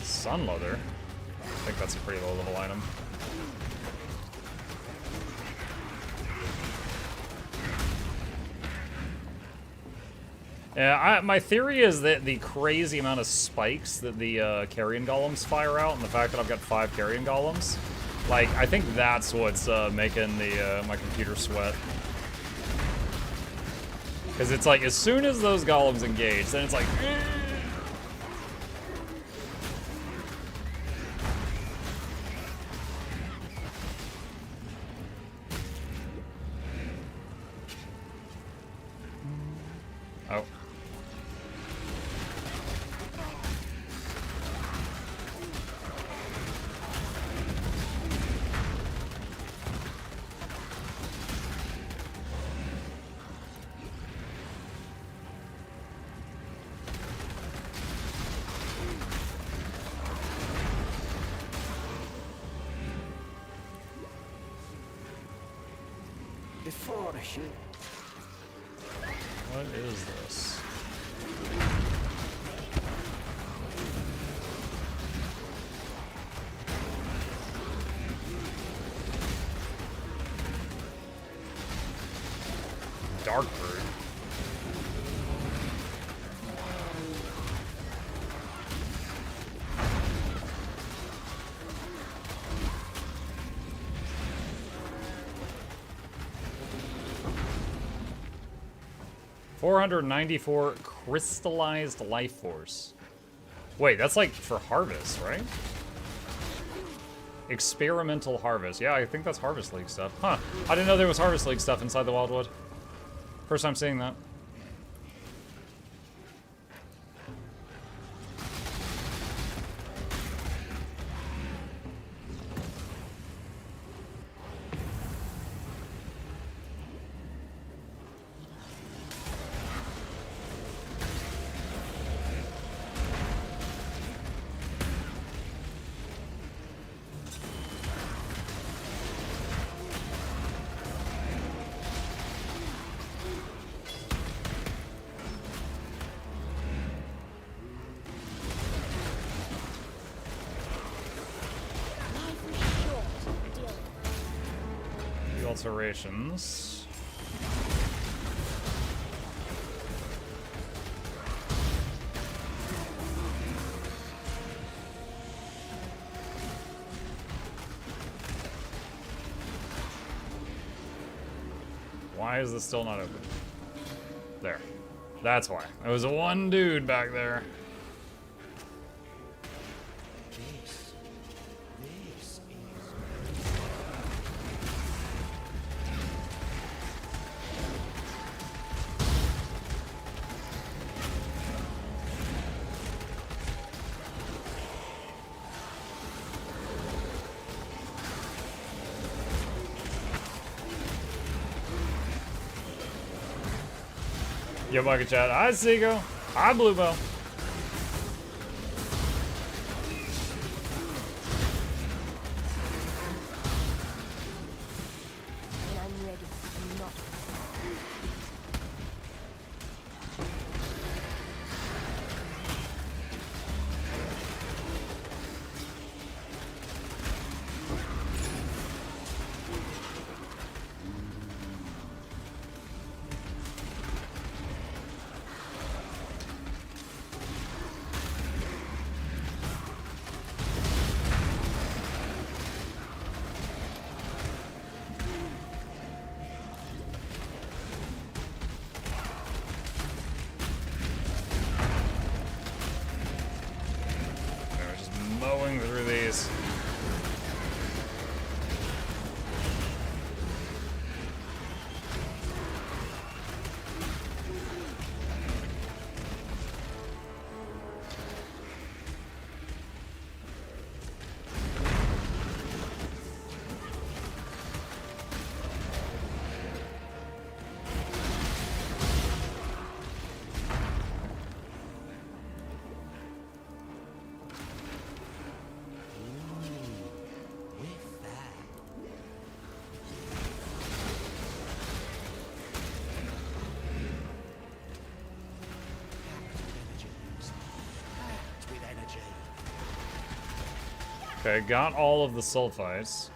Sunmother? I think that's a pretty low level item. Yeah, my theory is that the crazy amount of spikes that the carrion golems fire out, and the fact that I've got 5 carrion golems, like, I think that's what's making the my computer sweat. Because it's like, as soon as those golems engage, then it's like... Oh. before I shoot. What is this? Dark Bird. $494 crystallized life force. Wait, that's like for harvest, right? Experimental harvest. Yeah, I think that's Harvest League stuff. Huh. I didn't know there was Harvest League stuff inside the Wildwood. First time seeing that. Alterations. Why is this still not open? There. That's why. There was one dude back there. Yo, Bucket Chat. Hi, Seago. Hi, Bluebo. When I'm ready, I'm not. Mowing through these. Okay, got all of the sulfites.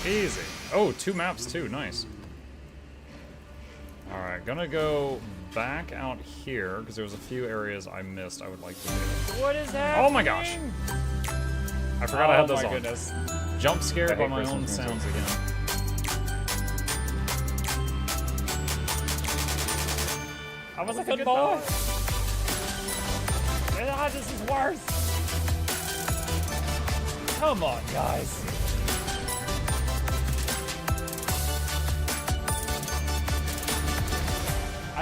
Easy. Oh, 2 maps too. Nice. Alright, gonna go back out here because there was a few areas I missed I would like to do. What is happening? Oh my gosh! I forgot I had those on. Goodness. Jump scared by my Christmas own music. sounds again. I was a good boy. This is worse. Come on, guys.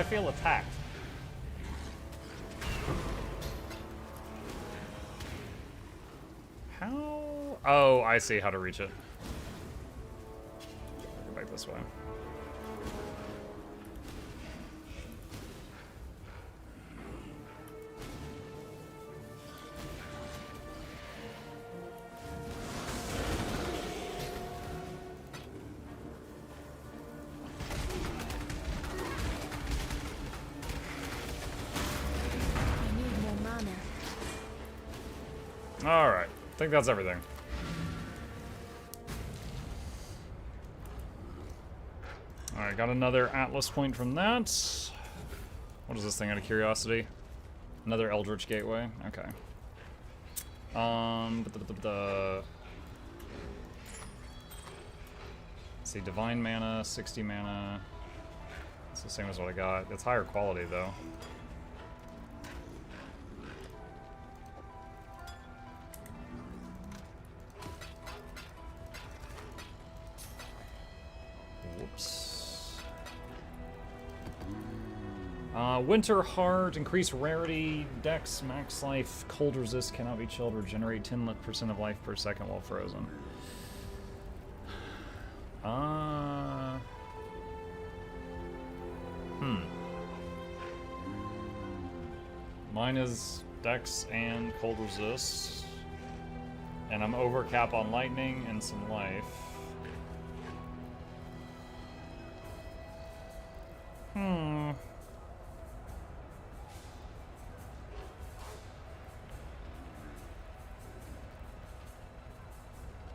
I feel attacked. How? Oh, I see how to reach it. Go back this way. I need more mana. Alright, I think that's everything. Alright, got another Atlas point from that. What is this thing out of curiosity? Another Eldritch Gateway? Okay. Let's see, Divine Mana, 60 mana. It's the same as what I got. It's higher quality though. Whoops. Winter Heart, increase rarity, dex, max life, cold resist, cannot be chilled, regenerate 10% of life per second while frozen. Mine is dex and cold resist. And I'm over cap on lightning and some life.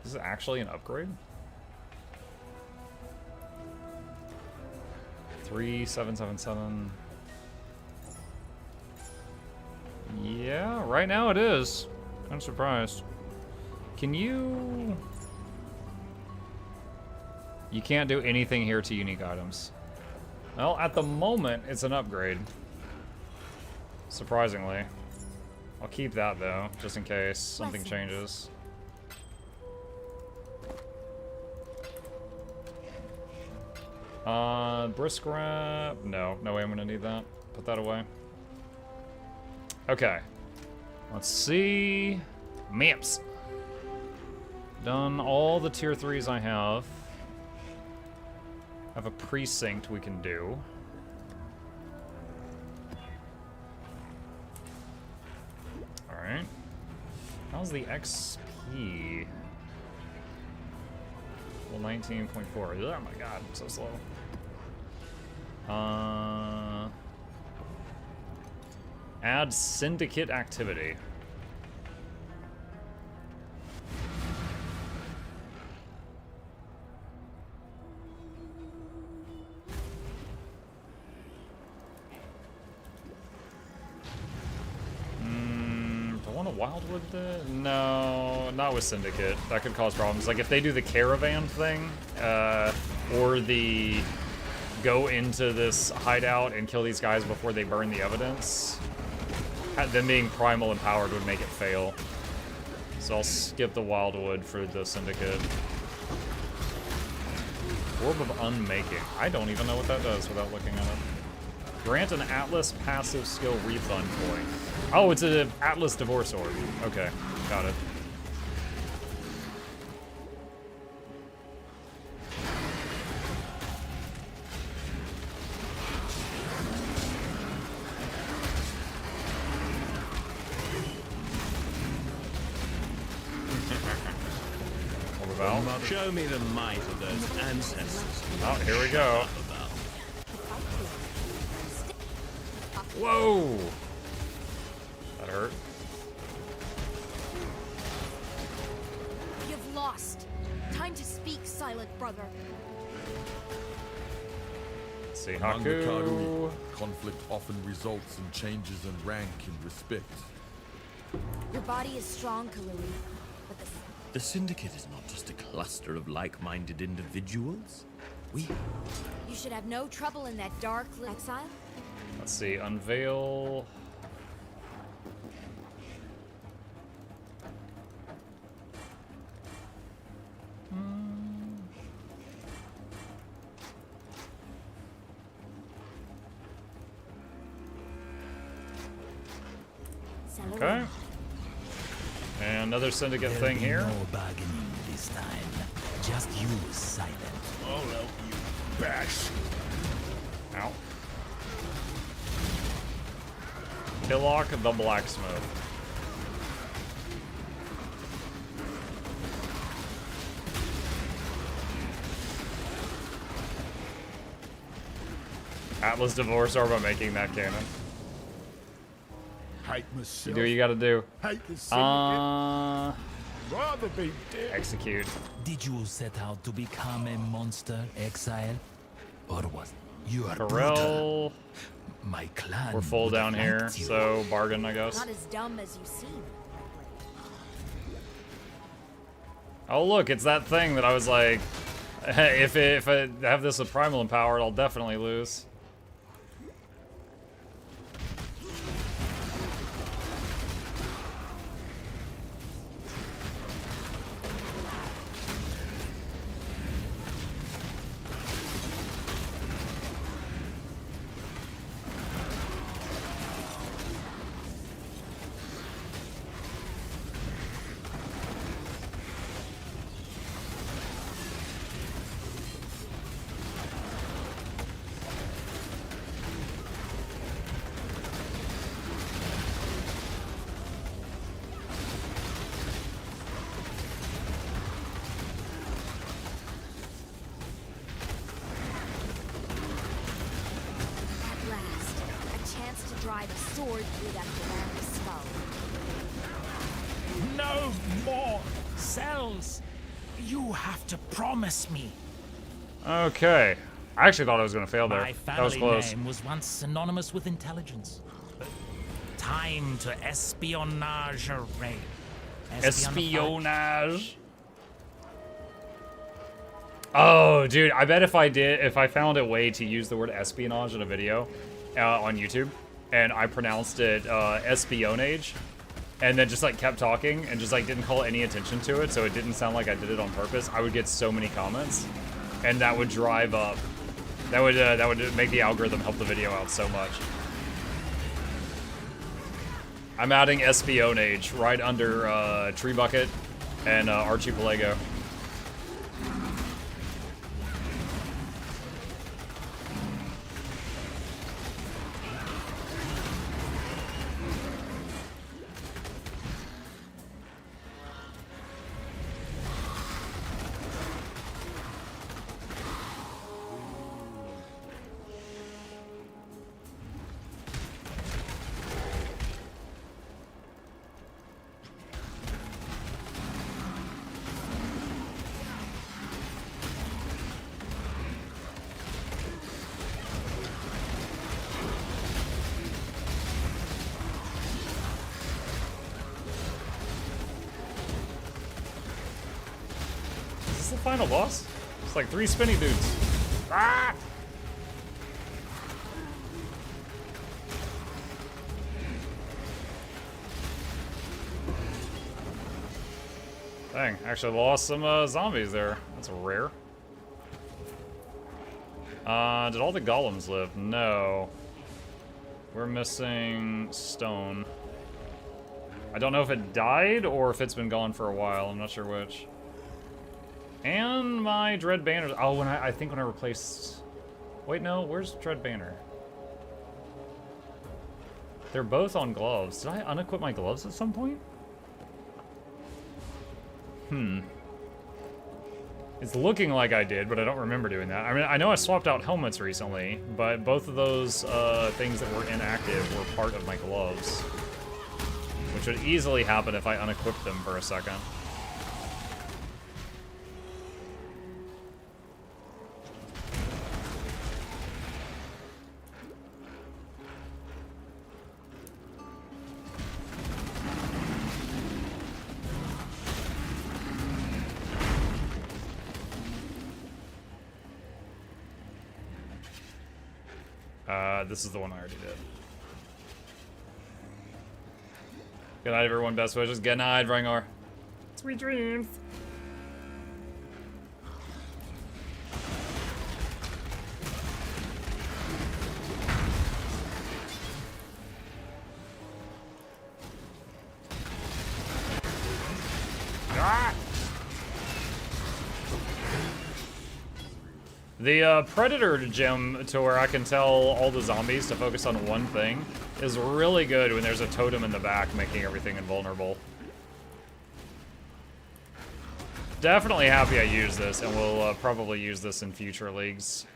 Is it actually an upgrade? 3777. Yeah, right now it is. I'm surprised. Can you... You can't do anything here to unique items. Well, at the moment, it's an upgrade. Surprisingly. I'll keep that, though, just in case something changes. Brisk wrap. No way I'm gonna need that. Put that away. Okay. Let's see. Maps. Done all the tier 3s I have. Have a precinct we can do. Alright. How's the XP? Well, 19.4. Oh my god, I'm so slow. Add Syndicate activity. Do I want to Wildwood this? No, not with Syndicate. That could cause problems. Like if they do the caravan thing, or the go into this hideout and kill these guys before they burn the evidence, them being primal empowered would make it fail. So I'll skip the Wildwood for the Syndicate. Orb of Unmaking. I don't even know what that does without looking at it. Grant an Atlas passive skill refund point. Oh, it's an Atlas Divorce Orb. Okay, got it. Show me the might of those ancestors. Oh, here we go. Whoa! That hurt. You've lost. Time to speak, silent brother. Let's see, Among the Haku. Karui, conflict often results in changes in rank and respect. Your body is strong, Karui, but The Syndicate is not just a cluster of like-minded individuals. You should have no trouble in that dark exile. Let's see, unveil. Okay. And another Syndicate thing here. No bargaining this time. Just use silence. I'll help you, bash. Ow. Killock the Blacksmith. Atlas divorce her by making that cannon. Hate You myself. do what you gotta do. Hate the syndicate. Rather be dead. Execute. Did you set out to become a monster, Exile? Or was you are brutal? Pharrell. My clan We're full would down have here, liked you. so bargain, I guess. Not as dumb as you seem. Oh look, it's that thing that I was like, if I have this with Primal Empowered, I'll definitely lose. At last, a chance to drive a sword through that Golemancer skull. No more cells. You have to promise me. Okay. I actually thought I was gonna fail there. My That was family close. name was once synonymous with intelligence. Time to espionage a raid. Espionage. Oh, dude, I bet if I found a way to use the word espionage in a video on YouTube, and I pronounced it espionage, and then just like kept talking and just like didn't call any attention to it, so it didn't sound like I did it on purpose, I would get so many comments, and that would drive up. That would make the algorithm help the video out so much. I'm adding espionage right under Tree Bucket and Archipelago. Is this the final boss? It's like 3 spinny dudes. Ah! Dang, actually lost some zombies there. That's rare. Did all the golems live? No. We're missing stone. I don't know if it died or if it's been gone for a while. I'm not sure which. And my Dread Banner. Oh, when I think when I replaced... Wait, no. Where's Dread Banner? They're both on gloves. Did I unequip my gloves at some point? It's looking like I did, but I don't remember doing that. I mean, I know I swapped out helmets recently, but both of those things that were inactive were part of my gloves. Which would easily happen if I unequipped them for a second. This is the one I already did. Good night, everyone. Best wishes. Good night, Vrangar. Sweet dreams. The Predator gem, to where I can tell all the zombies to focus on one thing, is really good when there's a totem in the back making everything invulnerable. Definitely happy I use this, and we'll probably use this in future leagues.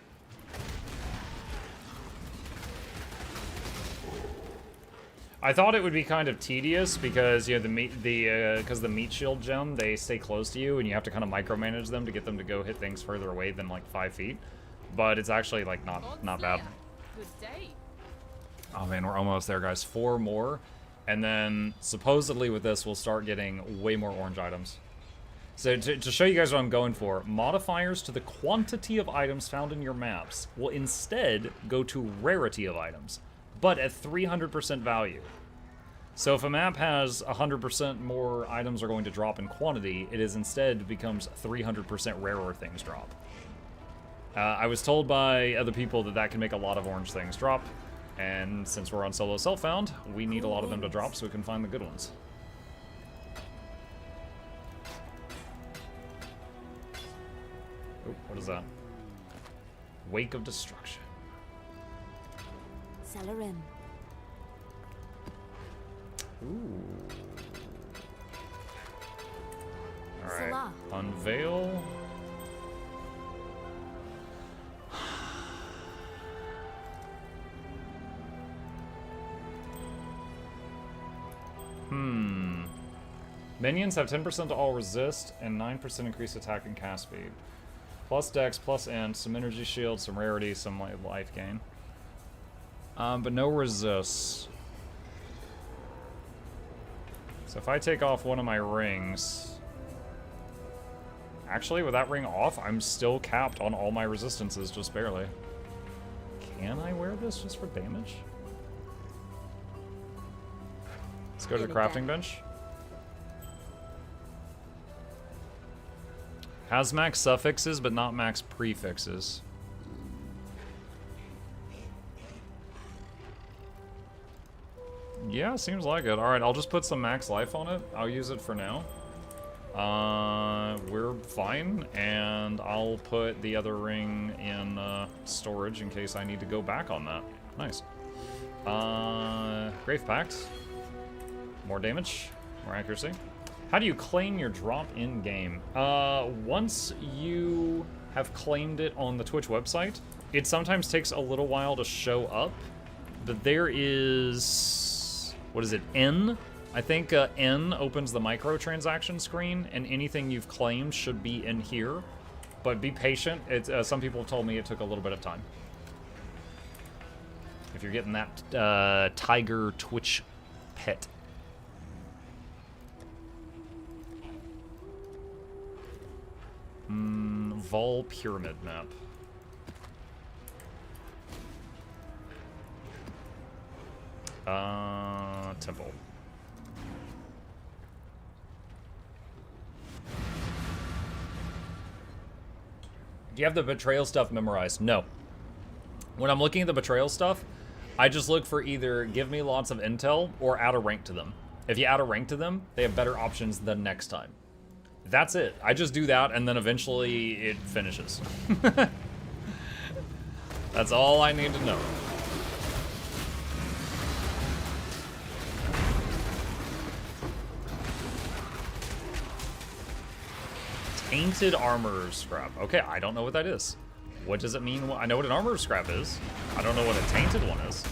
I thought it would be kind of tedious because, you know, the meat shield gem, they stay close to you and you have to kind of micromanage them to get them to go hit things further away than like 5 feet. But it's actually like not bad. Oh man, we're almost there, guys. 4 more, and then supposedly with this we'll start getting way more orange items. So to show you guys what I'm going for, modifiers to the quantity of items found in your maps will instead go to rarity of items, but at 300% value. So if a map has 100% more items are going to drop in quantity, it is instead becomes 300% rarer things drop. I was told by other people that that can make a lot of orange things drop, and since we're on solo self-found, we need a lot of them to drop so we can find the good ones. Oh, what is that? Wake of Destruction. Celerin. Ooh. Alright. Unveil. Minions have 10% to all resist and 9% increased attack and cast speed. Plus dex, plus int, some energy shield, some rarity, some life gain. But no resist. So if I take off one of my rings... Actually, with that ring off, I'm still capped on all my resistances, just barely. Can I wear this just for damage? Let's go to the crafting bench. Has max suffixes, but not max prefixes. Yeah, seems like it. Alright, I'll just put some max life on it. I'll use it for now. We're fine, and I'll put the other ring in storage in case I need to go back on that. Nice. Grave Pact. More damage, more accuracy. How do you claim your drop in-game? Once you have claimed it on the Twitch website, it sometimes takes a little while to show up, but there is... what is it, N? I think N opens the microtransaction screen, and anything you've claimed should be in here. But be patient. It's, some people have told me it took a little bit of time. If you're getting that tiger Twitch pet. Vol Pyramid map. Temple. Do you have the betrayal stuff memorized? No. When I'm looking at the betrayal stuff, I just look for either give me lots of intel or add a rank to them. If you add a rank to them, they have better options the next time. That's it. I just do that, and then eventually it finishes. That's all I need to know. Tainted armor scrap. Okay, I don't know what that is. What does it mean? I know what an armor scrap is. I don't know what a tainted one is.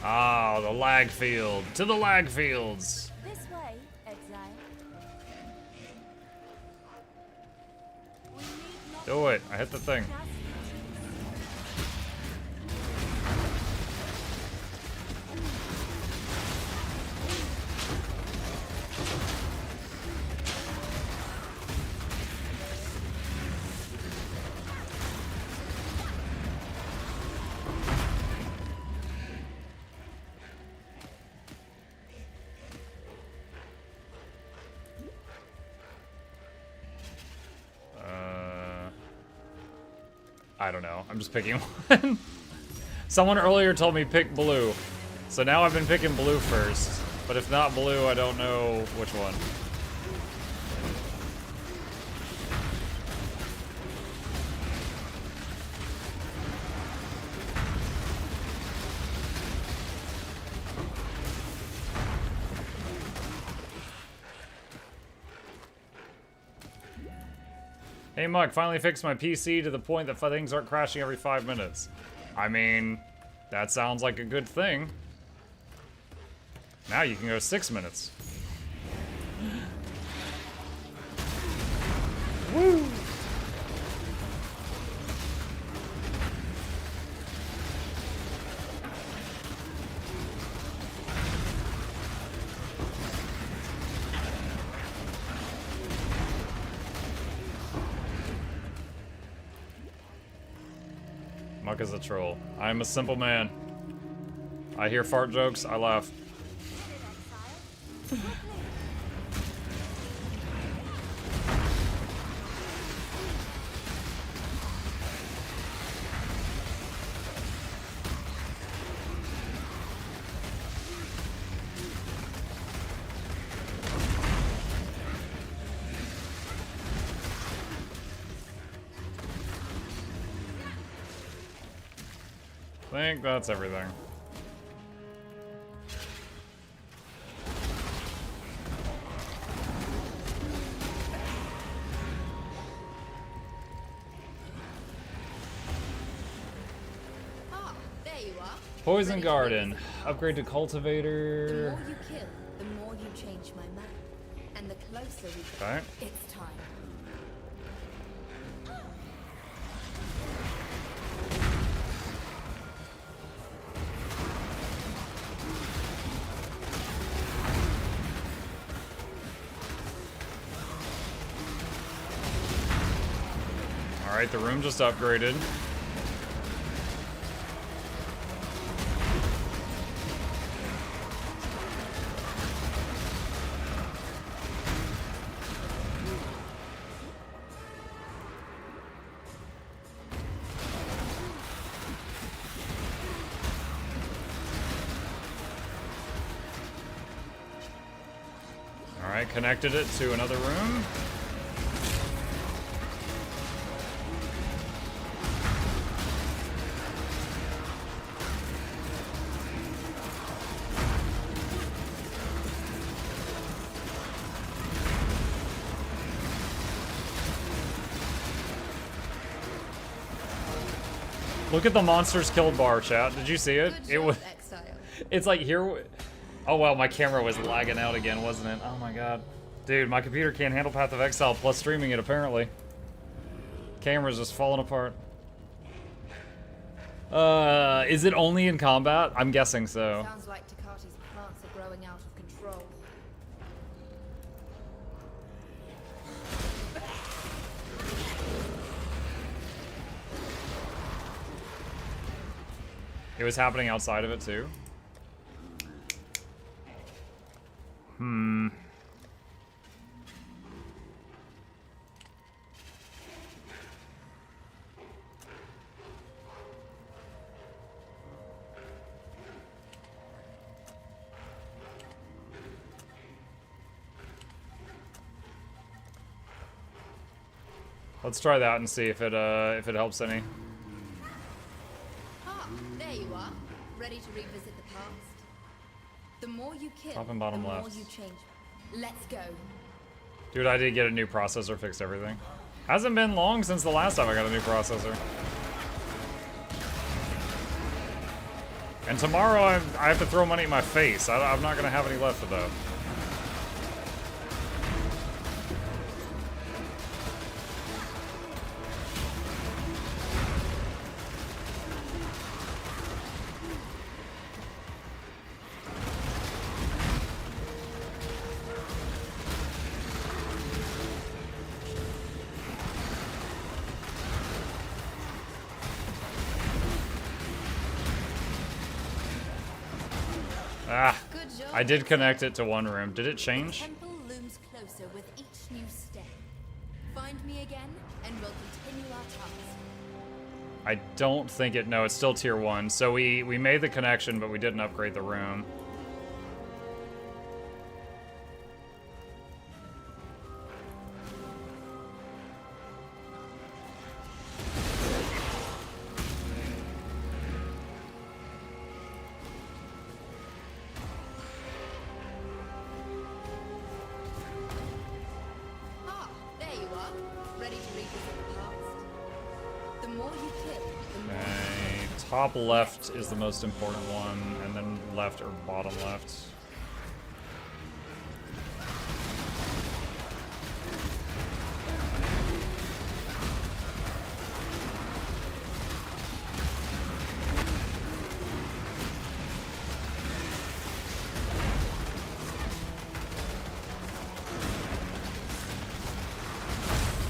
Ah, the lag field. To the lag fields. This way, Exile. Do it. I hit the thing. I don't know. I'm just picking one. Someone earlier told me pick blue. So now I've been picking blue first. But if not blue, I don't know which one. Hey Muck, finally fixed my PC to the point that things aren't crashing every 5 minutes. I mean, that sounds like a good thing. Now you can go 6 minutes. Woo! Muck is a troll. I am a simple man. I hear fart jokes, I laugh. I think that's everything. Ah, there you are. Poison Garden. Upgrade to Cultivator. The more you kill, the more you change my map. And the closer we get, Okay. it's time. Alright, the room just upgraded. Alright, connected it to another room. Look at the monsters killed bar, chat. Did you see it? Good It job, was. Exile. It's like here. Oh well, my camera was lagging out again, wasn't it? Oh my god, dude, my computer can't handle Path of Exile plus streaming it apparently. Camera's just falling apart. Is it only in combat? I'm guessing so. Sounds like Takati's plants are growing out of control. It was happening outside of it too. Let's try that and see if it helps any. Ah, there you are. Ready to revisit the past. The more you kill, Top and bottom the more left. you change. Let's go. Dude, I did get a new processor, fixed everything. Hasn't been long since the last time I got a new processor. And tomorrow I have to throw money at my face. I'm not gonna have any left for that. Ah, I did connect it to one room. Did it change? The temple looms closer with each new step. Find me again, and we'll continue our task. I don't think it. No, it's still tier 1. So we made the connection, but we didn't upgrade the room. Top left is the most important one, and then left or bottom left.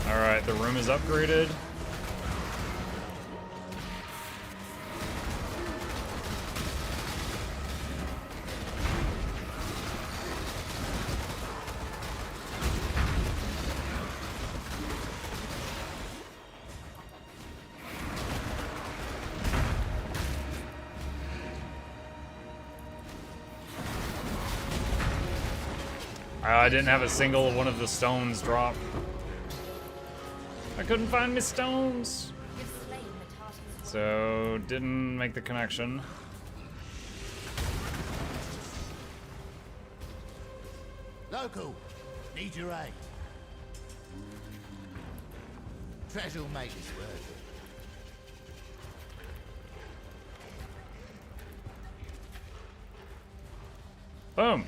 Alright, the room is upgraded. I didn't have a single one of the stones drop. I couldn't find my stones. So, didn't make the connection. Local, need your aid. Treasure will make this work. Boom.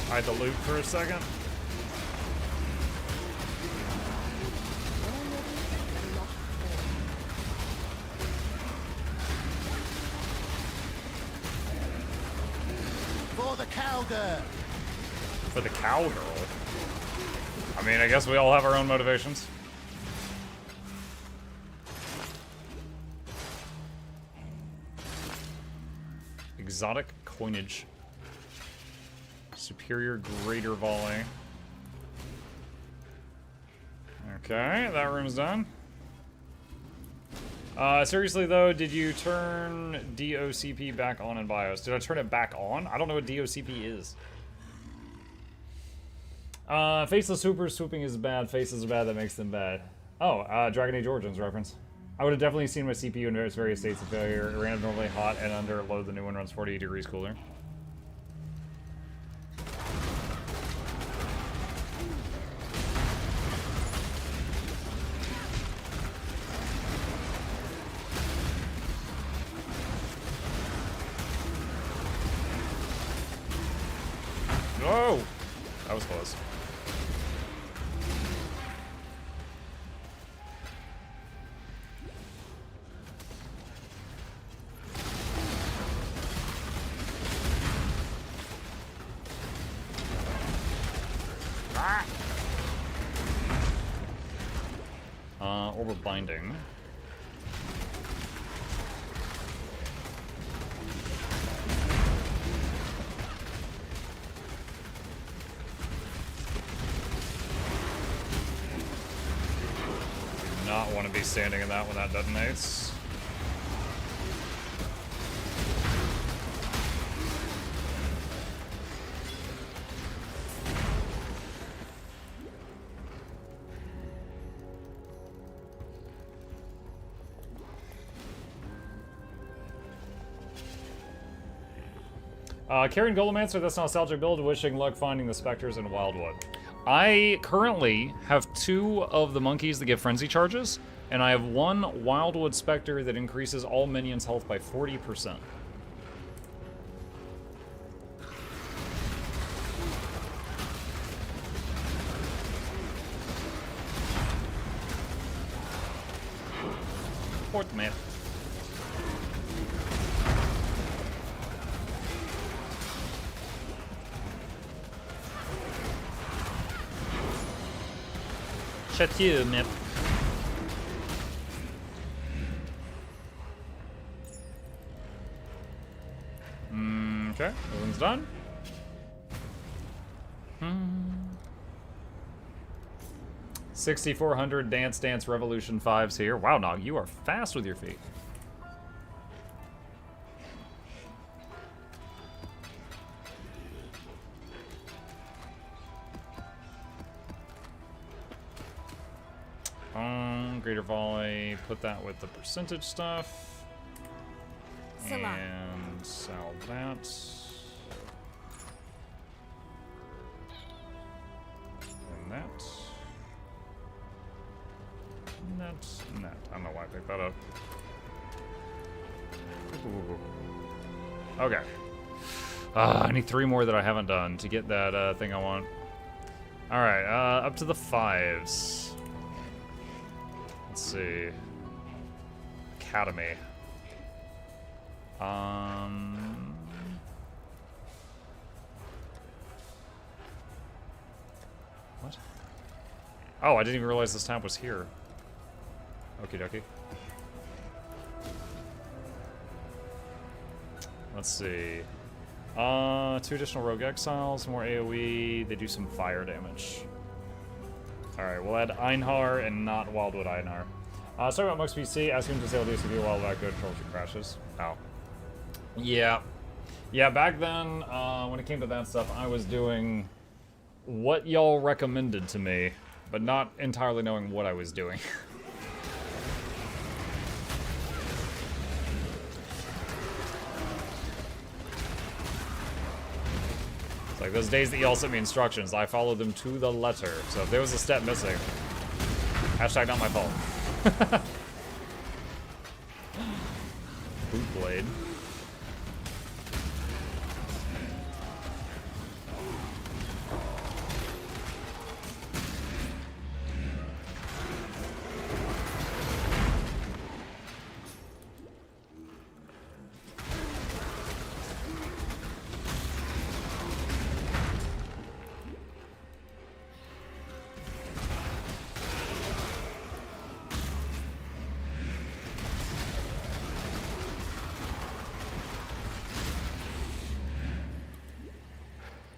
I had to loot for a second. For the cowgirl. For the cowgirl? I mean, I guess we all have our own motivations. Exotic coinage. Superior greater volley. Okay, that room's done. Seriously though, did you turn DOCP back on in BIOS? Did I turn it back on? I don't know what DOCP is. Faceless swooping is bad, faces are bad, that makes them bad. Oh, Dragon Age Origins reference. I would have definitely seen my CPU in its various states of failure. It ran abnormally hot and under load, the new one runs 48 degrees cooler. Oh! That was close. Orb of Binding. Not want to be standing in that when that detonates. Carrying Golemancer, that's nostalgic build, wishing luck finding the specters in Wildwood. I currently have 2 of the monkeys that give frenzy charges, and I have 1 Wildwood Spectre that increases all minions' health by 40%. Port map. Chateau map. Okay, everyone's done. 6,400 Dance Dance Revolution 5s here. Wow, Nog, you are fast with your feet. Greater Volley, put that with the percentage stuff. And sell that. And that. Net. I don't know why I picked that up. Okay. I need 3 more that I haven't done to get that thing I want. Alright, up to the 5s. Let's see. Academy. What? Oh, I didn't even realize this tab was here. Okie dokie. Let's see. 2 additional Rogue Exiles, more AoE. They do some fire damage. Alright, we'll add Einhar and not Wildwood Einhar. Sorry about Mux PC, asking him to disable DCV while back good troubleshoot crashes. Oh. Yeah. Yeah, back then, when it came to that stuff, I was doing what y'all recommended to me, but not entirely knowing what I was doing. It's like those days that y'all sent me instructions, I followed them to the letter. So if there was a step missing, hashtag not my fault. Boot blade.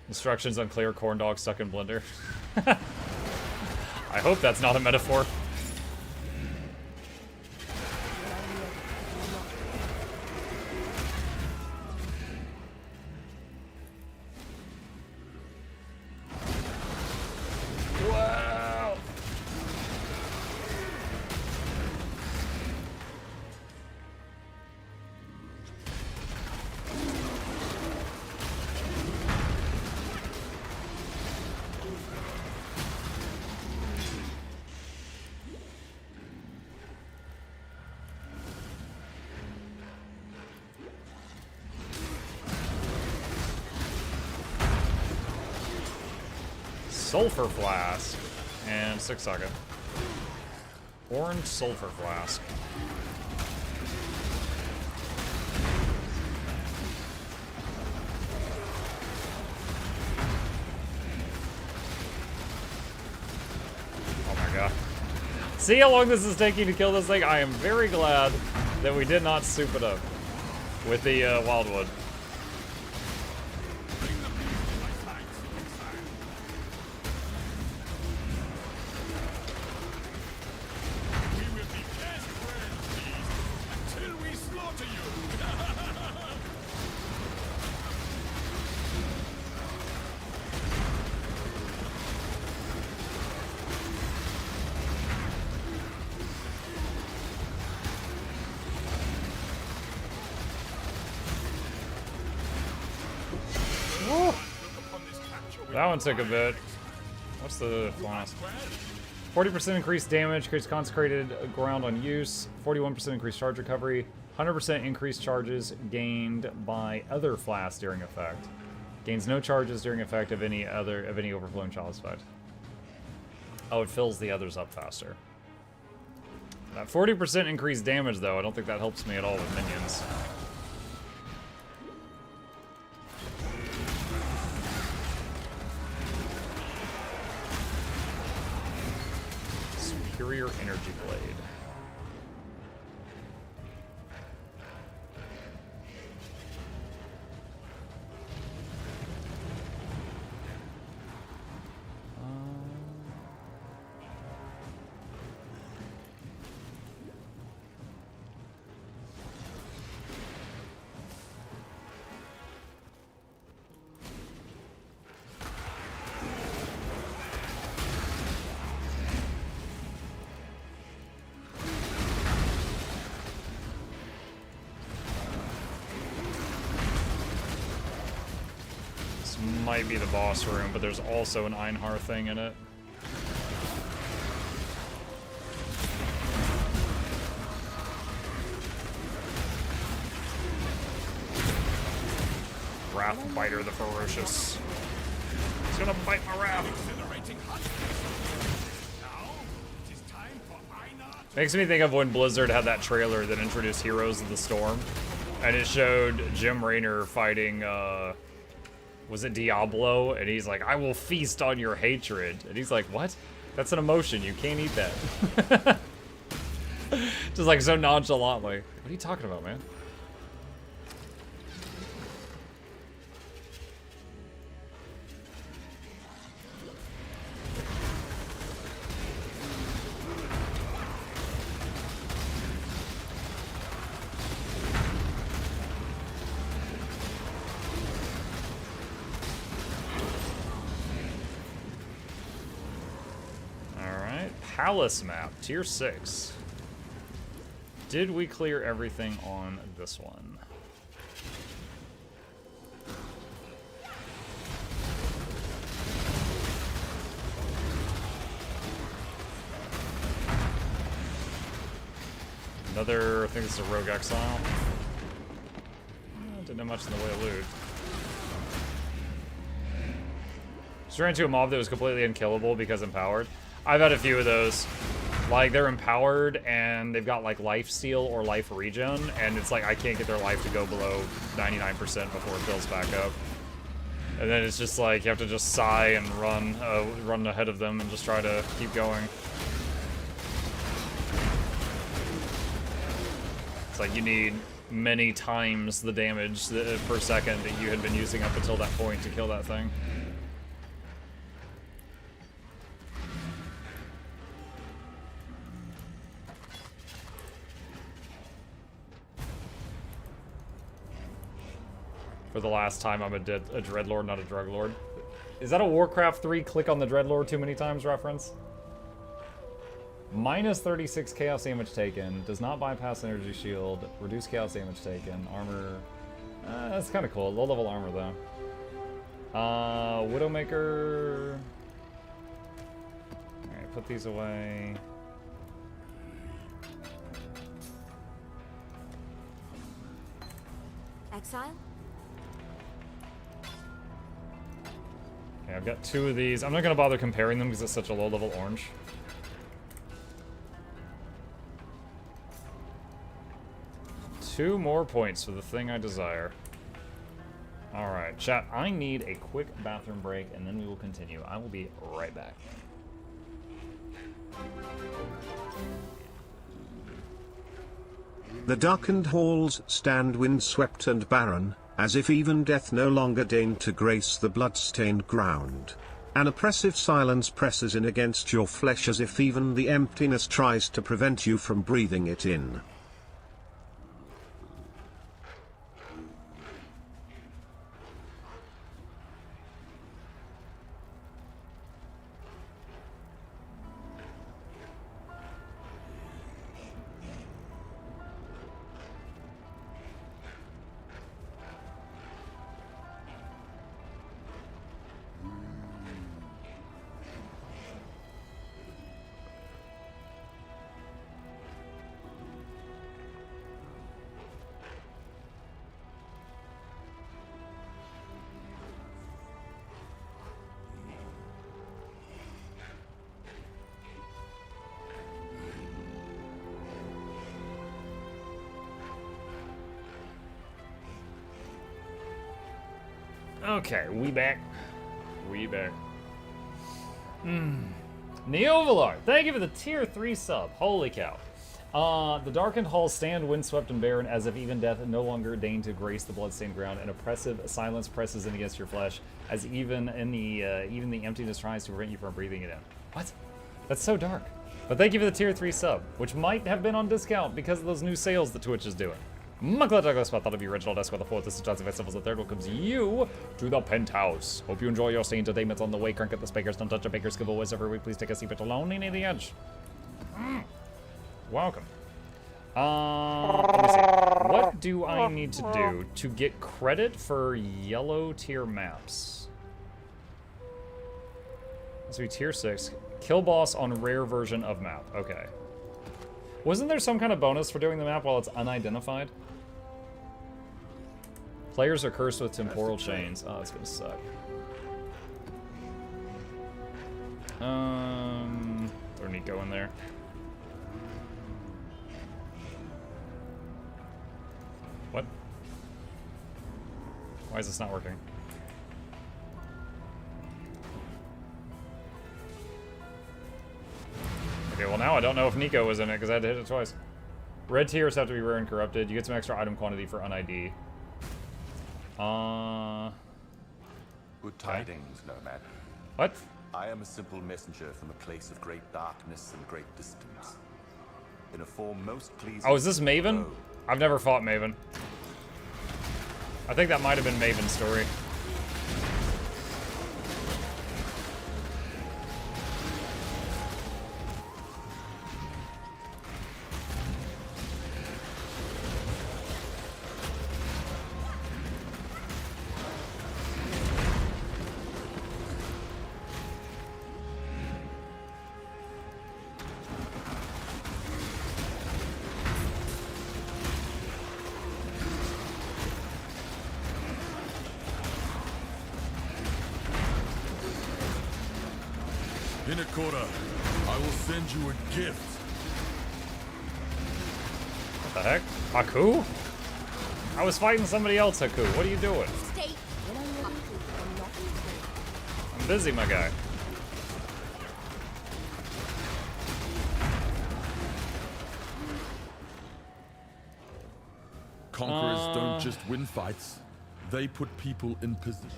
Instructions unclear, corn dog stuck in blender. I hope that's not a metaphor. Wow. Sulfur Flask and 6 socket. Orange Sulfur Flask. Oh my god. See how long this is taking to kill this thing? I am very glad that we did not soup it up with the Wildwood. That one took a bit. What's the last? 40% increased damage, creates consecrated ground on use, 41% increased charge recovery, 100% increased charges gained by other flasks during effect. Gains no charges during effect of any overflowing chalice effect. Oh, it fills the others up faster. That 40% increased damage, though, I don't think that helps me at all with minions. Superior Energy Blade. Might be the boss room, but there's also an Einhar thing in it. Wrathbiter the Ferocious. He's gonna bite my wrath. Makes me think of when Blizzard had that trailer that introduced Heroes of the Storm, and it showed Jim Raynor fighting, was it Diablo? And he's like, I will feast on your hatred. And he's like, what? That's an emotion. You can't eat that. Just like so nonchalantly. What are you talking about, man? Palace map, tier 6. Did we clear everything on this one? Another, I think this is a Rogue Exile. Didn't have much in the way of loot. Just ran into a mob that was completely unkillable because empowered. I've had a few of those. Like, they're empowered, and they've got, like, life steal or life regen, and it's like, I can't get their life to go below 99% before it fills back up. And then it's just like, you have to just sigh and run ahead of them and just try to keep going. It's like, you need many times the damage per second that you had been using up until that point to kill that thing. For the last time, I'm a Dreadlord, not a Druglord. Is that a Warcraft 3 click on the Dreadlord too many times reference? Minus 36 chaos damage taken. Does not bypass energy shield. Reduce chaos damage taken. Armor. That's kind of cool. Low level armor though. Widowmaker. Alright, put these away. Exile? Okay, I've got 2 of these. I'm not going to bother comparing them because it's such a low-level orange. Two more points for the thing I desire. Alright, chat, I need a quick bathroom break, and then we will continue. I will be right back. The darkened halls stand windswept and barren, as if even death no longer deigned to grace the blood-stained ground. An oppressive silence presses in against your flesh as if even the emptiness tries to prevent you from breathing it in. Okay, we back. We back. Neovalar, thank you for the tier 3 sub. Holy cow. The darkened halls stand windswept and barren, as if even death no longer deigned to grace the bloodstained ground. An oppressive silence presses in against your flesh, as even the emptiness tries to prevent you from breathing it in. What? That's so dark. But thank you for the tier 3 sub, which might have been on discount because of those new sales that Twitch is doing. Mucklet Douglas, thought of the original desk with the fourth. This is Johnson Festivals. The third welcomes you to the penthouse. Hope you enjoy your stay entertainments on the way. Crank at the speakers. Don't touch a baker's giveaways every week. Please take a seat at alone near the edge. Welcome. Let me see. What do I need to do to get credit for yellow tier maps? This will be tier 6. Kill boss on rare version of map. Okay. Wasn't there some kind of bonus for doing the map while it's unidentified? Players are cursed with temporal chains. Oh, that's gonna suck. Throw Nico in there. What? Why is this not working? Okay, well now I don't know if Nico was in it because I had to hit it twice. Red tiers have to be rare and corrupted. You get some extra item quantity for un-ID. Good tidings, Nomad. What? I am a simple messenger from a place of great darkness and great distance. In a form most pleasing. Oh, is this Maven? I've never fought Maven. I think that might have been Maven's story. Hinakota, I will send you a gift. What the heck? Haku? I was fighting somebody else, Haku. What are you doing? I'm busy, my guy. Conquerors don't just win fights, they put people in position.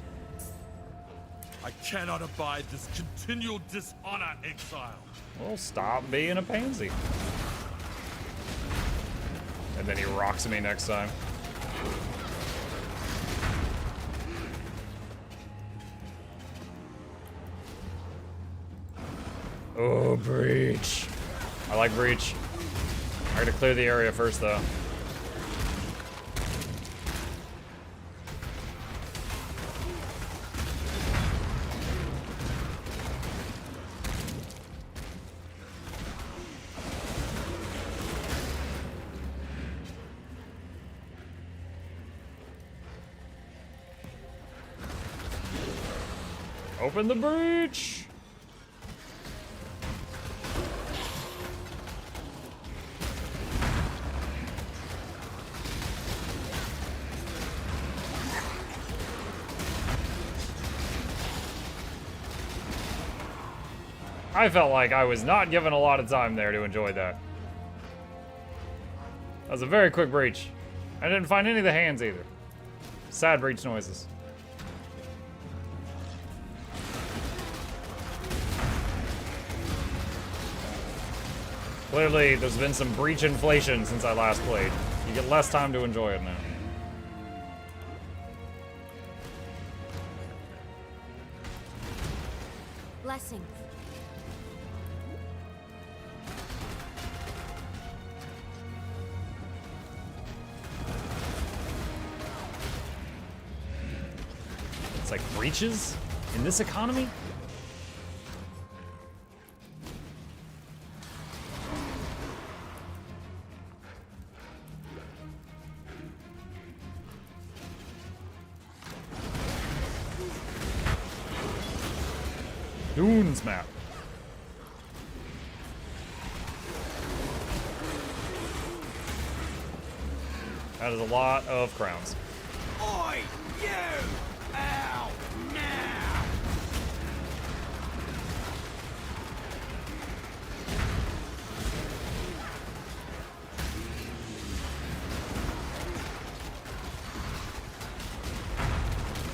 I cannot abide this continual dishonor, Exile. Well, stop being a pansy. And then he rocks me next time. Oh, Breach. I like Breach. I gotta clear the area first, though. Open the breach! I felt like I was not given a lot of time there to enjoy that. That was a very quick breach. I didn't find any of the hands either. Sad breach noises. Clearly, there's been some breach inflation since I last played. You get less time to enjoy it now. Blessings. It's like breaches in this economy? Dunes map. That is a lot of crowns. Oi, you! Ow!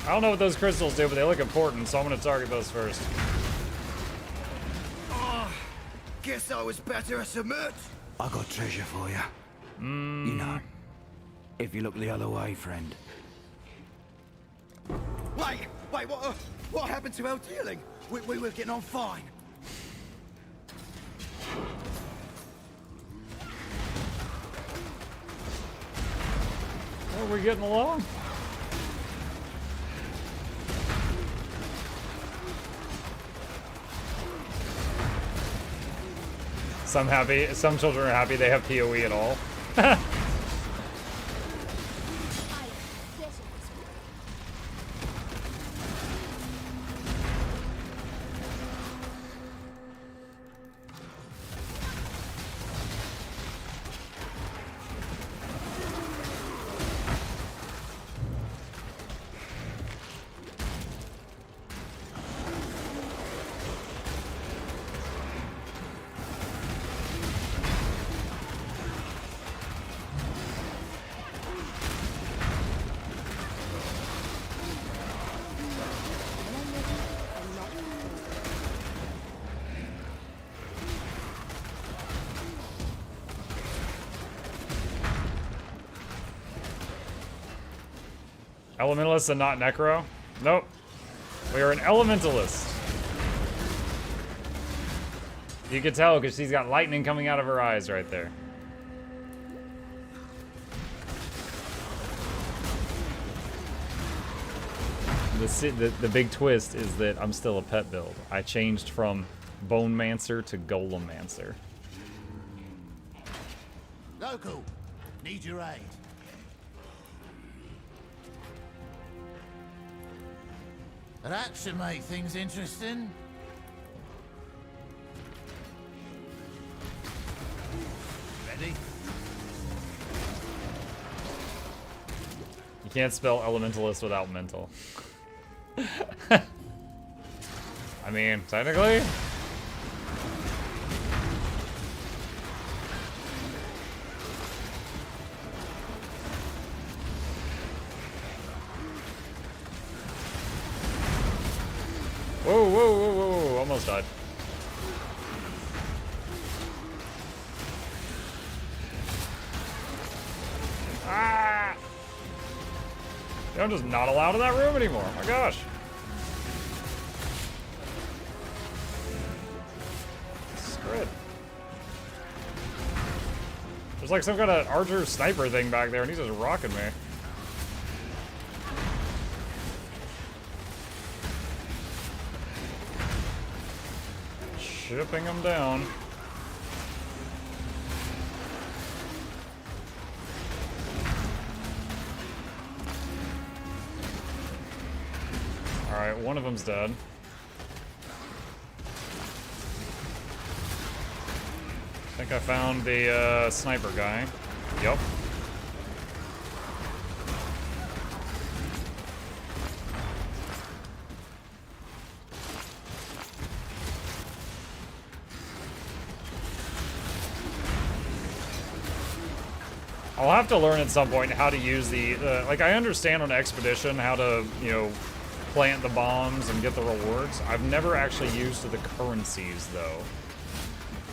I don't know what those crystals do, but they look important, so I'm gonna target those first. Oh, guess I was better at submit. I got treasure for you. You know, if you look the other way, friend. Wait, what happened to our dealing? We were getting on fine. Are we getting along? Some children are happy they have PoE at all. Elementalist and not Necro? Nope. We are an Elementalist. You can tell because she's got lightning coming out of her eyes right there. The big twist is that I'm still a pet build. I changed from Bonemancer to Golemancer. Local, need your aid. That should make things interesting. Ready? You can't spell Elementalist without mental. I mean, technically. Whoa, whoa, whoa, whoa, whoa, almost died. Ah! I'm just not allowed in that room anymore. Oh my gosh. Screw. There's like some kind of archer sniper thing back there and he's just rocking me. Shipping him down. Alright, one of them's dead. I think I found the sniper guy. Yup. I'll have to learn at some point how to use the, like I understand on Expedition how to, you know, plant the bombs and get the rewards. I've never actually used the currencies though.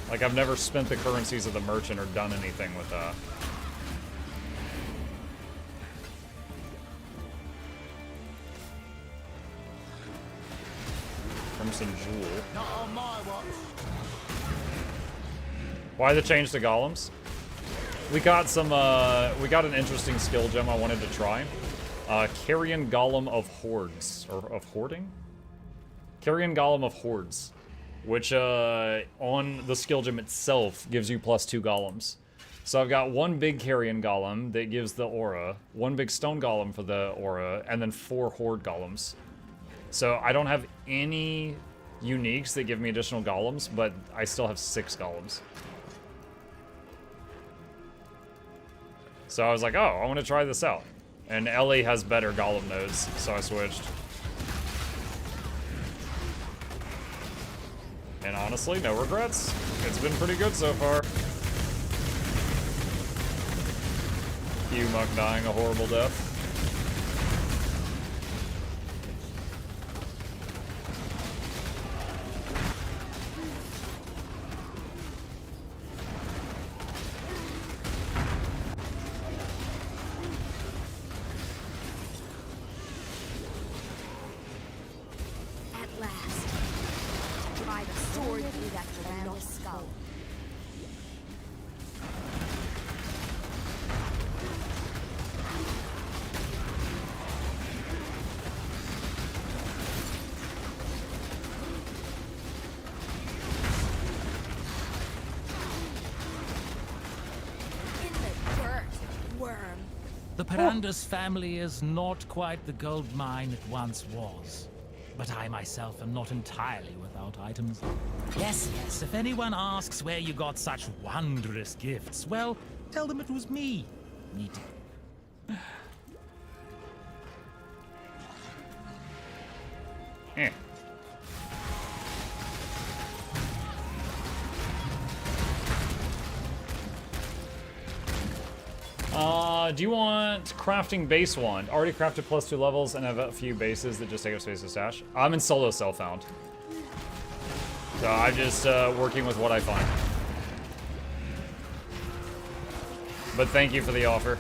Like I've never spent the currencies of the merchant or done anything with that. Crimson Jewel. Not on my watch. Why the change to golems? We got some, we got an interesting skill gem I wanted to try. Carrion Golem of Hordes, or of Hoarding? Carrion Golem of Hordes, which on the skill gem itself gives you +2 golems. So I've got one big Carrion Golem that gives the aura, one big Stone Golem for the aura, and then 4 Horde Golems. So I don't have any uniques that give me additional golems, but I still have 6 golems. So I was like, oh, I want to try this out. And Ellie has better golem nodes, so I switched. And honestly, no regrets. It's been pretty good so far. Muck dying a horrible death. The Peranda's family is not quite the gold mine it once was. But I myself am not entirely without items. Yes, yes, if anyone asks where you got such wondrous gifts, well, tell them it was me. Me too. Eh. Do you want crafting base wand? Already crafted +2 levels and have a few bases that just take up space to stash. I'm in solo self-found. So I'm just working with what I find. But thank you for the offer.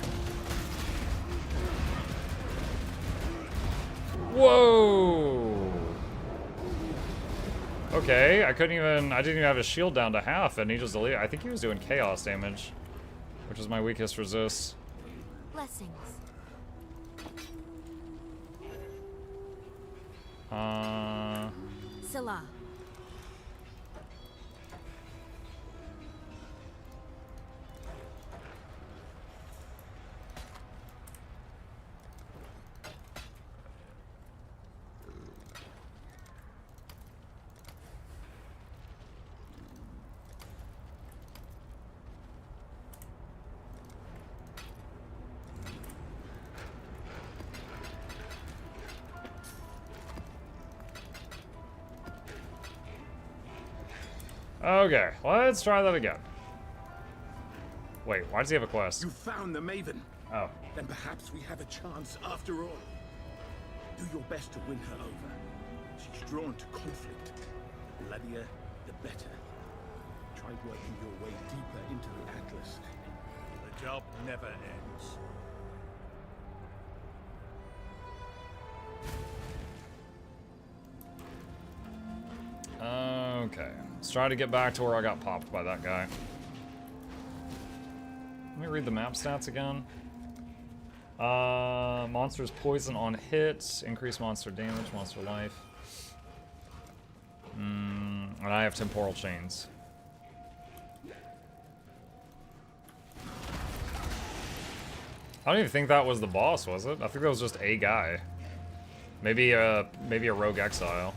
Whoa! Okay, I didn't even have his shield down to half and he just deleted. I think he was doing chaos damage, which is my weakest resist. Blessings. Salah. Okay, let's try that again. Wait, why does he have a quest? You found the Maven. Oh. Then perhaps we have a chance after all. Do your best to win her over. She's drawn to conflict. The bloodier, the better. Try working your way deeper into the Atlas. The job never ends. Okay, let's try to get back to where I got popped by that guy. Let me read the map stats again. Monsters poison on hit, increase monster damage, monster life. And I have temporal chains. I don't even think that was the boss, was it? I think that was just a guy. Maybe a rogue exile.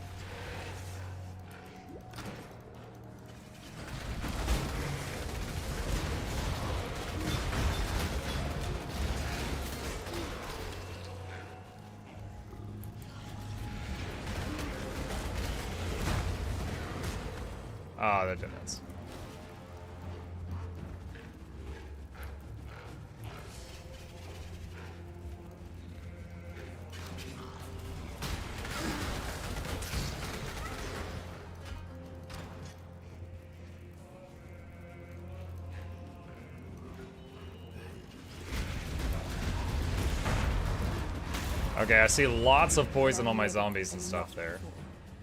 Ah, that didn't. Okay, I see lots of poison on my zombies and stuff there.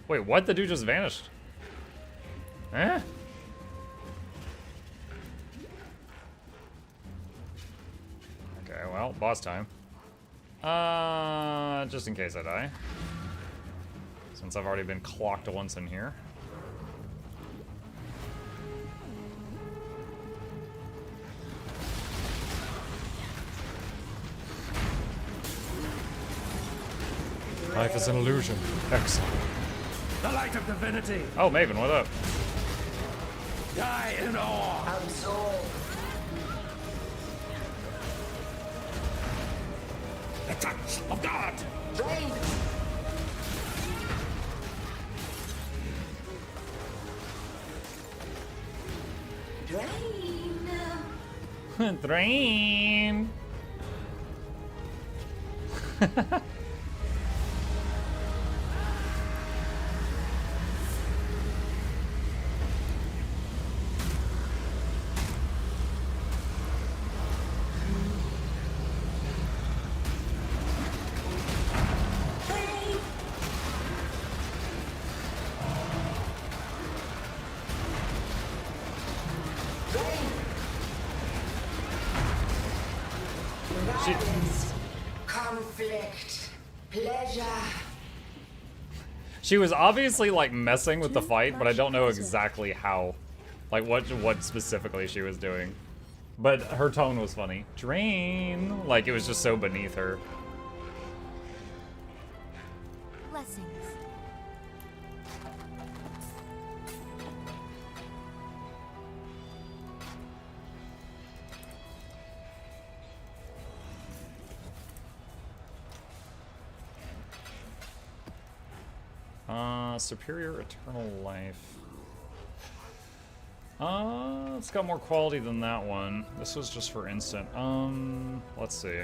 Wait, what? The dude just vanished. Eh? Okay, well, boss time. Just in case I die. Since I've already been clocked once in here. Life is an illusion. Exile. The light of divinity. Oh, Maven, what up? Die in awe. Absolve. The touch of God. Drain. Drain. Drain. Conflict. Pleasure. She was obviously like messing with the fight, but I don't know exactly how. Like what specifically she was doing. But her tone was funny. Drain! Like, it was just so beneath her. Blessings. Superior Eternal Life. It's got more quality than that one. This was just for instant. Let's see.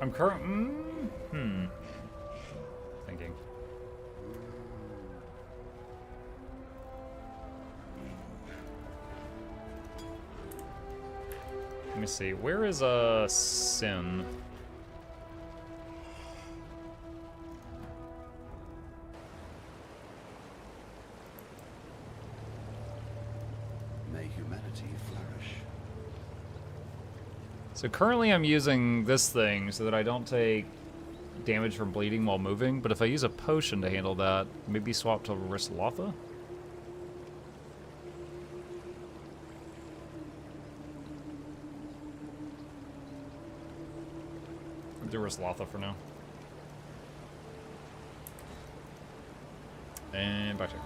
I'm thinking. Let me see. Where is Sin? May humanity flourish. So currently I'm using this thing so that I don't take damage from bleeding while moving, but if I use a potion to handle that, maybe swap to Rislotha? I'll do Rislotha for now. And back here.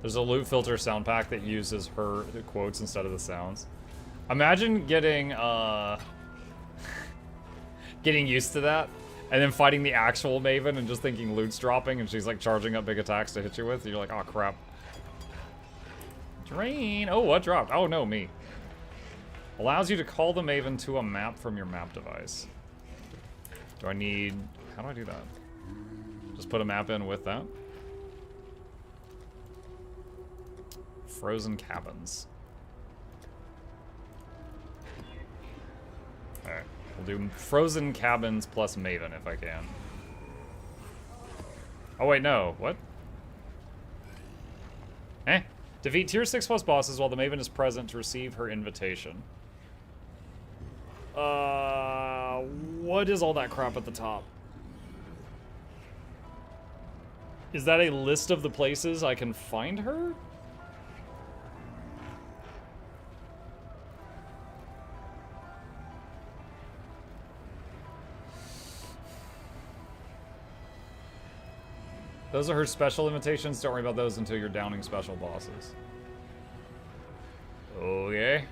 There's a loot filter sound pack that uses her quotes instead of the sounds. Imagine getting getting used to that, and then fighting the actual Maven and just thinking loot's dropping, and she's like charging up big attacks to hit you with, and you're like, oh crap. Drain! Oh, what dropped? Oh no, me. Allows you to call the Maven to a map from your map device. Do I need... how do I do that? Just put a map in with that? Frozen Cabins. Alright, we'll do Frozen Cabins plus Maven if I can. Oh wait, no, what? Defeat tier 6 plus bosses while the Maven is present to receive her invitation. What is all that crap at the top? Is that a list of the places I can find her? Those are her special invitations. Don't worry about those until you're downing special bosses. Okay.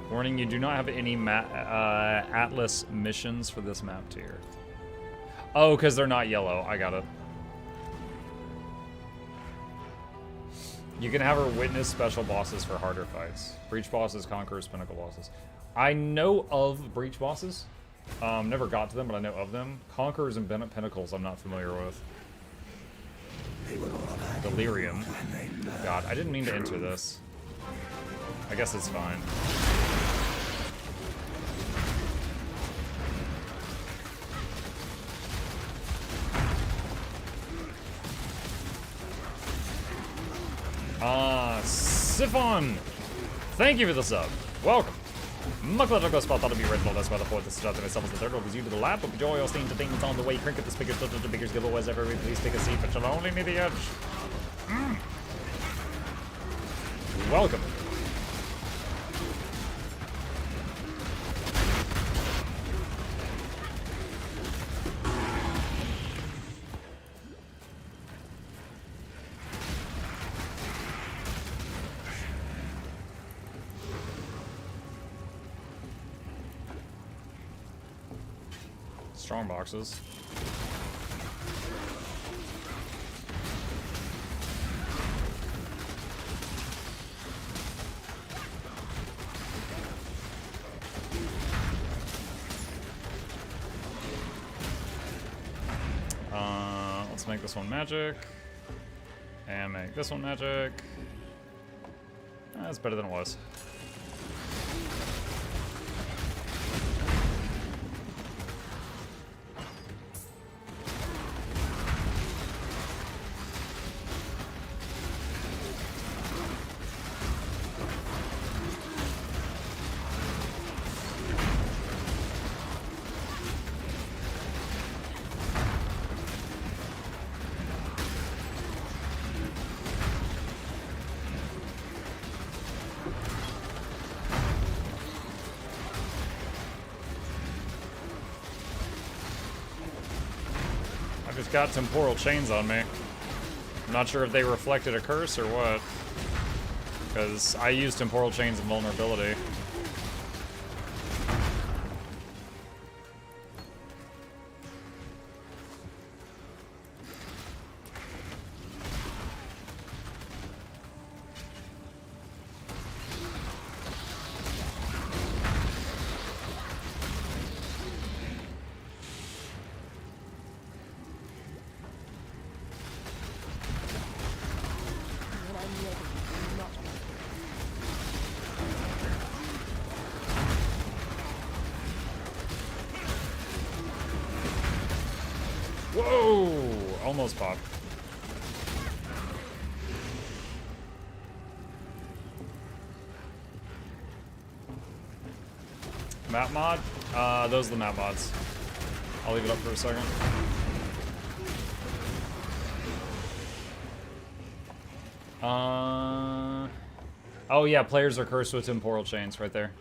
Warning, you do not have any Atlas missions for this map tier. Oh, because they're not yellow. I got it. You can have her witness special bosses for harder fights. Breach bosses, Conquerors, Pinnacle bosses. I know of Breach bosses. Never got to them, but I know of them. Conquerors and Pinnacles I'm not familiar with. Delirium. God, I didn't mean to enter this. I guess it's fine. Siphon! Thank you for the sub. Welcome. Muckler spot thought to be red blood, that's why the fourth is starting myself as the third one was you to the lab, but joy or steam to things on the way, crank at the speakers, to the biggest giveaways ever, please take a seat, but you'll only need the edge. Welcome. Strong boxes. Let's make this one magic. And make this one magic. That's better than it was. I've just got temporal chains on me. I'm not sure if they reflected a curse or what. Because I used temporal chains and vulnerability. Whoa! Almost popped. Map mod? Those are the map mods. I'll leave it up for a second. Oh yeah, players are cursed with temporal chains right there.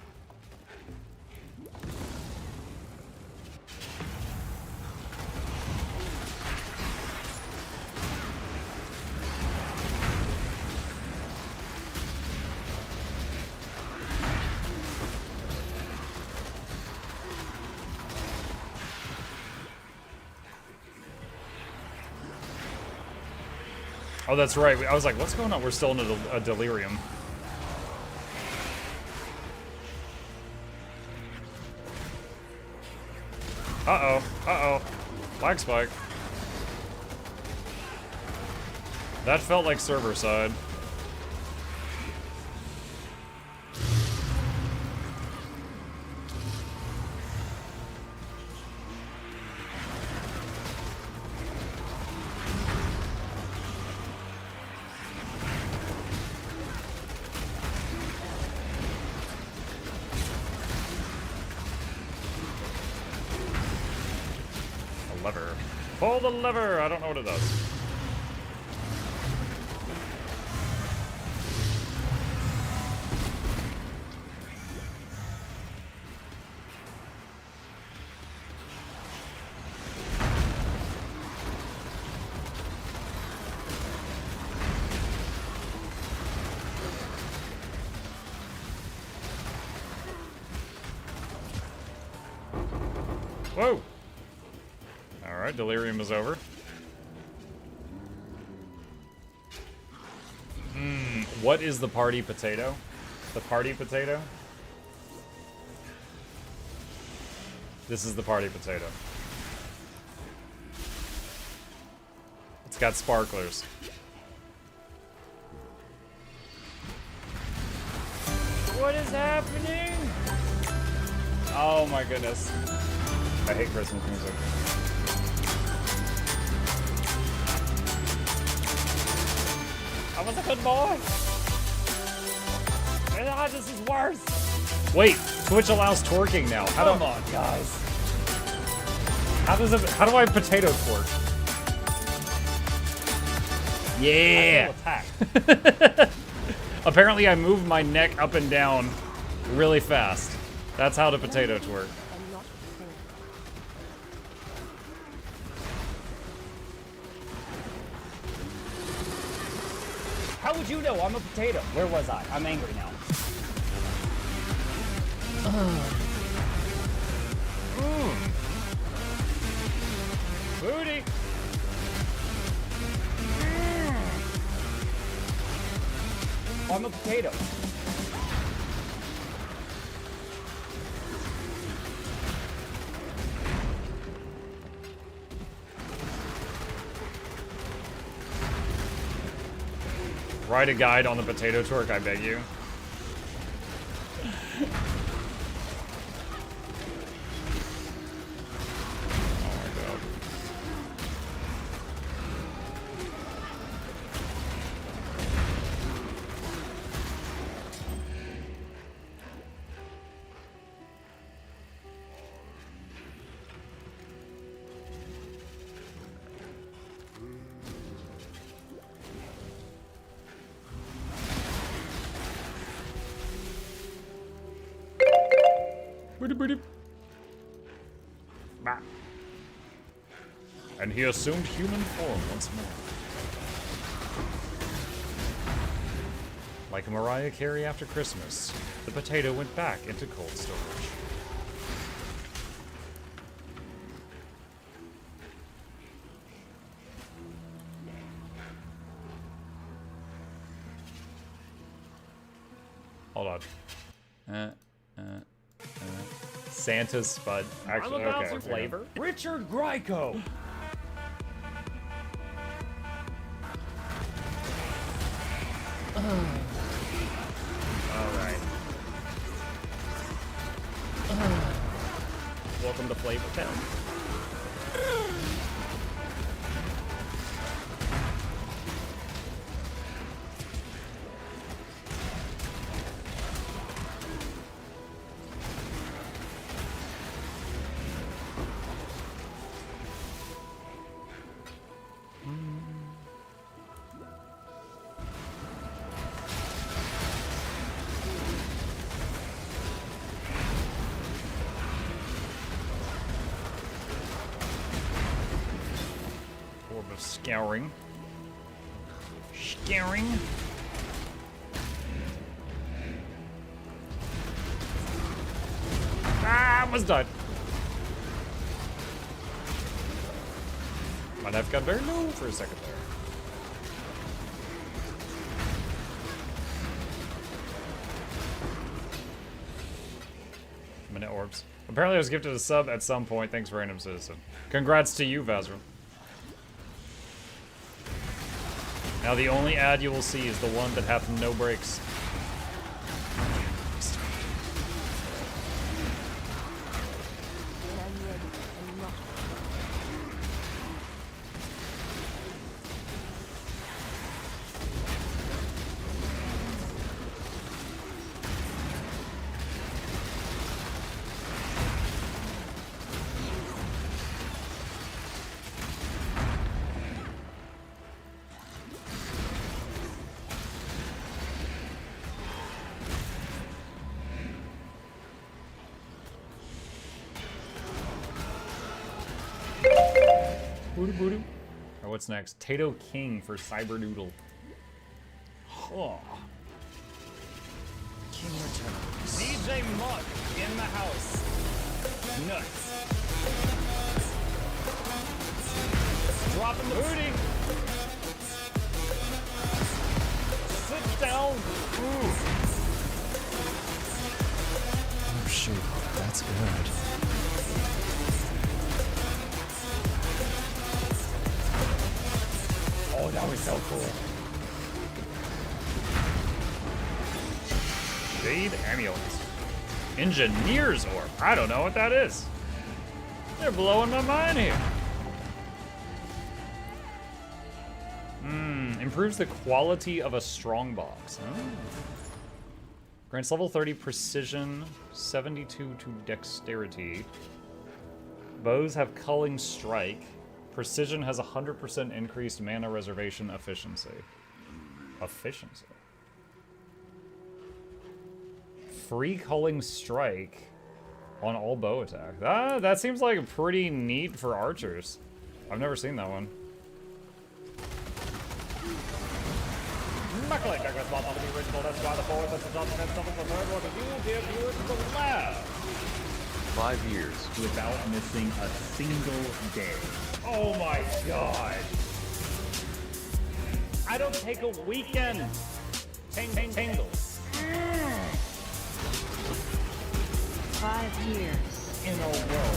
Oh, that's right. I was like, what's going on? We're still in a delirium. Uh-oh. Uh-oh. Lag spike. That felt like server side. Lever. Pull the lever! I don't know what it does. Whoa! Alright, delirium is over. What is the party potato? The party potato? This is the party potato. It's got sparklers. What is happening? Oh my goodness. I hate Christmas music. I was a good boy. This is worse. Wait, Twitch allows twerking now. Come on, guys. How do I potato twerk? Yeah. Apparently I move my neck up and down really fast. That's how to potato twerk. How would you know I'm a potato? Where was I? I'm angry now. Booty. I'm a potato. Write a guide on the potato torque, I beg you. And he assumed human form once more. Like Mariah Carey after Christmas, the potato went back into cold storage. Hold on. Santa's Spud. Actually, I'm about okay. some flavor. Richard Grieco. Alright. Welcome to Flavor Town. Scouring. Scouring. Ah, almost died. My knife got very low for a second there. Minute orbs. Apparently I was gifted a sub at some point. Thanks, Random Citizen. Congrats to you, Vazra. Now the only ad you will see is the one that hath no breaks. Alright, what's next? Tato King for Cyberdoodle. Oh. King returns. DJ Muck in the house. Nuts. Dropping the booty. Sit down. Ooh. Oh shoot, that's good. Oh, that was so cool. Jade Amulet. Engineer's Orb. I don't know what that is. They're blowing my mind here. Improves the quality of a strongbox. Oh. Grants level 30 precision, 72 to dexterity. Bows have culling strike. Precision has 100% increased mana reservation efficiency. Efficiency. Free culling strike on all bow attack. That seems like pretty neat for archers. I've never seen that one. Macaulay Douglas bought on the original, that's why the fourth, that's the top, that's something the third one, you give viewers the lab. 5 years. Without missing a single day. Oh my god. I don't take a weekend. Tingles. 5 years in a row.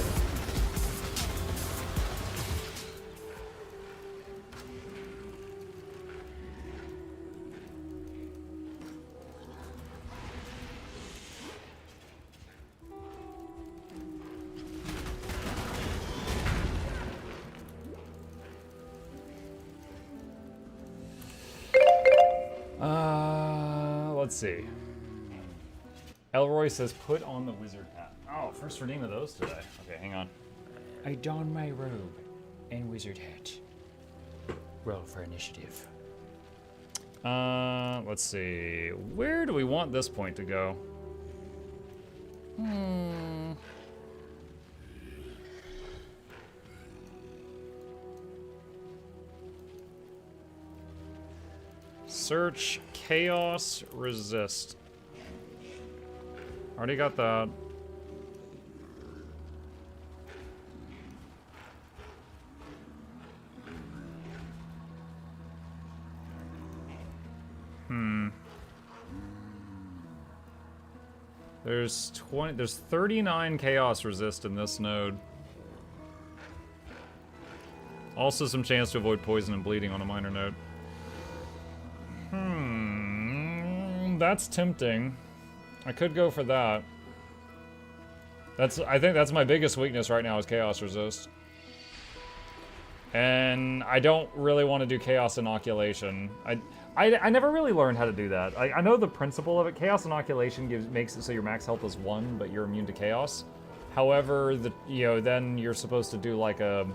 let's see. Elroy says, put on the wizard hat. Oh, first redeem of those today. Okay, hang on. I don my robe and wizard hat. Roll for initiative. Let's see. Where do we want this point to go? Search, chaos, resist. Already got that. There's 39 chaos resist in this node. Also some chance to avoid poison and bleeding on a minor node. That's tempting. I could go for that. I think that's my biggest weakness right now is chaos resist. And I don't really want to do chaos inoculation. I never really learned how to do that. I know the principle of it. Chaos inoculation makes it so your max health is 1, but you're immune to chaos. However, then you're supposed to do like an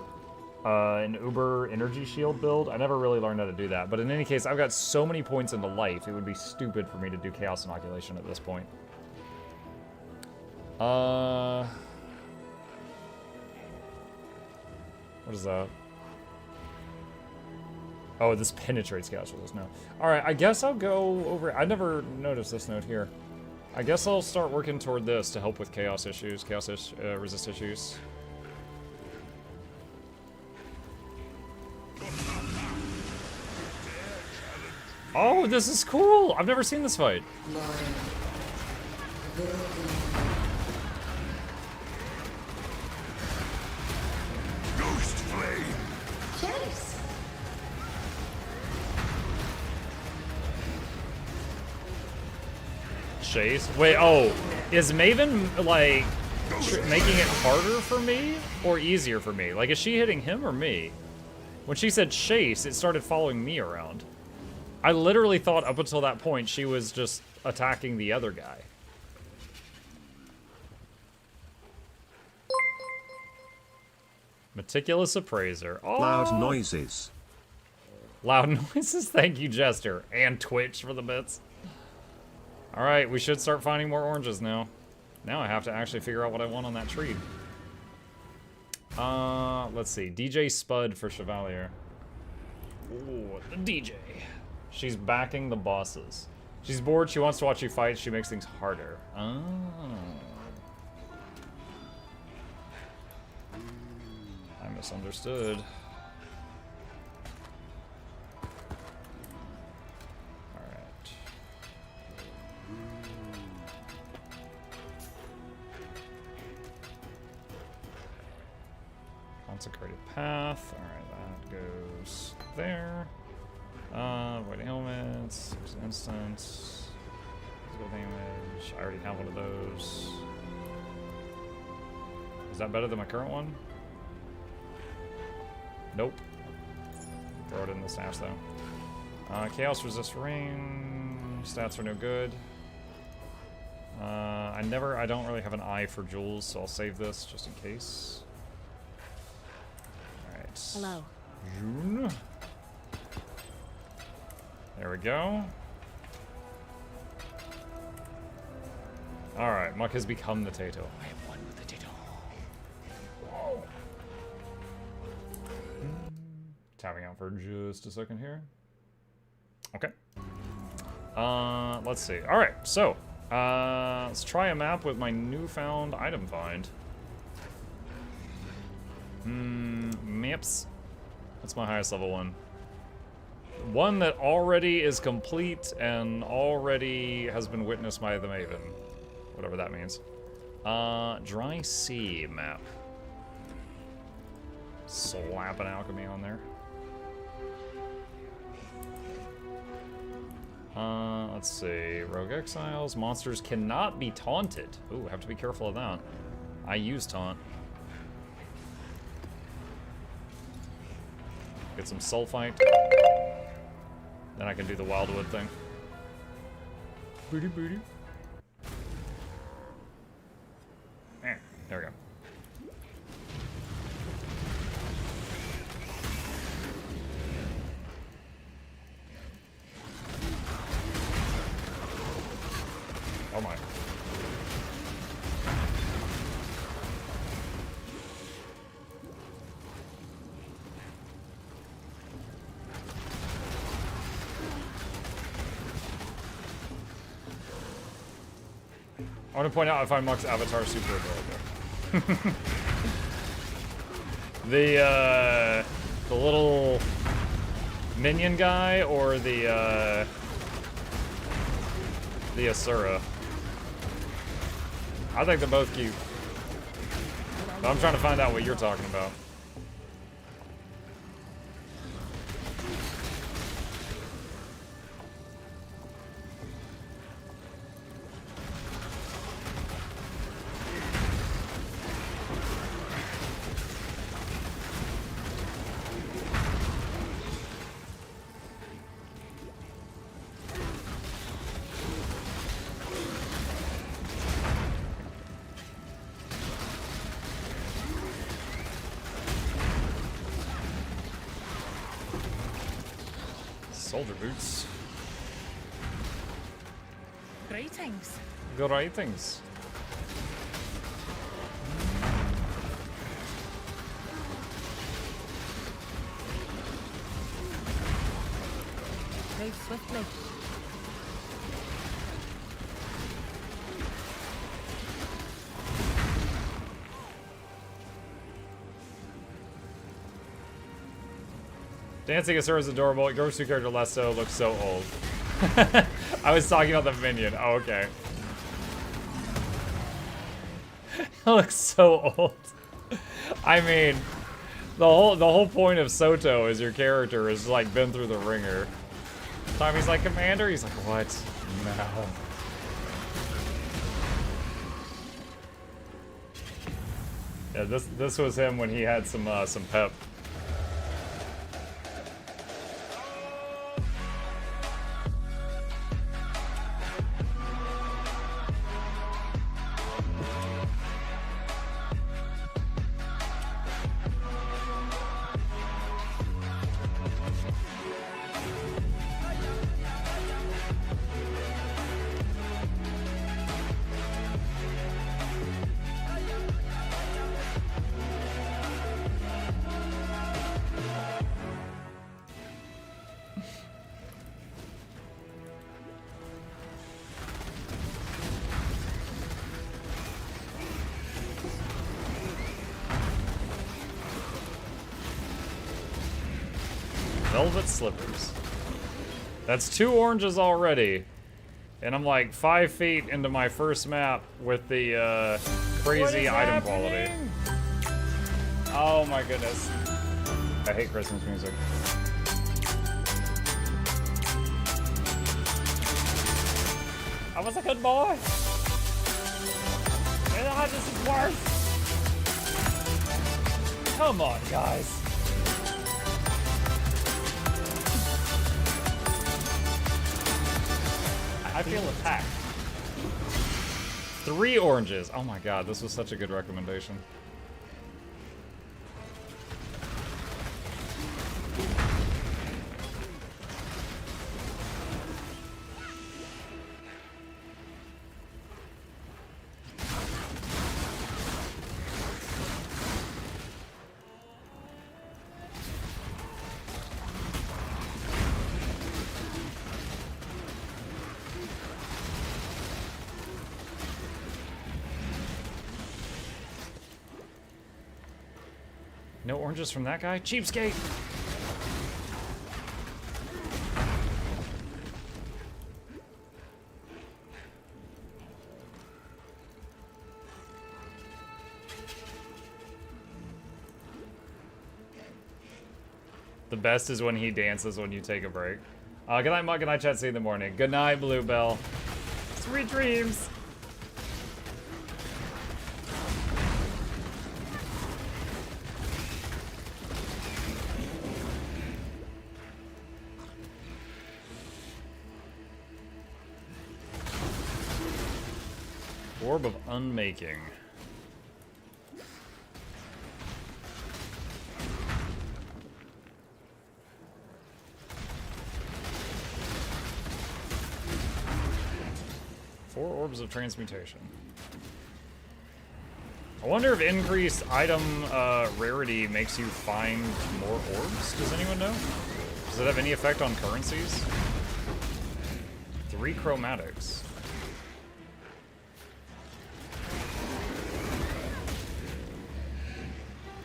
Uber energy shield build. I never really learned how to do that. But in any case, I've got so many points into life, it would be stupid for me to do chaos inoculation at this point. What is that? Oh, this penetrates chaos resist. No. Alright, I guess I'll go over... I never noticed this note here. I guess I'll start working toward this to help with chaos issues, resist issues. Oh, this is cool! I've never seen this fight. Ghost flame! Chase! Chase? Wait, oh. Is Maven, like, making it harder for me or easier for me? Like, is she hitting him or me? When she said chase, it started following me around. I literally thought up until that point she was just attacking the other guy. Meticulous appraiser. Oh. Loud noises. Loud noises? Thank you, Jester. And Twitch for the bits. Alright, we should start finding more oranges now. Now I have to actually figure out what I want on that tree. Let's see. DJ Spud for Chevalier. Ooh, the DJ. She's backing the bosses. She's bored, she wants to watch you fight, she makes things harder. Oh. I misunderstood. Alright. Consecrated Path. Alright, that goes there. Avoiding helmets, instance, physical damage. I already have one of those. Is that better than my current one? Nope. Throw it in the stash though. Chaos resist rain. Stats are no good. I don't really have an eye for jewels, so I'll save this just in case. Alright. Hello. June. There we go. Alright, Muck has become the Tato. I am one with the Tato. Whoa. Tapping out for just a second here. Okay. Let's see. Alright, so let's try a map with my newfound item find. Maps. That's my highest level one. One that already is complete and already has been witnessed by the Maven. Whatever that means. Dry Sea map. Slap an alchemy on there. Let's see. Rogue Exiles. Monsters cannot be taunted. Ooh, have to be careful of that. I use taunt. Get some Sulfite. Then I can do the Wildwood thing. Booty booty. There we go. Oh my. I want to point out I find Muck's avatar super adorable. The little minion guy or the Asura. I think they're both cute. But I'm trying to find out what you're talking about. Soldier boots. Greetings. Greetings. Move swiftly. Dancing Asura is adorable. Gosu character less so looks so old. I was talking about the minion. Oh, okay. It looks so old. I mean, the whole point of Soto is your character is like been through the ringer. Time he's like, Commander, he's like, what? No. Yeah, this was him when he had some pep. Velvet slippers. That's 2 oranges already. And I'm like 5 feet into my first map with the crazy item quality. Oh my goodness. I hate Christmas music. I was a good boy. And this is worse. Come on, guys. I feel attacked. 3 oranges. Oh my god, this was such a good recommendation. No oranges from that guy? Cheapskate! The best is when he dances when you take a break. Good night, Mug. Good night, chat. See you in the morning. Good night, Bluebell. Sweet dreams! Orb of Unmaking. Four Orbs of Transmutation. I wonder if increased item rarity makes you find more orbs? Does anyone know? Does it have any effect on currencies? 3 chromatics.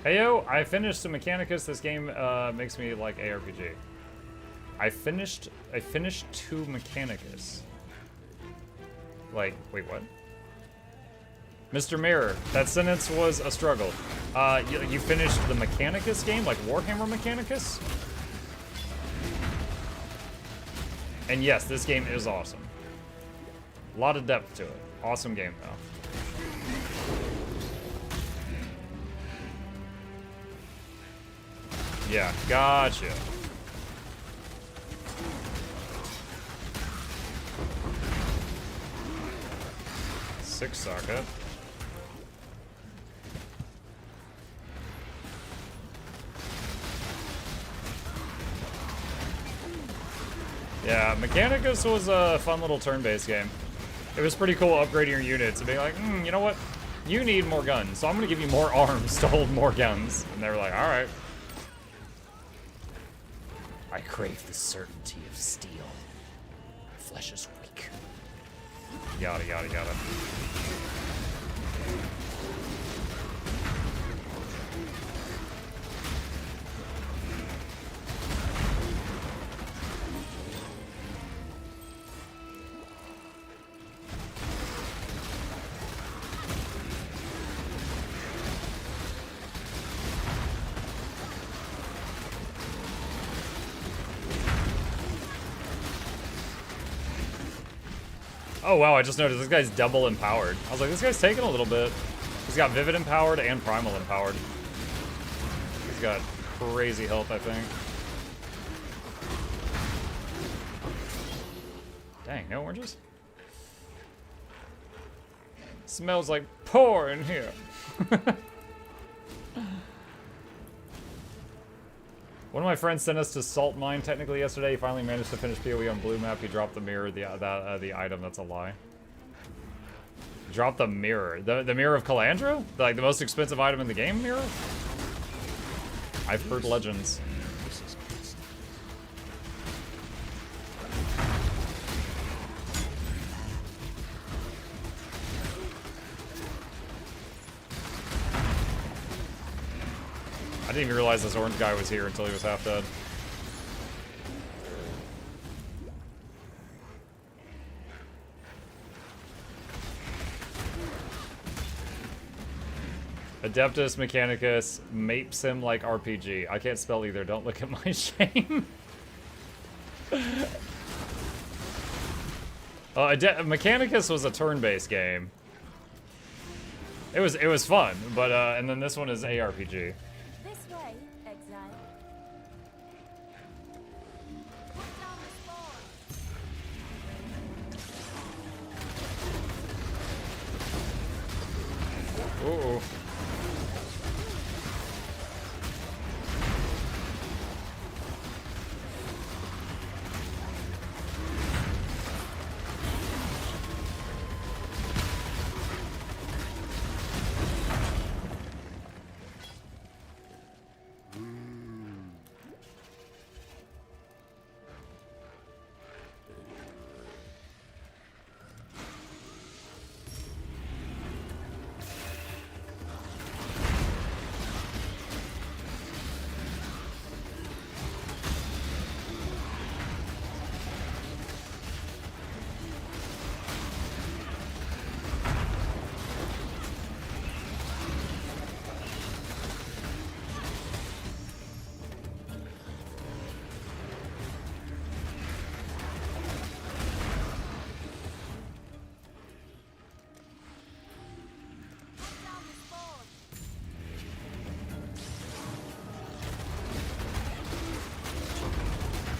Heyo, I finished the Mechanicus. This game makes me like ARPG. I finished 2 Mechanicus. Like, wait, what? Mr. Mirror, that sentence was a struggle. You finished the Mechanicus game, like Warhammer Mechanicus? And yes, this game is awesome. A lot of depth to it. Awesome game, though. Yeah, gotcha. Six socket. Yeah, Mechanicus was a fun little turn-based game. It was pretty cool upgrading your units and being like, you know what? You need more guns, so I'm gonna give you more arms to hold more guns. And they were like, alright. I crave the certainty of steel. Flesh is weak. Yada, yada, yada. Oh wow, I just noticed this guy's double empowered. I was like, this guy's taking a little bit. He's got Vivid empowered and Primal empowered. He's got crazy health, I think. Dang, no oranges? Smells like pour in here. One of my friends sent us to Salt Mine technically yesterday. He finally managed to finish PoE on blue map. He dropped the mirror, the item. That's a lie. Dropped the mirror. The mirror of Calandra? Like the most expensive item in the game mirror? I've heard legends. I didn't even realize this orange guy was here until he was half dead. Adeptus Mechanicus mapes him like RPG. I can't spell either. Don't look at my shame. Mechanicus was a turn-based game. It was fun, but and then this one is ARPG. This way, Exile. Put down the spawn. Ooh.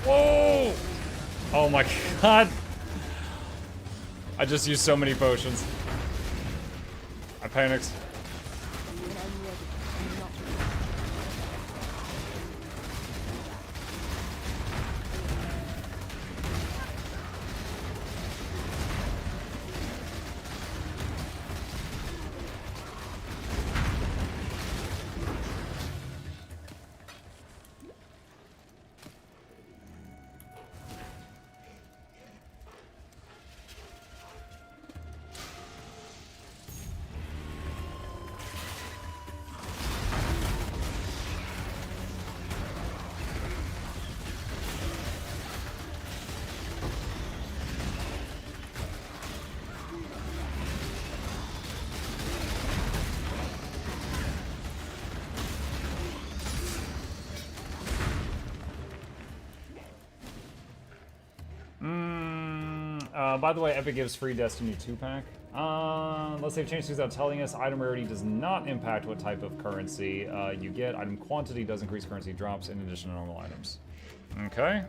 Whoa! Oh my god. I just used so many potions. I panicked. By the way, Epic gives free Destiny 2-pack. Let's say they've changed things without telling us. Item rarity does not impact what type of currency you get. Item quantity does increase currency drops in addition to normal items. Okay.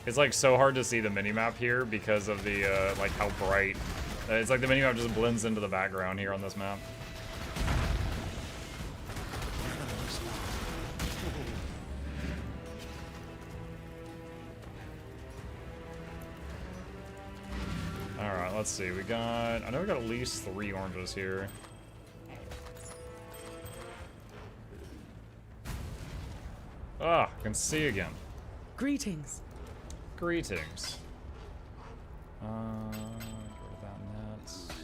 It's like so hard to see the minimap here because of the like how bright. It's like the minimap just blends into the background here on this map. Alright, let's see. We got, I know we got at least 3 oranges here. Ah, I can see again. Greetings. Greetings. Get rid of that and that.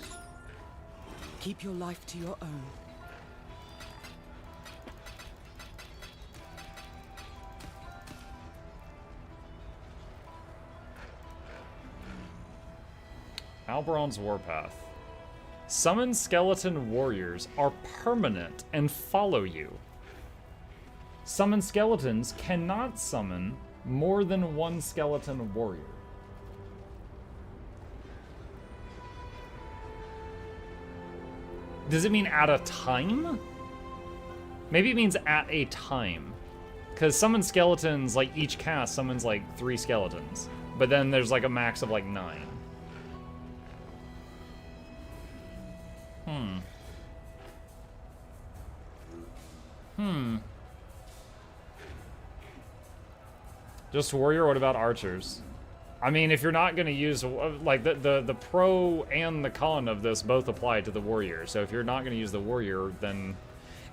Keep your life to your own. Alberon's Warpath. Summon skeleton warriors are permanent and follow you. Summon skeletons cannot summon more than 1 skeleton warrior. Does it mean at a time? Maybe it means at a time. Because summon skeletons, like each cast summons like 3 skeletons. But then there's like a max of like 9. Just warrior, what about archers? I mean, if you're not gonna use, like, the pro and the con of this both apply to the warrior. So if you're not gonna use the warrior, then...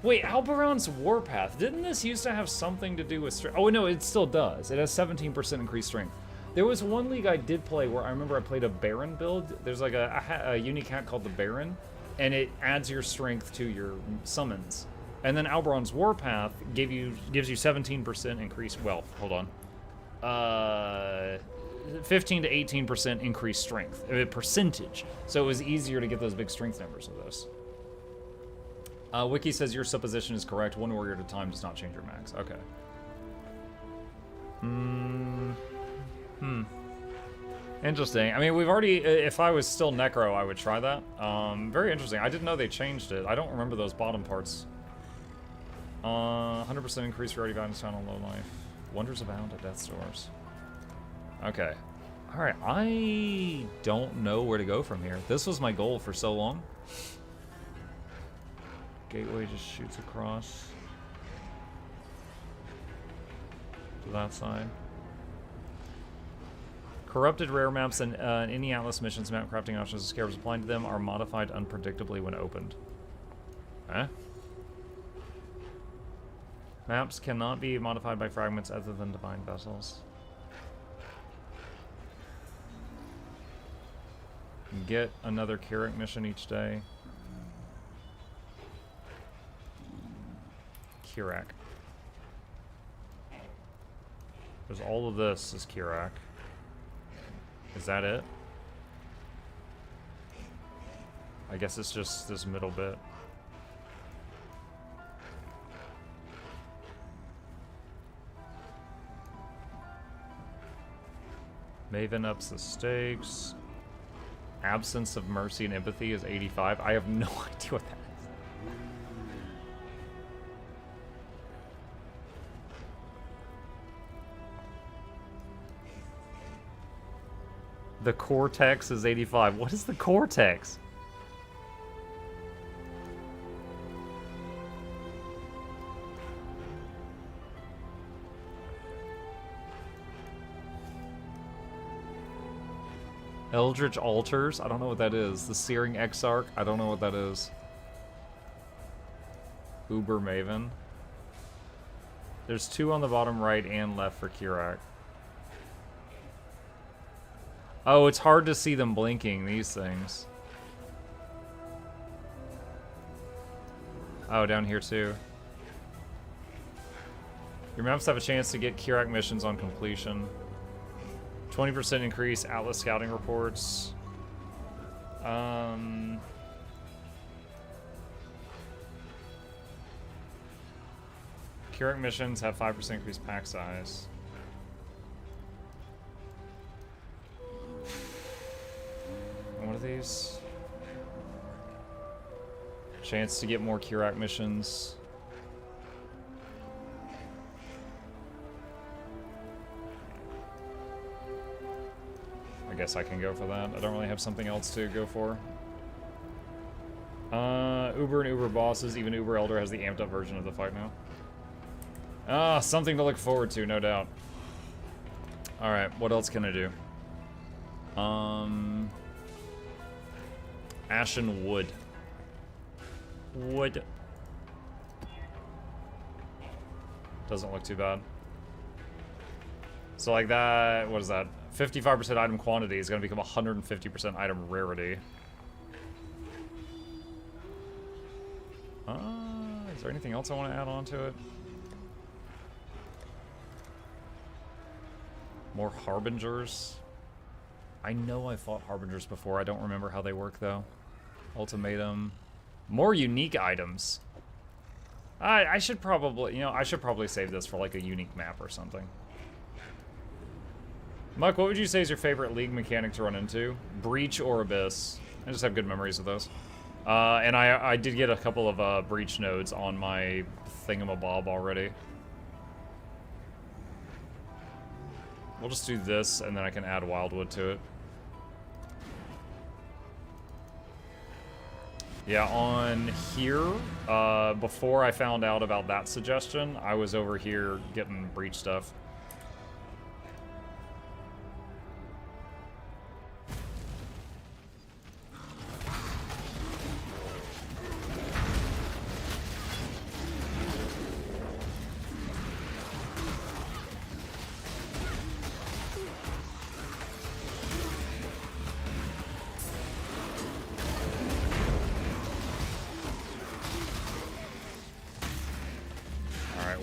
Wait, Alberon's Warpath, didn't this used to have something to do with strength? Oh, no, it still does. It has 17% increased strength. There was one league I did play where I remember I played a Baron build. There's like a unique hat called the Baron, and it adds your strength to your summons. And then Alberon's Warpath gives you 17% increased, well, hold on. 15 to 18% increased strength, percentage. So it was easier to get those big strength numbers with this. Wiki says your supposition is correct. 1 warrior at a time does not change your max. Okay. Interesting. I mean, we've already, if I was still Necro, I would try that. Very interesting. I didn't know they changed it. I don't remember those bottom parts. 100% increased rarity values found on low life. Wonders abound at death stores. Okay. Alright, I don't know where to go from here. This was my goal for so long. Gateway just shoots across to that side. Corrupted rare maps and any Atlas missions map crafting options and scarabs applying to them are modified unpredictably when opened. Huh? Maps cannot be modified by fragments other than divine vessels. Get another Kirak mission each day. Kirak. There's all of this is Kirak. Is that it? I guess it's just this middle bit. Maven ups the stakes. Absence of mercy and empathy is 85. I have no idea what that is. The Cortex is 85. What is the Cortex? Eldritch Altars? I don't know what that is. The Searing Exarch? I don't know what that is. Uber Maven. There's 2 on the bottom right and left for Kirak. Oh, it's hard to see them blinking, these things. Oh, down here too. Your maps have a chance to get Kirak missions on completion. 20% increase Atlas scouting reports. Kirak missions have 5% increased pack size. And what are these? Chance to get more Kirak missions. I guess I can go for that. I don't really have something else to go for. Uber and Uber bosses. Even Uber Elder has the amped up version of the fight now. Ah, something to look forward to, no doubt. Alright, what else can I do? Ashen Wood. Wood. Doesn't look too bad. So like that, what is that? 55% item quantity is going to become 150% item rarity. Is there anything else I want to add on to it? More Harbingers. I know I fought Harbingers before. I don't remember how they work, though. Ultimatum. More unique items. I should probably, you know, I should probably save this for, like, a unique map or something. Mike, what would you say is your favorite League mechanic to run into? Breach or Abyss? I just have good memories of those. And I did get a couple of Breach nodes on my thingamabob already. We'll just do this, and then I can add Wildwood to it. Yeah, on here, before I found out about that suggestion, I was over here getting Breach stuff.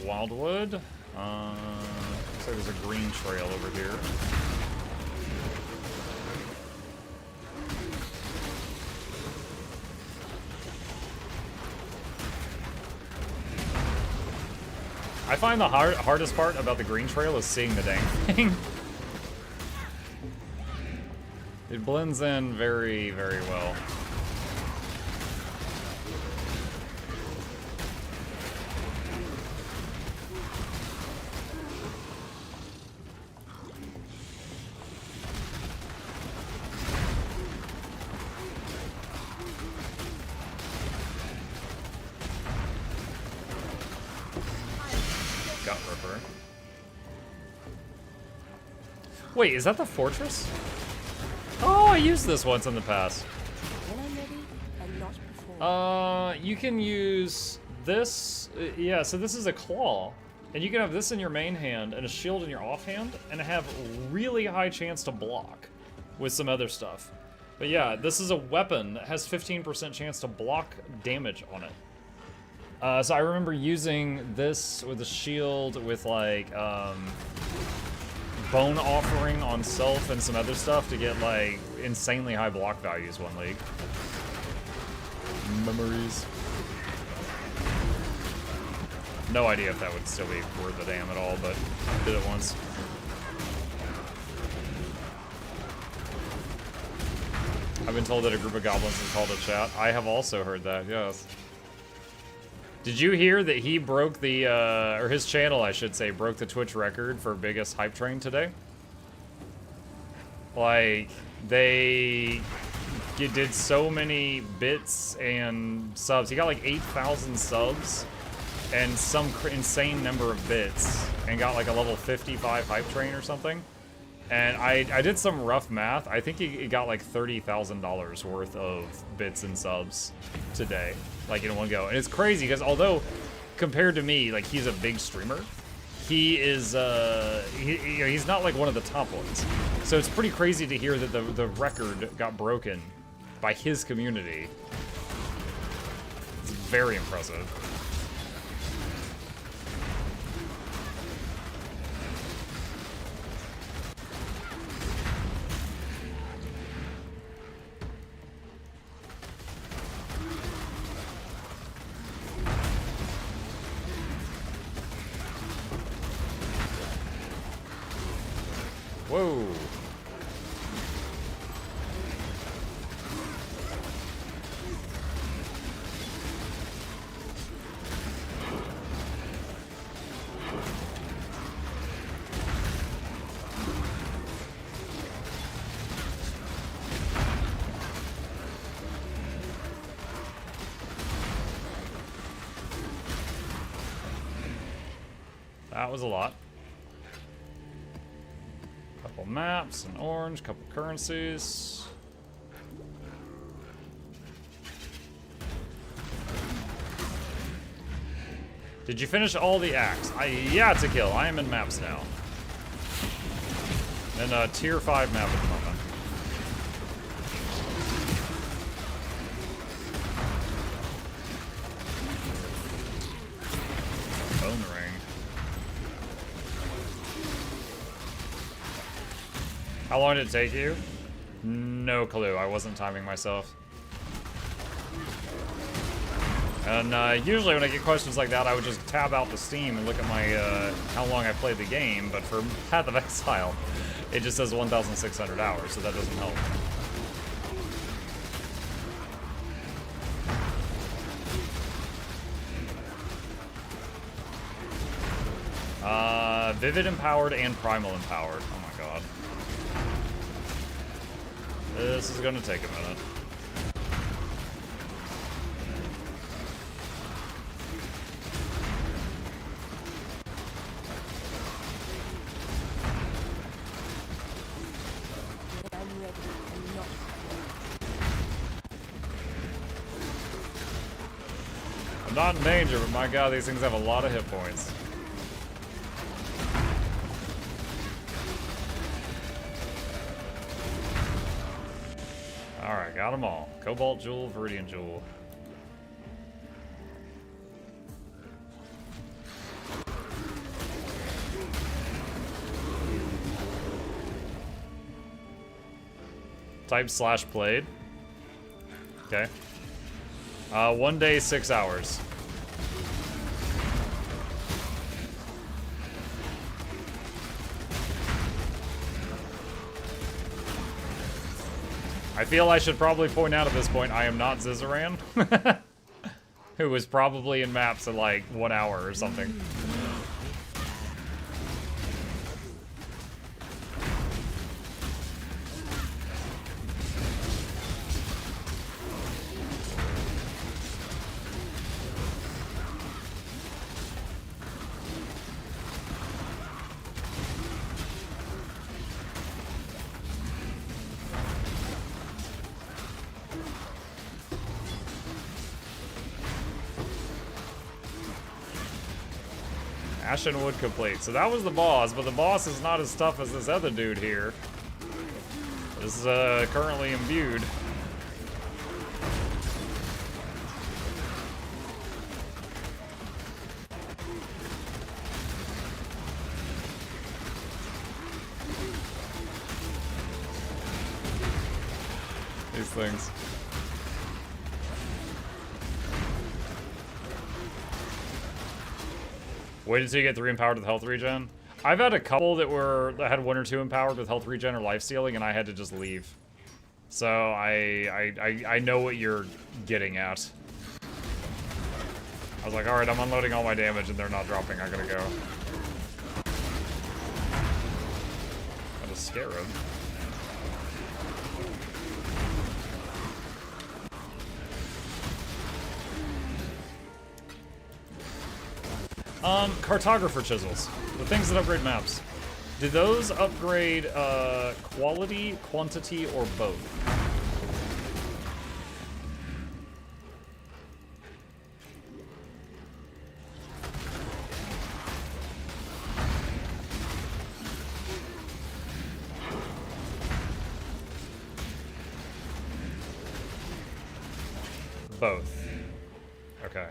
Wildwood. Looks like there's a green trail over here. I find the hardest part about the green trail is seeing the dang thing. It blends in very, very well. Wait, is that the fortress? Oh, I used this once in the past. You can use this. Yeah, so this is a claw. And you can have this in your main hand and a shield in your offhand and have really high chance to block with some other stuff. But yeah, this is a weapon that has 15% chance to block damage on it. So I remember using this with a shield with like, Bone Offering on Self and some other stuff to get like insanely high block values one league. Memories. No idea if that would still be worth the damn at all, but did it once. I've been told that a group of goblins is called a chat. I have also heard that, yes. Did you hear that he broke the, or his channel, I should say, broke the Twitch record for biggest hype train today? Like, they did so many bits and subs. He got like 8,000 subs and some insane number of bits and got like a level 55 hype train or something. And I did some rough math. I think he got like $30,000 worth of bits and subs today, like in one go. And it's crazy because although compared to me, like he's a big streamer, he is he's not like one of the top ones. So it's pretty crazy to hear that the record got broken by his community. It's very impressive. Whoa. That was a lot. Couple maps, an orange, couple currencies. Did you finish all the acts? Yeah, to kill. I am in maps now. In a tier 5 map at the moment. Bone ring. How long did it take you? No clue. I wasn't timing myself. And usually when I get questions like that, I would just tab out the Steam and look at my how long I played the game. But for Path of Exile, it just says 1,600 hours, so that doesn't help. Vivid Empowered and Primal Empowered. Oh my god. This is gonna take a minute. I'm not in danger, but my god, these things have a lot of hit points. Alright, got them all. Cobalt Jewel, Viridian Jewel. Type / played. Okay. 1 day, 6 hours. I feel I should probably point out at this point I am not Zizaran, who was probably in maps in like 1 hour or something. Ashenwood complete. So that was the boss, but the boss is not as tough as this other dude here. This is currently imbued. These things. Wait until you get 3 empowered with health regen. I've had a couple that had 1 or 2 empowered with health regen or life stealing, and I had to just leave. So I know what you're getting at. I was like, all right, I'm unloading all my damage, and they're not dropping. I gotta go. Got a scarab. Cartographer chisels. The things that upgrade maps. Do those upgrade quality, quantity, or both? Both. Okay.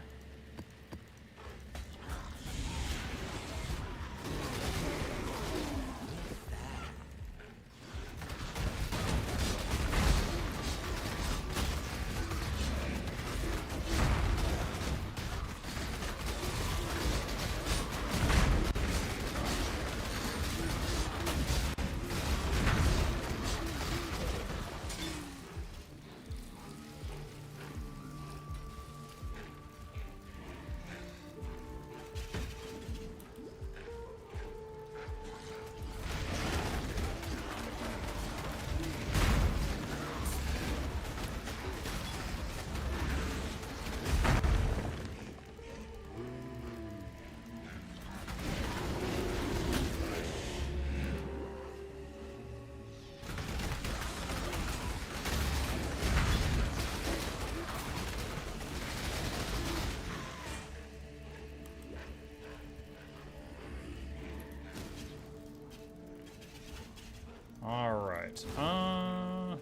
Alright, I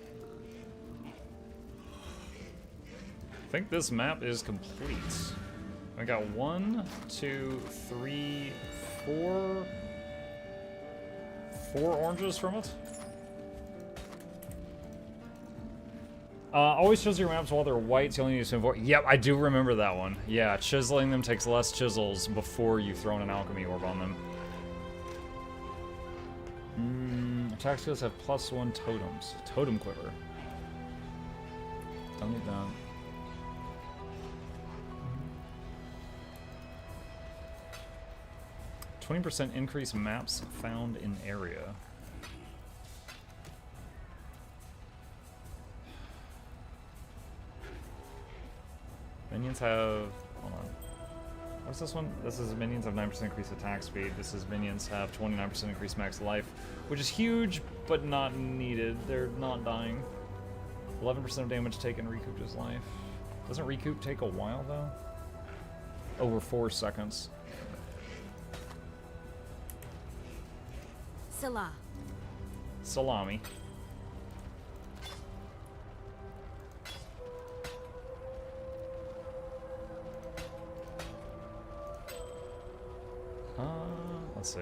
think this map is complete. I got 1, 2, 3, 4 oranges from it. Always chisel your maps while they're white, so you only need to avoid. Yep, I do remember that one. Yeah, chiseling them takes less chisels before you throw in an alchemy orb on them. Attack skills have +1 totems. Totem quiver. Don't need that. 20% increase maps found in area. Minions have... hold on. What's this one? This is minions have 9% increased attack speed. This is minions have 29% increased max life, which is huge, but not needed. They're not dying. 11% of damage taken recouped his life. Doesn't recoup take a while, though? Over 4 seconds. Salah. Salami. Let's see.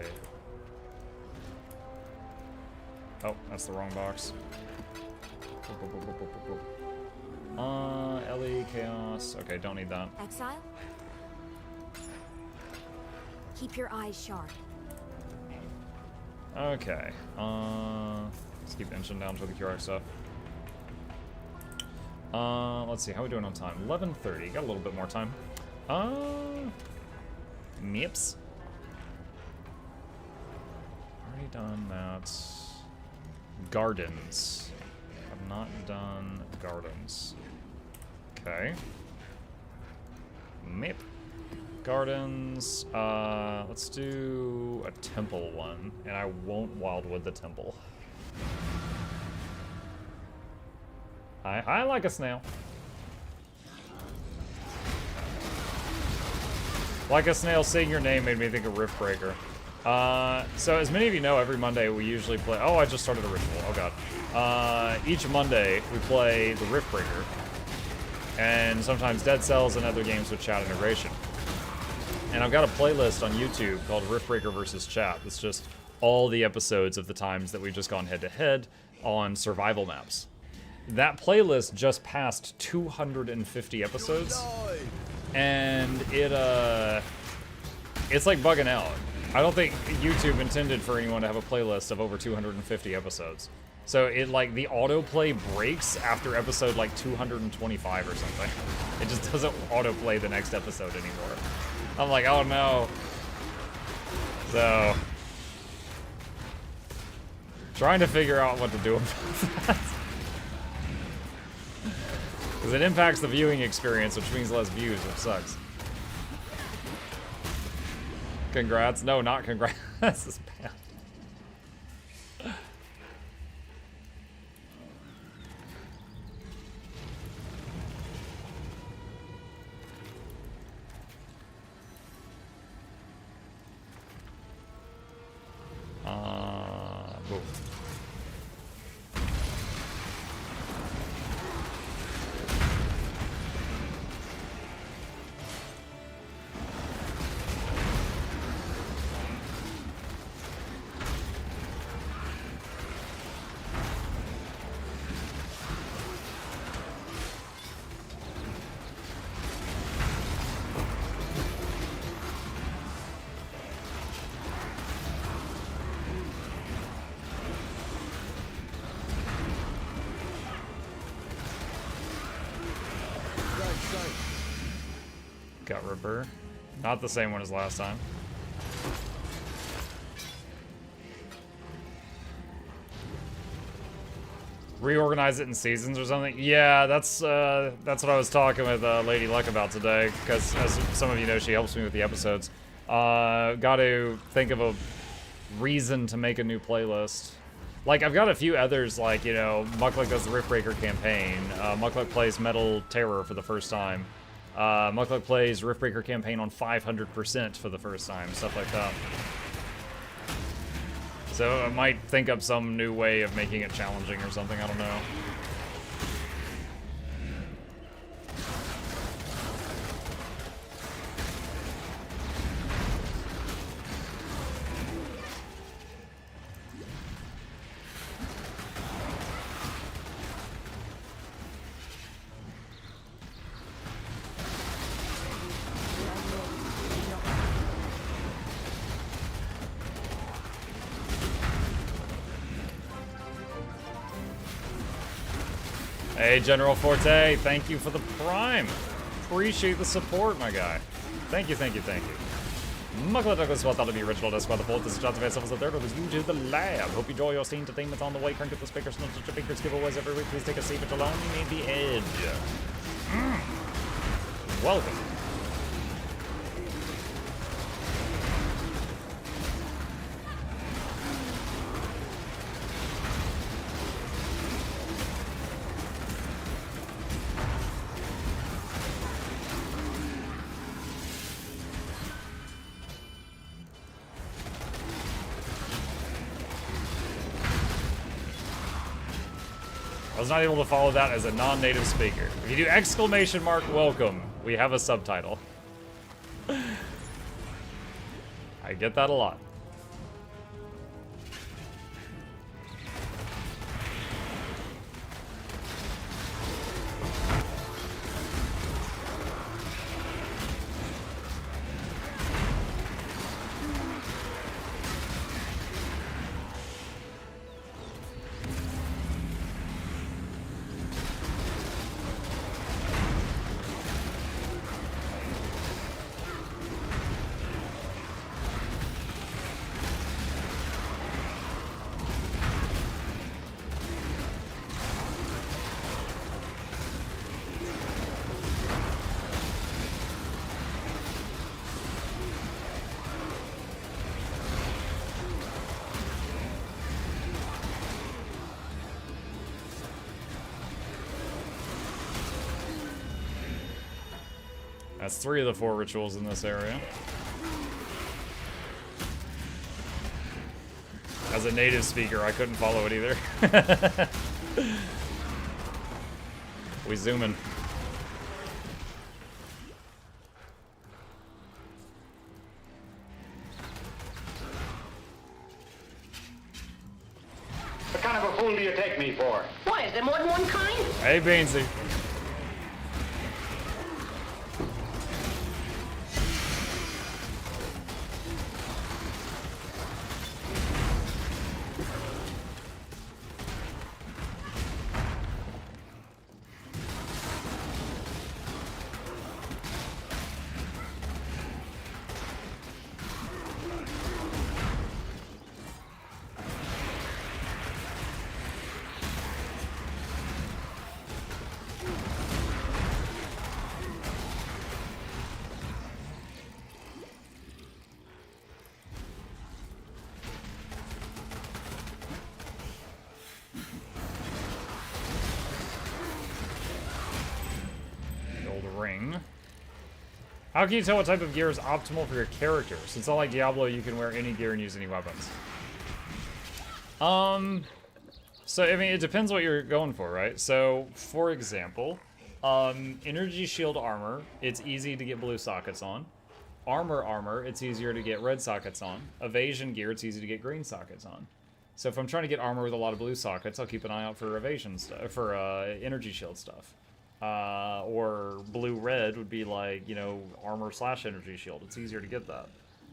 Oh, that's the wrong box. LE, Chaos. Okay, don't need that. Exile? Keep your eyes sharp. Okay. Let's keep inching down to the QRX stuff. Let's see, how are we doing on time? 11:30. Got a little bit more time. Meeps. Already done that. Gardens. I've not done gardens. Okay. Meep. Gardens. Let's do a temple one, and I won't wildwood the temple. I like a snail. Like a snail, saying your name made me think of Riftbreaker. So as many of you know, every Monday we usually play... Oh, I just started a ritual. Oh, God. Each Monday we play the Riftbreaker. And sometimes Dead Cells and other games with chat integration. And I've got a playlist on YouTube called Riftbreaker vs. Chat. It's just all the episodes of the times that we've just gone head-to-head on survival maps. That playlist just passed 250 episodes. And it's like bugging out. I don't think YouTube intended for anyone to have a playlist of over 250 episodes. So it, like, the autoplay breaks after episode, like, 225 or something. It just doesn't autoplay the next episode anymore. I'm like, oh no. So, trying to figure out what to do about that. Because it impacts the viewing experience, which means less views, which sucks. Congrats. No, not congrats. This is bad. Boom. Gut Ripper. Not the same one as last time. Reorganize it in seasons or something? Yeah, that's what I was talking with Lady Luck about today, because as some of you know, she helps me with the episodes. Got to think of a reason to make a new playlist. Like, I've got a few others, like, you know, Muckluck does the Riftbreaker campaign. Muckluck plays Metal Terror for the first time. Muckluck plays Riftbreaker campaign on 500% for the first time, stuff like that. So I might think up some new way of making it challenging or something, I don't know. Hey, General Forte, thank you for the Prime. Appreciate the support, my guy. Thank you, thank you, thank you. Muckluck Douglas was out of the original Death Squad. The fourth is Johnson Vance, the third was you to the lab. Hope you enjoy your scene entertainment on the way. Crank up the speakers, not such a speakers giveaways every week. Please take a seat, but alone you need the edge. Welcome. I was not able to follow that as a non-native speaker. If you do exclamation mark welcome, we have a subtitle. I get that a lot. That's 3 of the 4 rituals in this area. As a native speaker, I couldn't follow it either. We zoom in. What kind of a fool do you take me for? Why, is there more than one kind? Hey, Beansy. How can you tell what type of gear is optimal for your character? Since it's not like Diablo, you can wear any gear and use any weapons. So, I mean, it depends what you're going for, right? So, for example, energy shield armor, it's easy to get blue sockets on. Armor, it's easier to get red sockets on. Evasion gear, it's easy to get green sockets on. So if I'm trying to get armor with a lot of blue sockets, I'll keep an eye out for evasion stuff, for energy shield stuff. Or blue-red would be like, you know, armor/energy shield. It's easier to get that.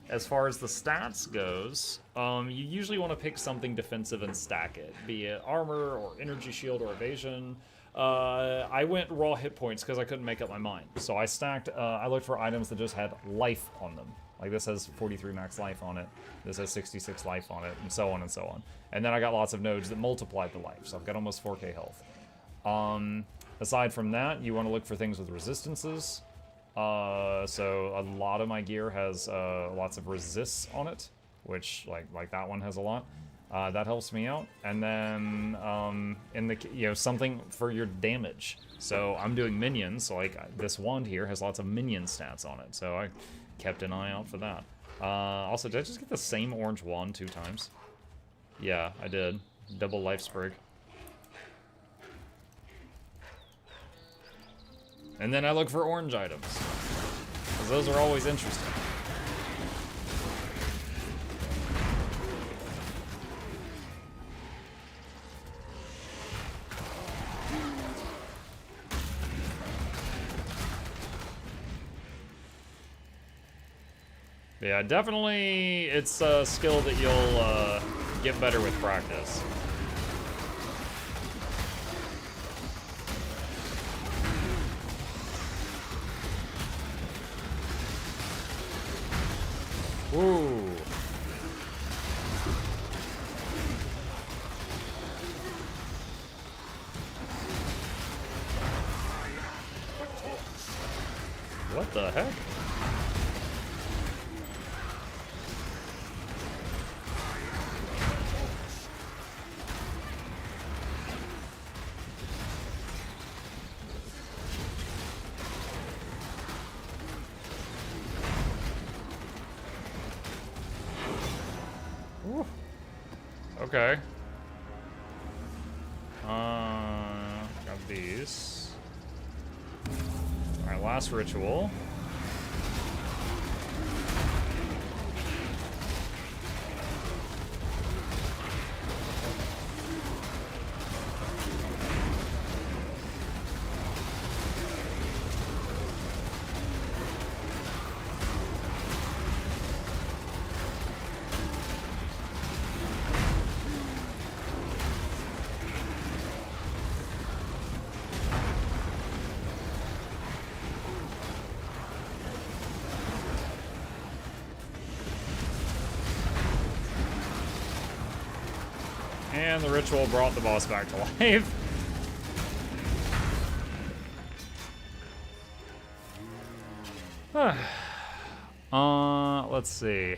As far as the stats goes, you usually want to pick something defensive and stack it, be it armor or energy shield or evasion. I went raw hit points because I couldn't make up my mind. So I stacked, I looked for items that just had life on them. Like this has 43 max life on it, this has 66 life on it, and so on and so on. And then I got lots of nodes that multiplied the life, so I've got almost 4k health. Aside from that, you want to look for things with resistances. So a lot of my gear has lots of resists on it, which like that one has a lot. That helps me out. And then in the, you know, something for your damage. So I'm doing minions, so like this wand here has lots of minion stats on it, so I kept an eye out for that. Also, did I just get the same orange wand 2 times? Yeah, I did. Double life sprig. And then I look for orange items, because those are always interesting. Yeah, definitely it's a skill that you'll get better with practice. Ooh. What the heck? Okay. Got these. Alright, last ritual. And the ritual brought the boss back to life. Let's see.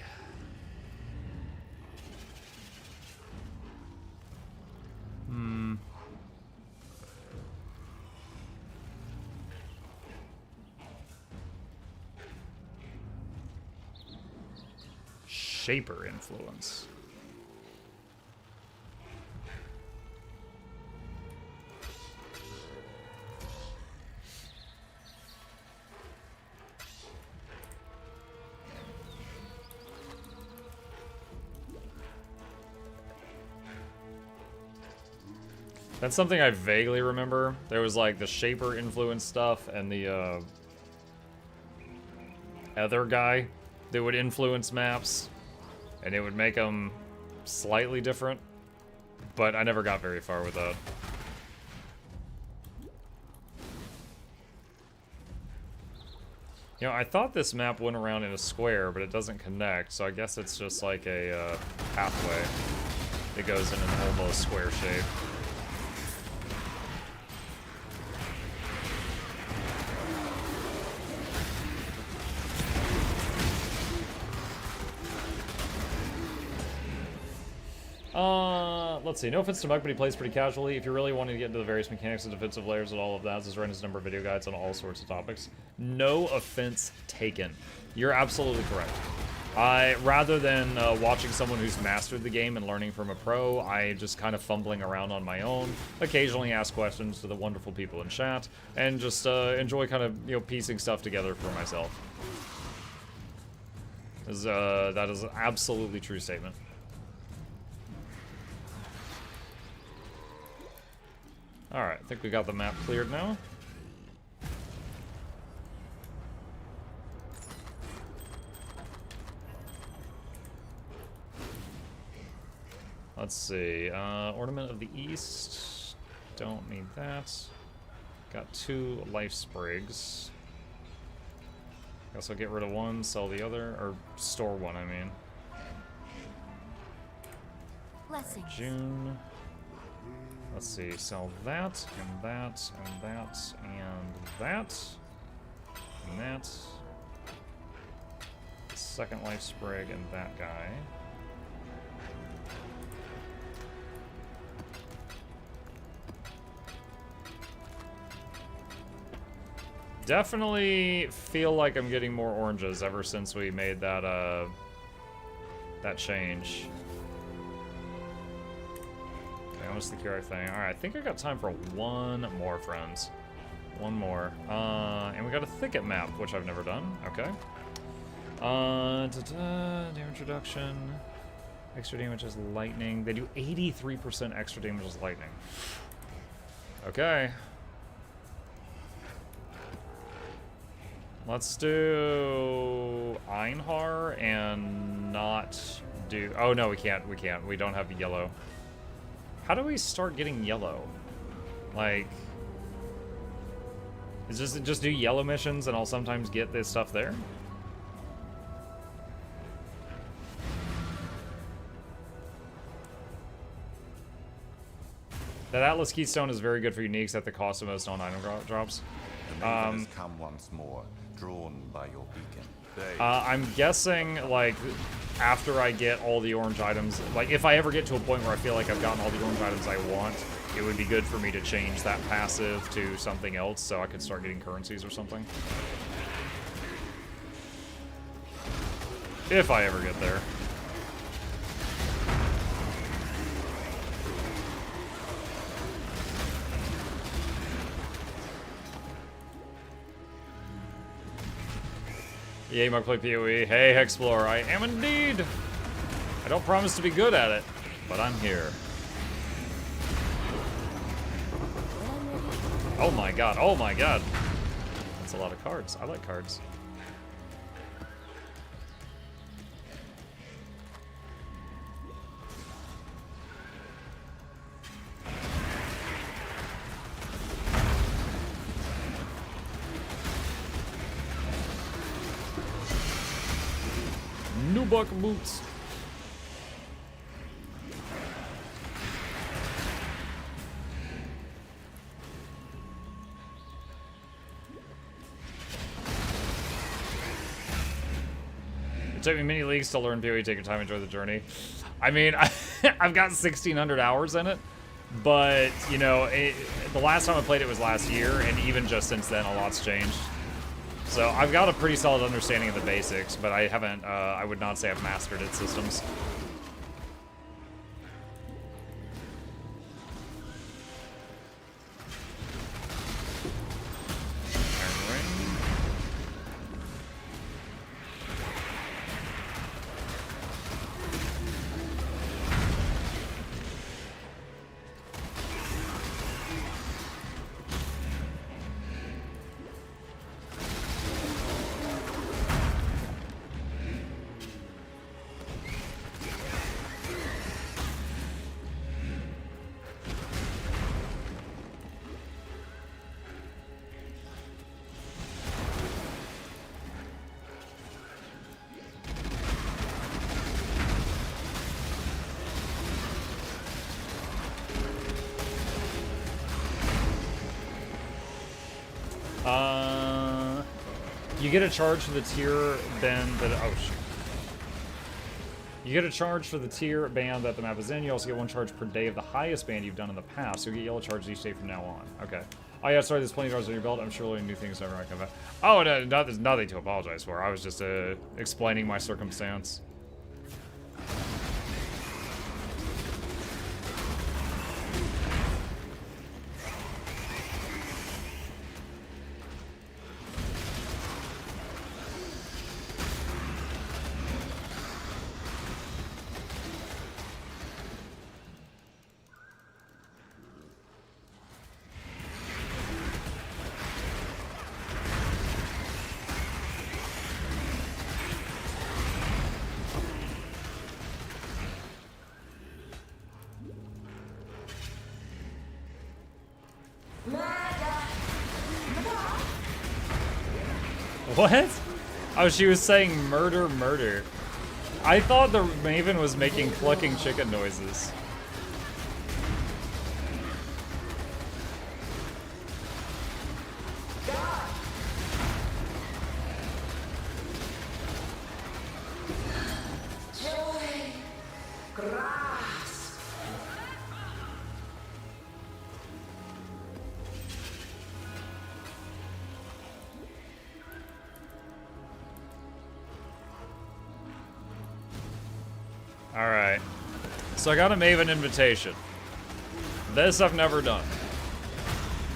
Shaper influence. That's something I vaguely remember. There was like the Shaper influence stuff and the other guy that would influence maps, and it would make them slightly different, but I never got very far with that. You know, I thought this map went around in a square, but it doesn't connect, so I guess it's just like a pathway that goes in an almost square shape. Let's see. No offense to Mike, but he plays pretty casually. If you're really wanting to get into the various mechanics and defensive layers and all of that, has run his number of video guides on all sorts of topics. No offense taken. You're absolutely correct. Rather than watching someone who's mastered the game and learning from a pro, I just kind of fumbling around on my own, occasionally ask questions to the wonderful people in chat, and just enjoy kind of, you know, piecing stuff together for myself. That is an absolutely true statement. Alright, I think we got the map cleared now. Let's see, Ornament of the East, don't need that. Got 2 life sprigs. Guess I'll get rid of one, sell the other, or store one, I mean. Blessings. June. Let's see, sell that, and that, and that, and that, and that. Second life sprig, and that guy. Definitely feel like I'm getting more oranges ever since we made that, that change. Okay, almost the cure thing. Alright, I think I got time for one more, friends. One more. And we got a thicket map, which I've never done. Okay. Damage reduction. Extra damage is lightning. They do 83% extra damage as lightning. Okay. Let's do Einhar and not do... Oh, no, we can't. We can't. We don't have yellow. How do we start getting yellow? Like... Is just do yellow missions and I'll sometimes get this stuff there? That Atlas Keystone is very good for uniques at the cost of most non-item drops. The maven has come once more, drawn by your beacon. I'm guessing, like, after I get all the orange items, like, if I ever get to a point where I feel like I've gotten all the orange items I want, it would be good for me to change that passive to something else so I could start getting currencies or something. If I ever get there. Yay, Mark play PoE. Hey, Explorer, I am indeed. I don't promise to be good at it, but I'm here. Oh my god, oh my god. That's a lot of cards. I like cards. Nubuck boots. It took me many leagues to learn PoE. Take your time, enjoy the journey. I mean, I've got 1,600 hours in it, but, you know, the last time I played it was last year, and even just since then, a lot's changed. So I've got a pretty solid understanding of the basics, but I haven't, I would not say I've mastered its systems. You get a charge for the tier, then the... Oh, shoot. You get a charge for the tier band that the map is in. You also get 1 charge per day of the highest band you've done in the past. So you get yellow charges each day from now on. Okay. Oh yeah, sorry, there's plenty of doors on your belt. I'm sure learning new things never come back. Oh, no, there's nothing to apologize for. I was just explaining my circumstance. What? Oh, she was saying murder, murder. I thought the Maven was making clucking chicken noises. Alright. So I got a Maven invitation. This I've never done.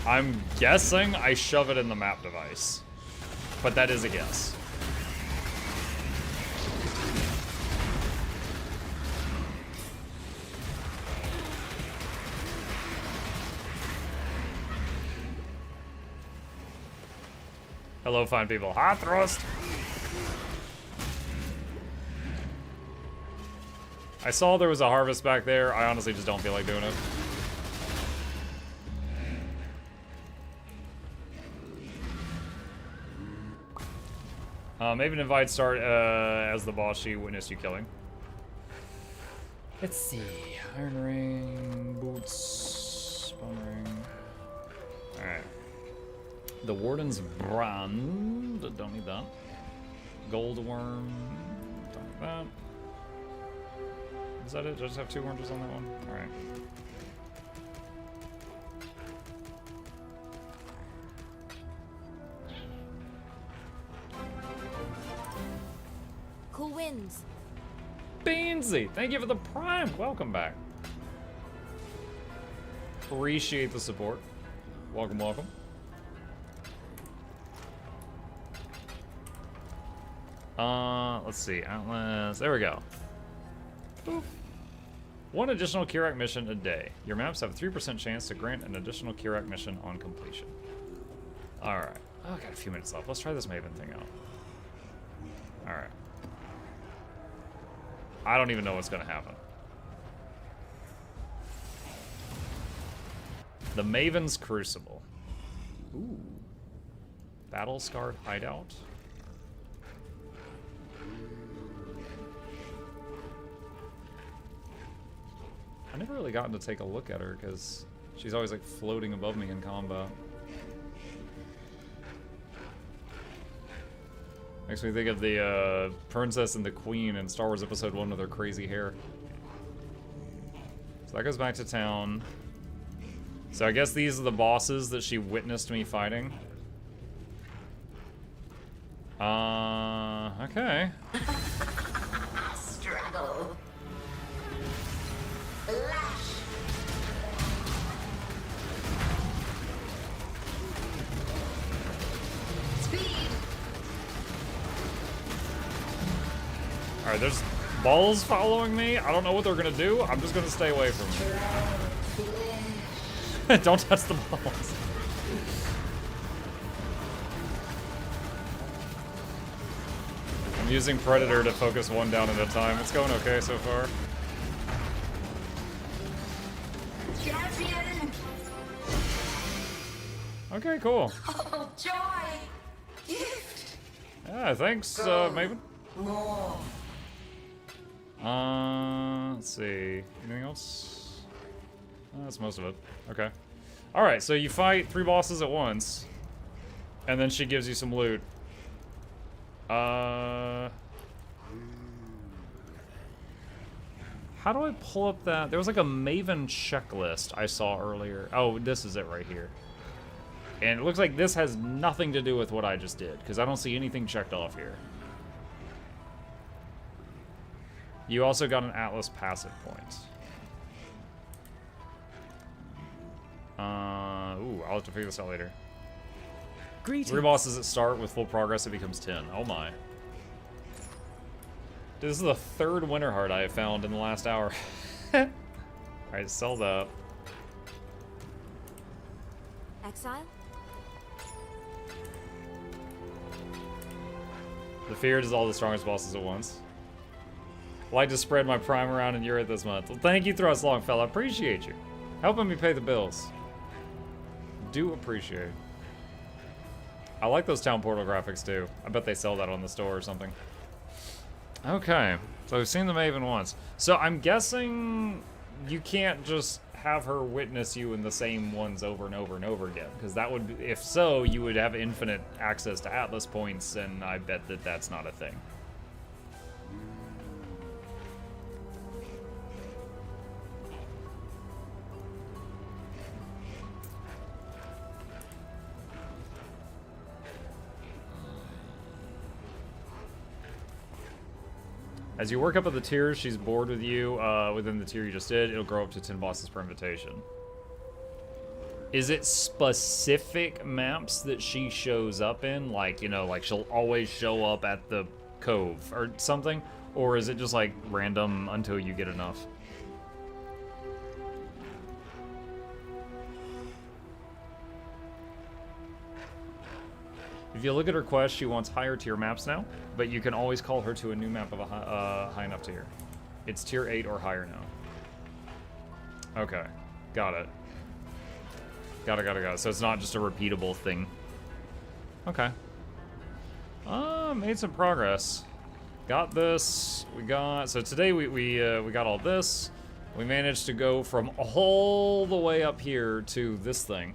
I'm guessing I shove it in the map device. But that is a guess. Hello, fine people. Hot thrust! I saw there was a harvest back there. I honestly just don't feel like doing it. Maven invite start as the boss she witnessed you killing. Let's see. Iron ring, boots, bone ring. Alright. The Warden's brand. Don't need that. Gold worm. Don't need that. Is that it? Did I just have 2 oranges on that one? Alright. Cool winds. Beansy, thank you for the prime. Welcome back. Appreciate the support. Welcome, welcome. Let's see. Outlast. There we go. Boop. 1 additional Kirak mission a day. Your maps have a 3% chance to grant an additional Kirak mission on completion. Alright. Oh, I got a few minutes left. Let's try this Maven thing out. Alright. I don't even know what's gonna happen. The Maven's Crucible. Ooh. Battle Scarred Hideout. I never really gotten to take a look at her because she's always like floating above me in combat. Makes me think of the Princess and the Queen in Star Wars Episode 1 with her crazy hair. So that goes back to town. So I guess these are the bosses that she witnessed me fighting. Okay. Struggle. Lash. Speed. Alright, there's balls following me. I don't know what they're gonna do. I'm just gonna stay away from them. Don't touch the balls. I'm using Predator to focus 1 down at a time. It's going okay so far. Okay, cool. Oh, joy! Gift! Yeah, thanks, Maven. More. Let's see. Anything else? That's most of it. Okay. Alright, so you fight 3 bosses at once. And then she gives you some loot. How do I pull up that? There was like a Maven checklist I saw earlier. Oh, this is it right here. And it looks like this has nothing to do with what I just did, because I don't see anything checked off here. You also got an Atlas passive point. Ooh, I'll have to figure this out later. Greetings. 3 bosses that start with full progress, it becomes 10. Oh my. Dude, this is the 3rd Winter Heart I have found in the last hour. Alright, sell that. Exile? The Feared is all the strongest bosses at once. Like to spread my prime around in Europe this month. Well, thank you, Thrust Longfellow. I appreciate you. Helping me pay the bills. Do appreciate. I like those town portal graphics too. I bet they sell that on the store or something. Okay, so we've seen the Maven once. So I'm guessing you can't just have her witness you in the same ones over and over and over again, because that would, if so, you would have infinite access to Atlas points, and I bet that that's not a thing. As you work up at the tiers, she's bored with you. Within the tier you just did, it'll grow up to 10 bosses per invitation. Is it specific maps that she shows up in? Like, you know, like she'll always show up at the cove or something? Or is it just like random until you get enough? If you look at her quest, she wants higher tier maps now, but you can always call her to a new map of a high enough tier. It's tier 8 or higher now. Okay, got it. Got it. So it's not just a repeatable thing. Okay. Made some progress. Got this. We got, so today we got all this. We managed to go from all the way up here to this thing.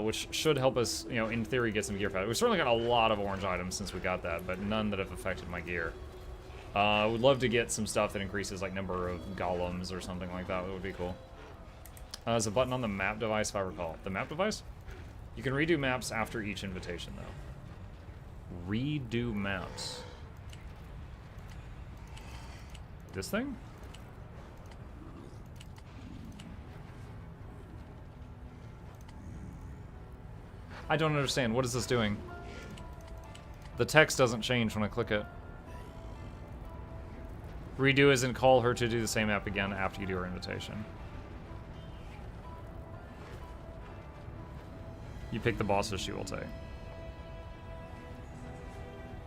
Which should help us, you know, in theory, get some gear pad. We've certainly got a lot of orange items since we got that, but none that have affected my gear. I would love to get some stuff that increases, like, number of golems or something like that. That would be cool. There's a button on the map device, if I recall. The map device? You can redo maps after each invitation, though. Redo maps. This thing? I don't understand. What is this doing? The text doesn't change when I click it. Redo isn't call her to do the same app again after you do her invitation. You pick the bosses she will take.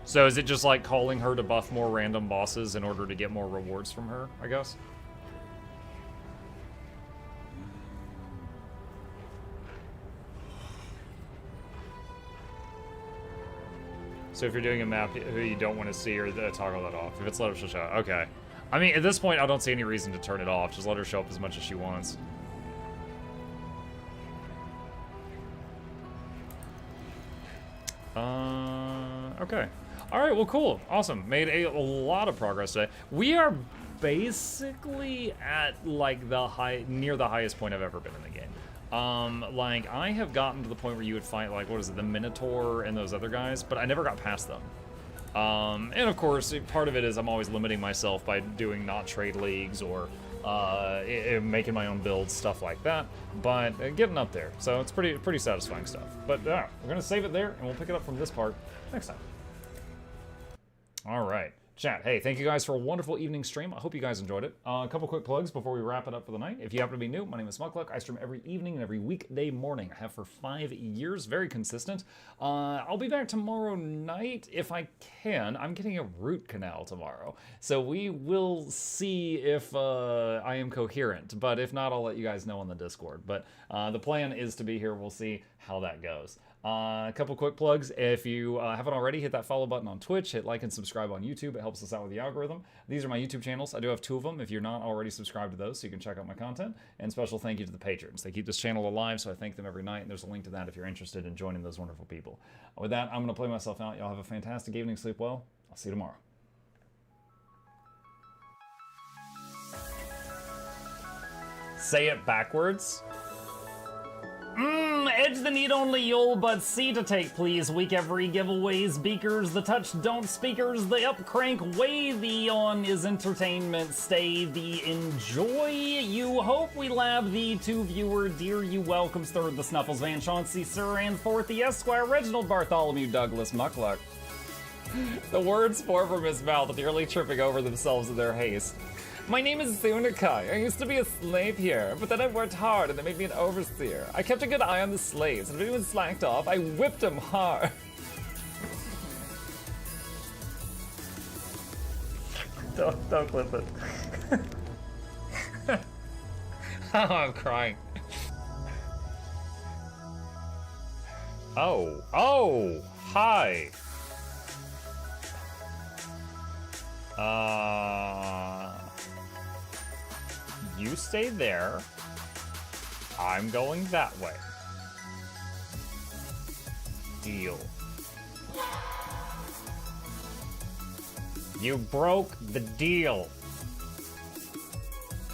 So is it just like calling her to buff more random bosses in order to get more rewards from her, I guess? So if you're doing a map who you don't want to see her, toggle that off. If it's let her, she'll show up. Okay. I mean, at this point, I don't see any reason to turn it off. Just let her show up as much as she wants. Okay. All right, well, cool. Awesome. Made a lot of progress today. We are basically at, like, near the highest point I've ever been in the game. Like, I have gotten to the point where you would fight, like, what is it, the Minotaur and those other guys, but I never got past them. And of course, part of it is I'm always limiting myself by doing not trade leagues or making my own builds, stuff like that, but getting up there. So it's pretty satisfying stuff. But we're gonna save it there, and we'll pick it up from this part next time. All right. Chat, hey, thank you guys for a wonderful evening stream. I hope you guys enjoyed it. A couple quick plugs before we wrap it up for the night. If you happen to be new, my name is Smuckluck. I stream every evening and every weekday morning. I have for 5 years, very consistent. I'll be back tomorrow night if I can. I'm getting a root canal tomorrow, so we will see if I am coherent. But if not, I'll let you guys know on the Discord. But the plan is to be here. We'll see how that goes. A couple quick plugs. If you haven't already, hit that follow button on Twitch, hit like and subscribe on YouTube. It helps us out with the algorithm. These are my YouTube channels. I do have 2 of them if you're not already subscribed to those, so you can check out my content. And special thank you to the patrons. They keep this channel alive, so I thank them every night, and there's a link to that if you're interested in joining those wonderful people. With that, I'm going to play myself out. Y'all have a fantastic evening. Sleep well. I'll see you tomorrow. Say it backwards. Edge the need only you'll but see to take, please. Week every giveaways, beakers, the touch don't speakers, the up crank way, the on is entertainment, stay the enjoy. You hope we lab the two viewer, dear you welcomes third the Snuffles, Van Chauncey, Sir, and fourth the Esquire, Reginald Bartholomew, Douglas Muckluck. The words pour from his mouth, nearly tripping over themselves in their haste. My name is Zunikai. I used to be a slave here, but then I worked hard and they made me an overseer. I kept a good eye on the slaves, and if anyone slacked off, I whipped them hard. Don't clip it. Oh, I'm crying. Oh, hi. You stay there. I'm going that way. Deal. You broke the deal.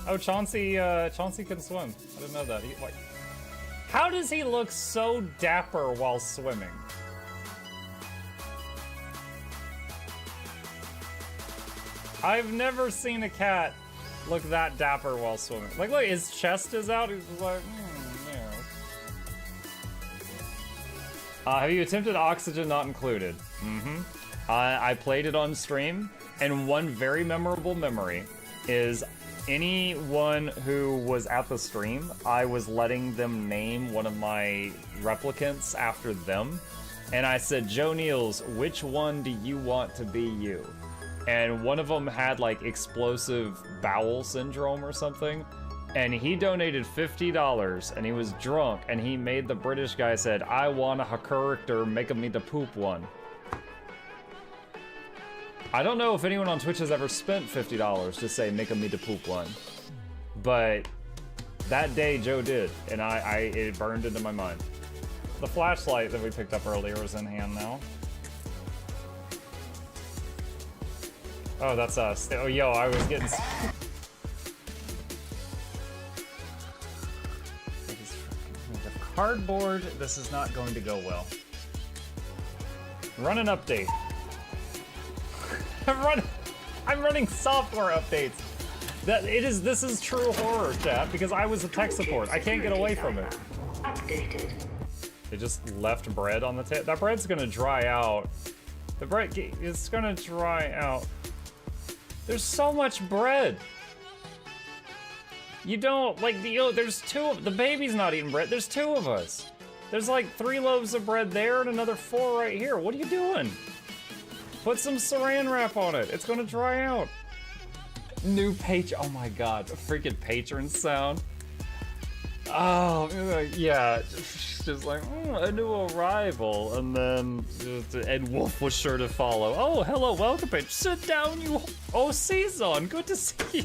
Oh, Chauncey can swim. I didn't know that. How does he look so dapper while swimming? I've never seen a cat look that dapper while swimming. Like, look, his chest is out. He's just like, yeah. Have you attempted Oxygen Not Included? I played it on stream, and one very memorable memory is anyone who was at the stream, I was letting them name one of my replicants after them, and I said, Joe Niels, which one do you want to be you? And one of them had like explosive bowel syndrome or something, and he donated $50 and he was drunk and he made the British guy said, I want a character making me the poop one. I don't know if anyone on Twitch has ever spent $50 to say making me the poop one, but that day Joe did, and it burned into my mind. The flashlight that we picked up earlier is in hand now. Oh, that's us. Oh, yo, I was getting... Cardboard, this is not going to go well. Run an update. I'm running software updates. This is true horror, chat, because I was a tech support. I can't get away from it. Updated. They just left bread on the table. That bread's gonna dry out. The bread is gonna dry out. There's so much bread. You don't, like, there's the baby's not eating bread. There's 2 of us. There's like 3 loaves of bread there and another 4 right here. What are you doing? Put some saran wrap on it. It's gonna dry out. New oh my god, a freaking patron sound. Oh, yeah, just like, a new arrival, and then Ed Wolf was sure to follow. Oh, hello, welcome, page. Sit down, you. Oh, Season, good to see you.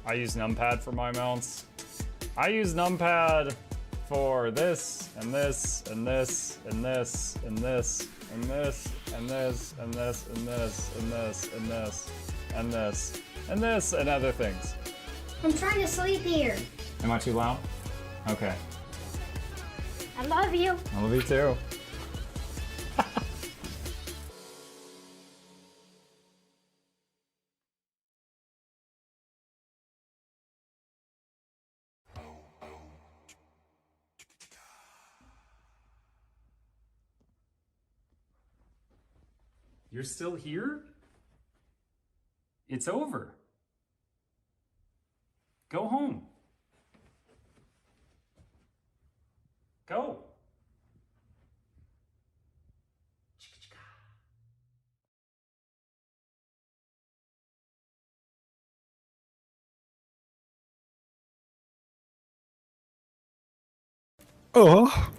I use numpad for my mounts. I use numpad for this, and this, and this, and this, and this, and this, and this, and this, and this, and this, and this, and this, and this, and other things. I'm trying to sleep here. Am I too loud? Okay. I love you. I love you too. You're still here? It's over. Go home. Go. Oh.